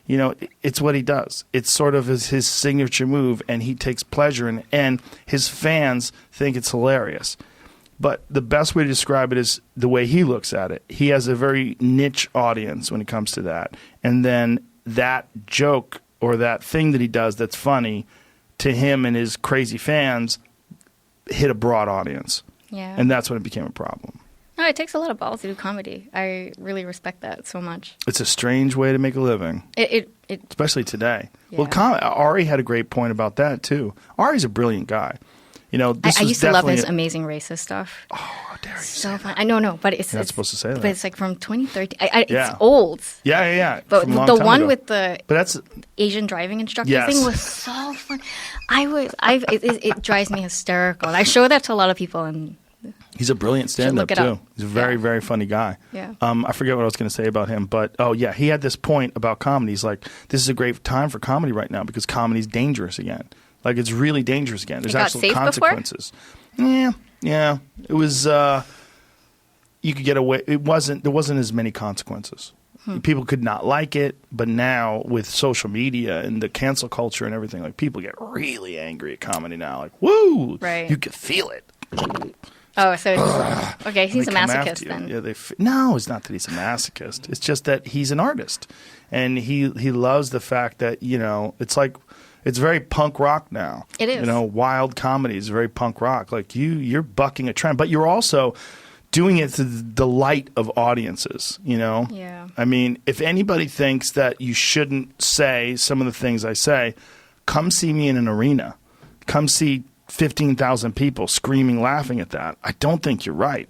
You know, it's what he does. It's sort of his signature move, and he takes pleasure in it, and his fans think it's hilarious. But the best way to describe it is the way he looks at it. He has a very niche audience when it comes to that. And then that joke or that thing that he does that's funny to him and his crazy fans hit a broad audience. Yeah. And that's when it became a problem. No, it takes a lot of balls to do comedy. I really respect that so much. It's a strange way to make a living. It especially today. Yeah. Well, Ari had a great point about that too. Ari's a brilliant guy. You know, I used to love his Amazing Racist stuff. Oh, dare you So fun. I know, but it's You're not supposed to say that. But it's like from 2013. Yeah. It's old. Yeah. But From a long the time one ago. with the But that's Asian driving instructor Yes. thing was so fun. It drives me hysterical. I show that to a lot of people, and he's a brilliant stand-up look it too. up. He's a very, very funny guy. Yeah. I forget what I was going to say about him, but he had this point about comedy. He's like, this is a great time for comedy right now because comedy's dangerous again. Like it's really dangerous again. There's It got actual safe before? consequences. Yeah. It was. You could get away. There wasn't as many consequences. People could not like it, but now with social media and the cancel culture and everything, like people get really angry at comedy now. Like, woo! Right. You can feel it. oh, so okay, he's They a come masochist after you. then. Yeah, no, it's not that he's a masochist. It's just that he's an artist, and he loves the fact that it's very punk rock now. It is. Wild comedy is very punk rock. Like you're bucking a trend, but you're also doing it to the delight of audiences. Yeah. I mean, if anybody thinks that you shouldn't say some of the things I say, come see me in an arena. Come see 15,000 people screaming, laughing at that. I don't think you're right.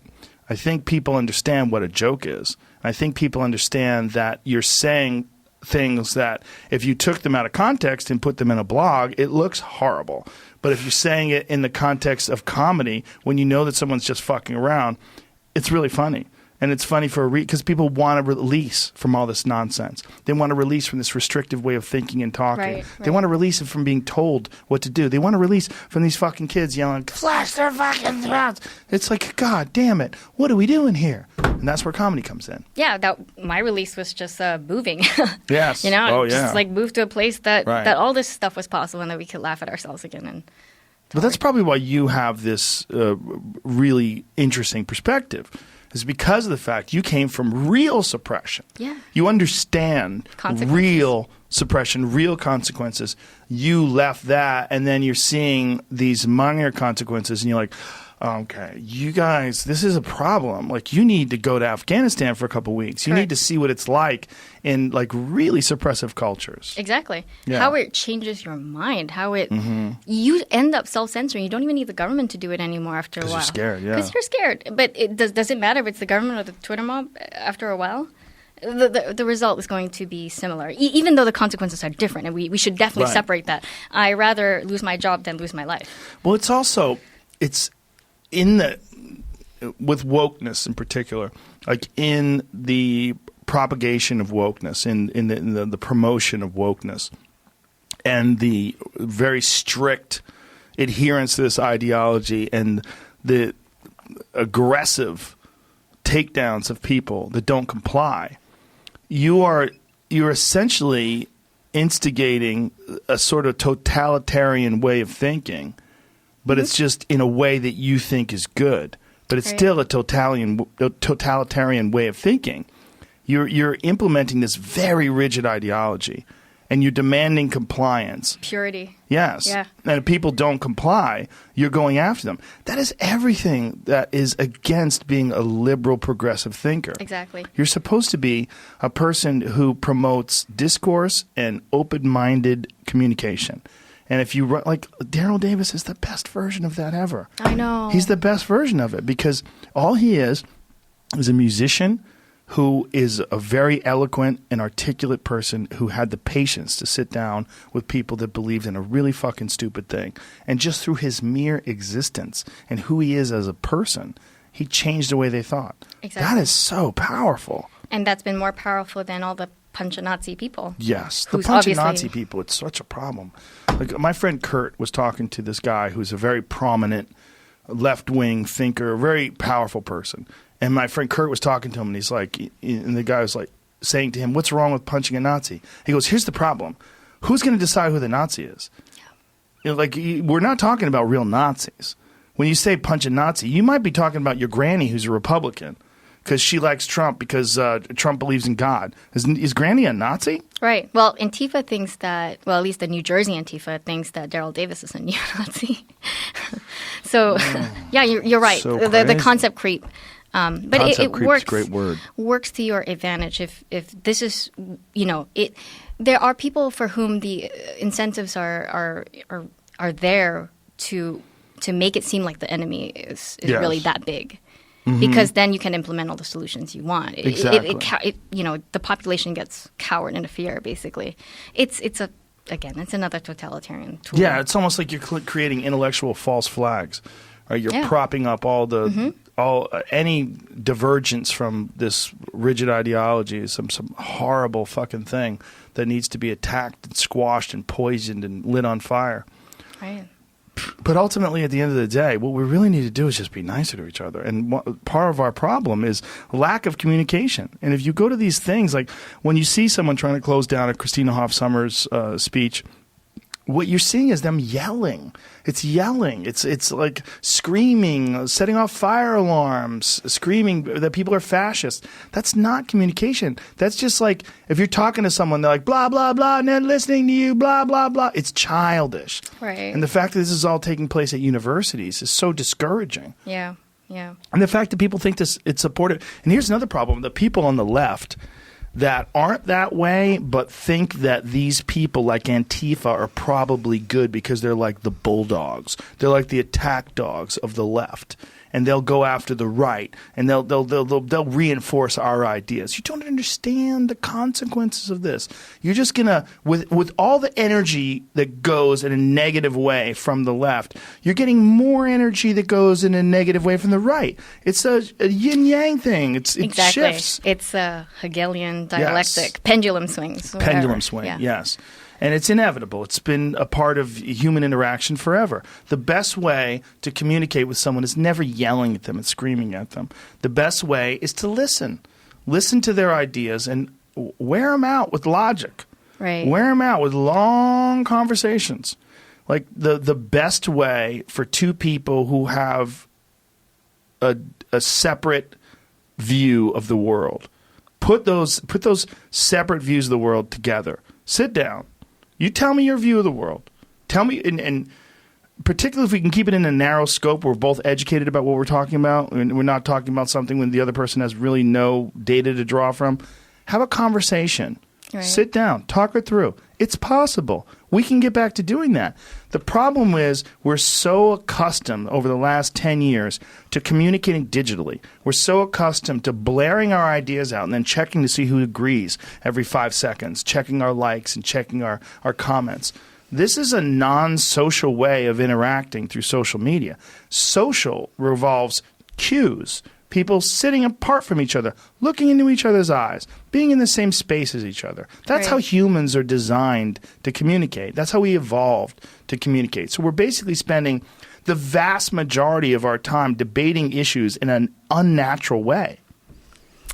I think people understand what a joke is. I think people understand that you're saying things that if you took them out of context and put them in a blog, it looks horrible. But if you're saying it in the context of comedy, when you know that someone's just fucking around, it's really funny. And it's funny because people want to release from all this nonsense. They want to release from this restrictive way of thinking and talking. Right. They want to release it from being told what to do. They want to release from these fucking kids yelling, slash their fucking throats. It's like, God damn it. What are we doing here? And that's where comedy comes in. Yeah, my release was just moving. Yes. Just like move to a place that Right. all this stuff was possible and that we could laugh at ourselves again. And But that's probably why you have this really interesting perspective. Is because of the fact you came from real suppression. Yeah. You understand Consequences. real suppression, real consequences. You left that, and then you're seeing these minor consequences, and you're like, okay, you guys, this is a problem. Like, you need to go to Afghanistan for a couple weeks. You need Correct. to see what it's like in, like, really suppressive cultures. exactly. Yeah. How it changes your mind, how it you end up self-censoring. You don't even need the government to do it anymore after a 'Cause while. you're scared, yeah. Because you're scared. But does it matter if it's the government or the Twitter mob after a while? The result is going to be similar, even though the consequences are different, and we should definitely Right. separate that. I rather lose my job than lose my life. Well, it's with wokeness in particular, like in the propagation of wokeness, in the promotion of wokeness, and the very strict adherence to this ideology and the aggressive takedowns of people that don't comply, you're essentially instigating a sort of totalitarian way of thinking, but it's just in a way that you think is good. But it's Right. still a totalitarian way of thinking. You're implementing this very rigid ideology, and you're demanding compliance. Purity. Yes. Yeah. And if people don't comply, you're going after them. That is everything that is against being a liberal progressive thinker. Exactly. You're supposed to be a person who promotes discourse and open-minded communication. And if you run, like, Daryl Davis is the best version of that ever. I know. He's the best version of it because all he is a musician who is a very eloquent and articulate person who had the patience to sit down with people that believed in a really fucking stupid thing. And just through his mere existence and who he is as a person, he changed the way they thought. Exactly. That is so powerful. And that's been more powerful than all the punch-a-Nazi people. Yes. The Who's punch of obviously- Nazi people, it's such a problem. Like, my friend Kurt was talking to this guy who's a very prominent left-wing thinker, a very powerful person. And my friend Kurt was talking to him, and he's like, and the guy was like saying to him, "What's wrong with punching a Nazi?" He goes, "Here's the problem. Who's going to decide who the Nazi is?" You know, like, we're not talking about real Nazis. When you say punch a Nazi, you might be talking about your granny who's a Republican because she likes Trump because Trump believes in God. Is Granny a Nazi? Right. Well, Antifa thinks that, well, at least the New Jersey Antifa thinks that Daryl Davis is a neo-Nazi. So, yeah, you're right. So The crazy. concept creep. But Concept it creep's works. a great word. Works to your advantage if this is, there are people for whom the incentives are there to make it seem like the enemy is Yes. really that big. Because then you can implement all the solutions you want. Exactly. The population gets cowered into fear. Basically, it's another totalitarian tool. Yeah, it's almost like you're creating intellectual false flags. Right? You're propping up all the any divergence from this rigid ideology, some horrible fucking thing that needs to be attacked and squashed and poisoned and lit on fire. Right. But ultimately, at the end of the day, what we really need to do is just be nicer to each other. And part of our problem is lack of communication. And if you go to these things, like when you see someone trying to close down a Christina Hoff Sommers speech, what you're seeing is them yelling. It's yelling. It's like screaming, setting off fire alarms, screaming that people are fascist. That's not communication. That's just like if you're talking to someone, they're like, blah, blah, blah, and they're listening to you, blah, blah, blah. It's childish. Right. And the fact that this is all taking place at universities is so discouraging. Yeah. Yeah. And the fact that people think it's supportive. And here's another problem. The people on the left that aren't that way but think that these people like Antifa are probably good because they're like the bulldogs. They're like the attack dogs of the left. And they'll go after the right, and they'll reinforce our ideas. You don't understand the consequences of this. You're just gonna, with all the energy that goes in a negative way from the left, you're getting more energy that goes in a negative way from the right. It's a yin yang thing. It shifts. It's a Hegelian dialectic, pendulum swings. Whatever. Pendulum swing. Yeah. Yes. And it's inevitable. It's been a part of human interaction forever. The best way to communicate with someone is never yelling at them and screaming at them. The best way is to listen. Listen to their ideas and wear them out with logic. Right. Wear them out with long conversations. Like the best way for two people who have a separate view of the world. Put those separate views of the world together. Sit down. You tell me your view of the world. Tell me, and particularly if we can keep it in a narrow scope, we're both educated about what we're talking about, and we're not talking about something when the other person has really no data to draw from. Have a conversation. Right. Sit down. Talk it through. It's possible. We can get back to doing that. The problem is we're so accustomed over the last 10 years to communicating digitally. We're so accustomed to blaring our ideas out and then checking to see who agrees every 5 seconds, checking our likes and checking our comments. This is a non-social way of interacting through social media. Social revolves cues. People sitting apart from each other, looking into each other's eyes, being in the same space as each other. That's how humans are designed to communicate. That's how we evolved to communicate. So we're basically spending the vast majority of our time debating issues in an unnatural way.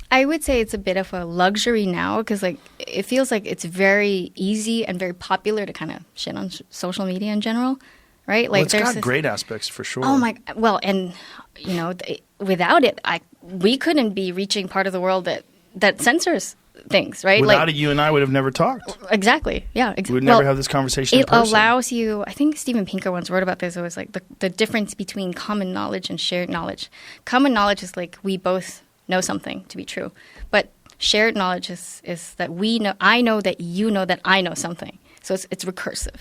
I would say it's a bit of a luxury now because it feels like it's very easy and very popular to kind of shit on social media in general. Right? Well, it's got great aspects for sure. Oh my! Well, and without it, we couldn't be reaching part of the world that censors things, right? Without it, you and I would have never talked. Exactly. Yeah. We would never have this conversation in person. It allows you. I think Steven Pinker once wrote about this. It was like the difference between common knowledge and shared knowledge. Common knowledge is like we both know something to be true, but shared knowledge is that we know. I know that you know that I know something. So it's recursive.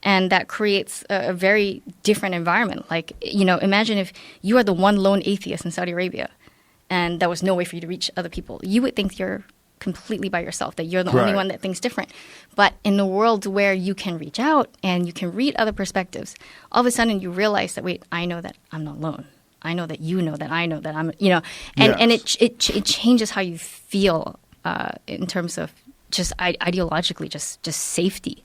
And that creates a very different environment. Like, imagine if you are the one lone atheist in Saudi Arabia and there was no way for you to reach other people. You would think you're completely by yourself, that you're the only one that thinks different. But in the world where you can reach out and you can read other perspectives, all of a sudden you realize that, wait, I know that I'm not alone. I know that you know that I know that I'm, and it changes how you feel in terms of just ideologically, just safety.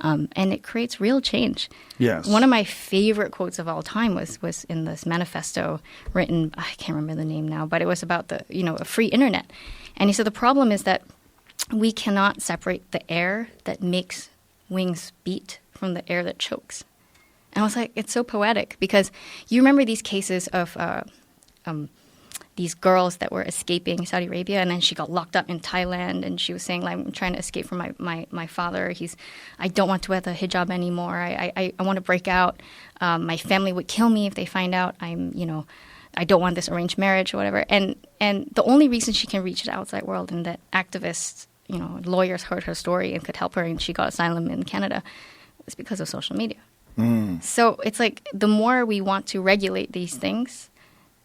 And it creates real change. Yes. One of my favorite quotes of all time was in this manifesto written, I can't remember the name now, but it was about a free internet. And he said the problem is that we cannot separate the air that makes wings beat from the air that chokes. And I was like, it's so poetic because you remember these cases of these girls that were escaping Saudi Arabia, and then she got locked up in Thailand, and she was saying, like, I'm trying to escape from my father. I don't want to wear the hijab anymore. I want to break out. My family would kill me if they find out I don't want this arranged marriage or whatever. And the only reason she can reach the outside world and that activists, lawyers heard her story and could help her, and she got asylum in Canada. It's because of social media. So it's like the more we want to regulate these things,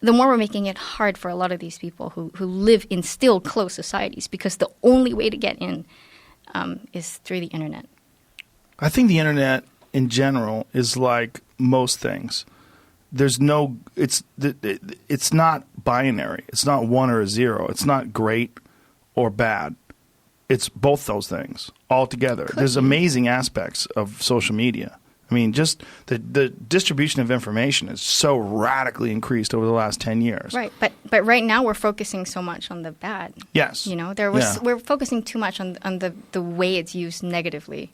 the more we're making it hard for a lot of these people who live in still closed societies, because the only way to get in is through the internet. I think the internet in general is like most things. It's not binary. It's not 1 or a 0. It's not great or bad. It's both those things all together. There's amazing aspects of social media. I mean, just the distribution of information is so radically increased over the last 10 years. Right, but right now we're focusing so much on the bad. Yes. We're focusing too much on the way it's used negatively,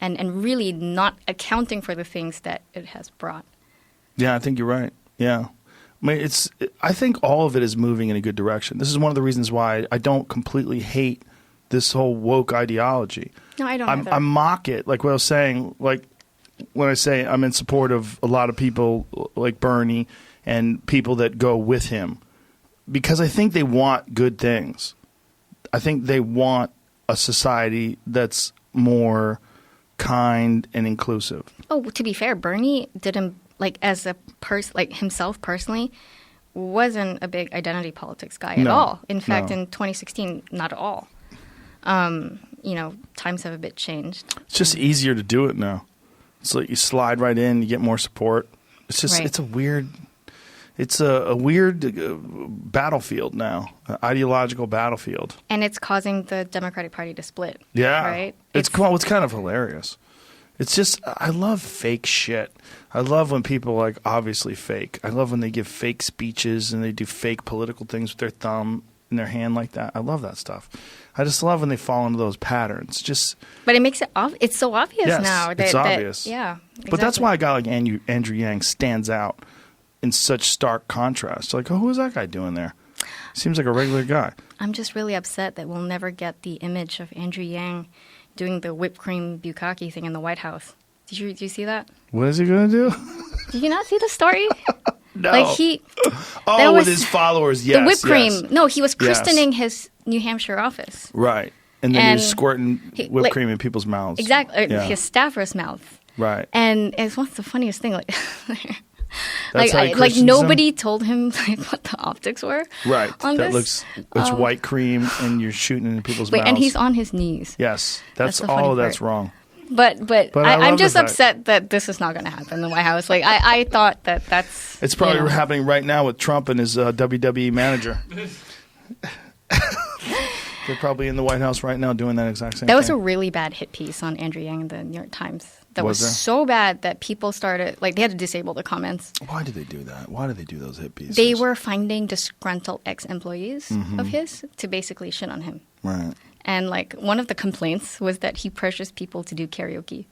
and really not accounting for the things that it has brought. Yeah, I think you're right. Yeah. I mean, I think all of it is moving in a good direction. This is one of the reasons why I don't completely hate this whole woke ideology. No, I don't either. I mock it, like what I was saying, like when I say I'm in support of a lot of people like Bernie and people that go with him, because I think they want good things. I think they want a society that's more kind and inclusive. Oh, to be fair, Bernie didn't, like, as a himself personally, wasn't a big identity politics guy at all. In fact, in 2016, not at all. Times have a bit changed. It's just easier to do it now. It's like you slide right in, you get more support. It's just right. It's a weird battlefield now, an ideological battlefield. And it's causing the Democratic Party to split. Yeah. Right? It's kind of hilarious. It's just, I love fake shit. I love when people like obviously fake. I love when they give fake speeches and they do fake political things with their thumb in their hand like that. I love that stuff. I just love when they fall into those patterns. But it makes it it's so obvious now. It's obvious. Yeah, exactly. But that's why a guy like Andrew Yang stands out in such stark contrast. Like, who is that guy doing there? Seems like a regular guy. I'm just really upset that we'll never get the image of Andrew Yang doing the whipped cream bukkake thing in the White House. Did you see that? What is he going to do? Did you not see the story? No. Like with his followers, yes. The whipped cream. Yes. No, he was christening his New Hampshire office. Right. And then he was squirting whipped cream in people's mouths. Exactly. Yeah. His staffer's mouth. Right. And it's what's the funniest thing? Like, like nobody told him what the optics were. Right. On that this. it's white cream and you're shooting in people's mouths. And he's on his knees. Yes. That's the funny all that's part. wrong. But I I'm love just the fact- upset that this is not going to happen in the White House. Like I thought that's It's probably happening right now with Trump and his WWE manager. They're probably in the White House right now doing that exact same thing. That was a really bad hit piece on Andrew Yang in the New York Times. That was so bad that people started, they had to disable the comments. Why did they do that? Why did they do those hit pieces? They were finding disgruntled ex-employees of his to basically shit on him. Right. And one of the complaints was that he pressures people to do karaoke.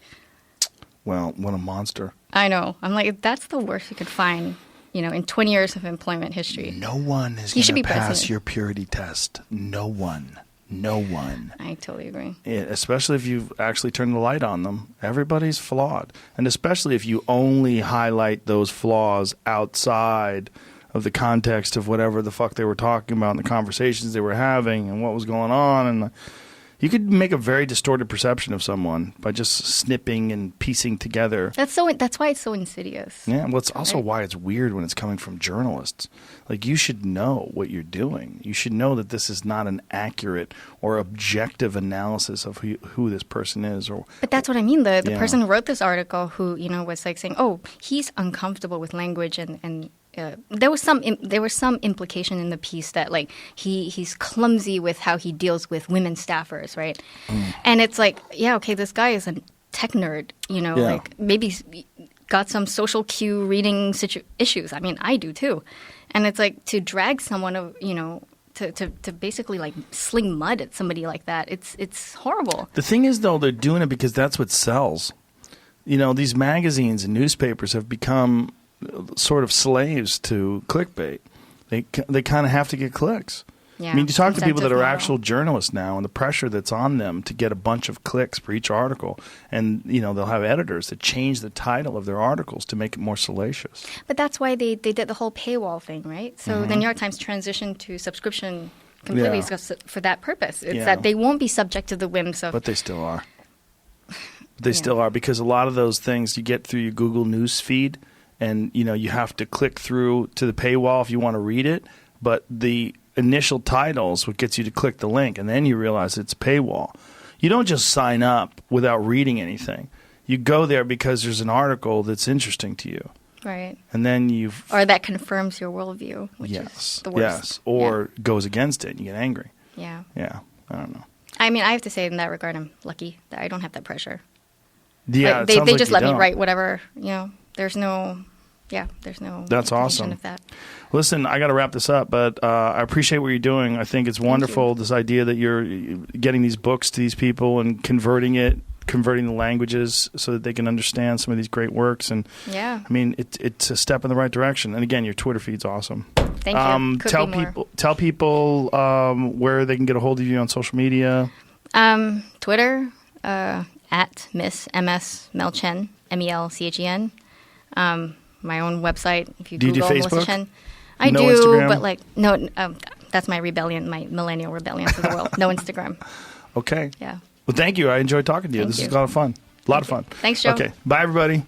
Well, what a monster. I know. I'm like, that's the worst you could find, in 20 years of employment history. No one is going to pass your purity test. No one. No one. I totally agree. Yeah, especially if you've actually turned the light on them. Everybody's flawed. And especially if you only highlight those flaws outside of the context of whatever the fuck they were talking about and the conversations they were having and what was going on. And you could make a very distorted perception of someone by just snipping and piecing together. That's why it's so insidious. Yeah, well, it's also why it's weird when it's coming from journalists. Like, you should know what you're doing. You should know that this is not an accurate or objective analysis of who this person is. But that's what I mean. The person who wrote this article who, was saying, oh, he's uncomfortable with language and there was some implication in the piece that he's clumsy with how he deals with women staffers, right? And it's okay, this guy is a tech nerd, maybe he's got some social cue reading issues. I mean, I do too, and it's to drag someone to basically sling mud at somebody like that. It's horrible. The thing is, though, they're doing it because that's what sells. These magazines and newspapers have become sort of slaves to clickbait. They kind of have to get clicks. Yeah, I mean, you talk to people that are model. actual journalists now, and the pressure that's on them to get a bunch of clicks for each article, and they'll have editors that change the title of their articles to make it more salacious. But that's why they did the whole paywall thing, right? So the New York Times transitioned to subscription completely Yeah. for that purpose. It's Yeah. that they won't be subject to the whims of. But they still are. They still are, because a lot of those things you get through your Google News feed, and you have to click through to the paywall if you want to read it. But the initial title is what gets you to click the link, and then you realize it's paywall. You don't just sign up without reading anything. You go there because there's an article that's interesting to you. Right. And then or that confirms your worldview, which is the worst. Yes. Or goes against it and you get angry. Yeah. Yeah. I don't know. I mean, I have to say in that regard, I'm lucky that I don't have that pressure. Yeah. Like, it they sounds like just you let me don't. wre's whatever, there's no That's implication awesome. of that. Listen, I got to wrap this up, but I appreciate what you're doing. I think it's wonderful, this idea that you're getting these books to these people and converting the languages so that they can understand some of these great works. And Yeah. I mean, it's a step in the right direction. And again, your Twitter feed's awesome. Thank you. Could Tell be more. people where they can get a hold of you on social media. Twitter, at Miss MS Mel Chen, MELCHEN. My own website, if you Do you do Google Facebook? Melissa Chen. I No do, Instagram? but no, that's my rebellion, my millennial rebellion to the world. No Instagram. Okay. Yeah. Well, thank you. I enjoyed talking to you. Thank This you. is a lot of fun. A lot of fun. Thanks, Joe. Okay. Bye, everybody.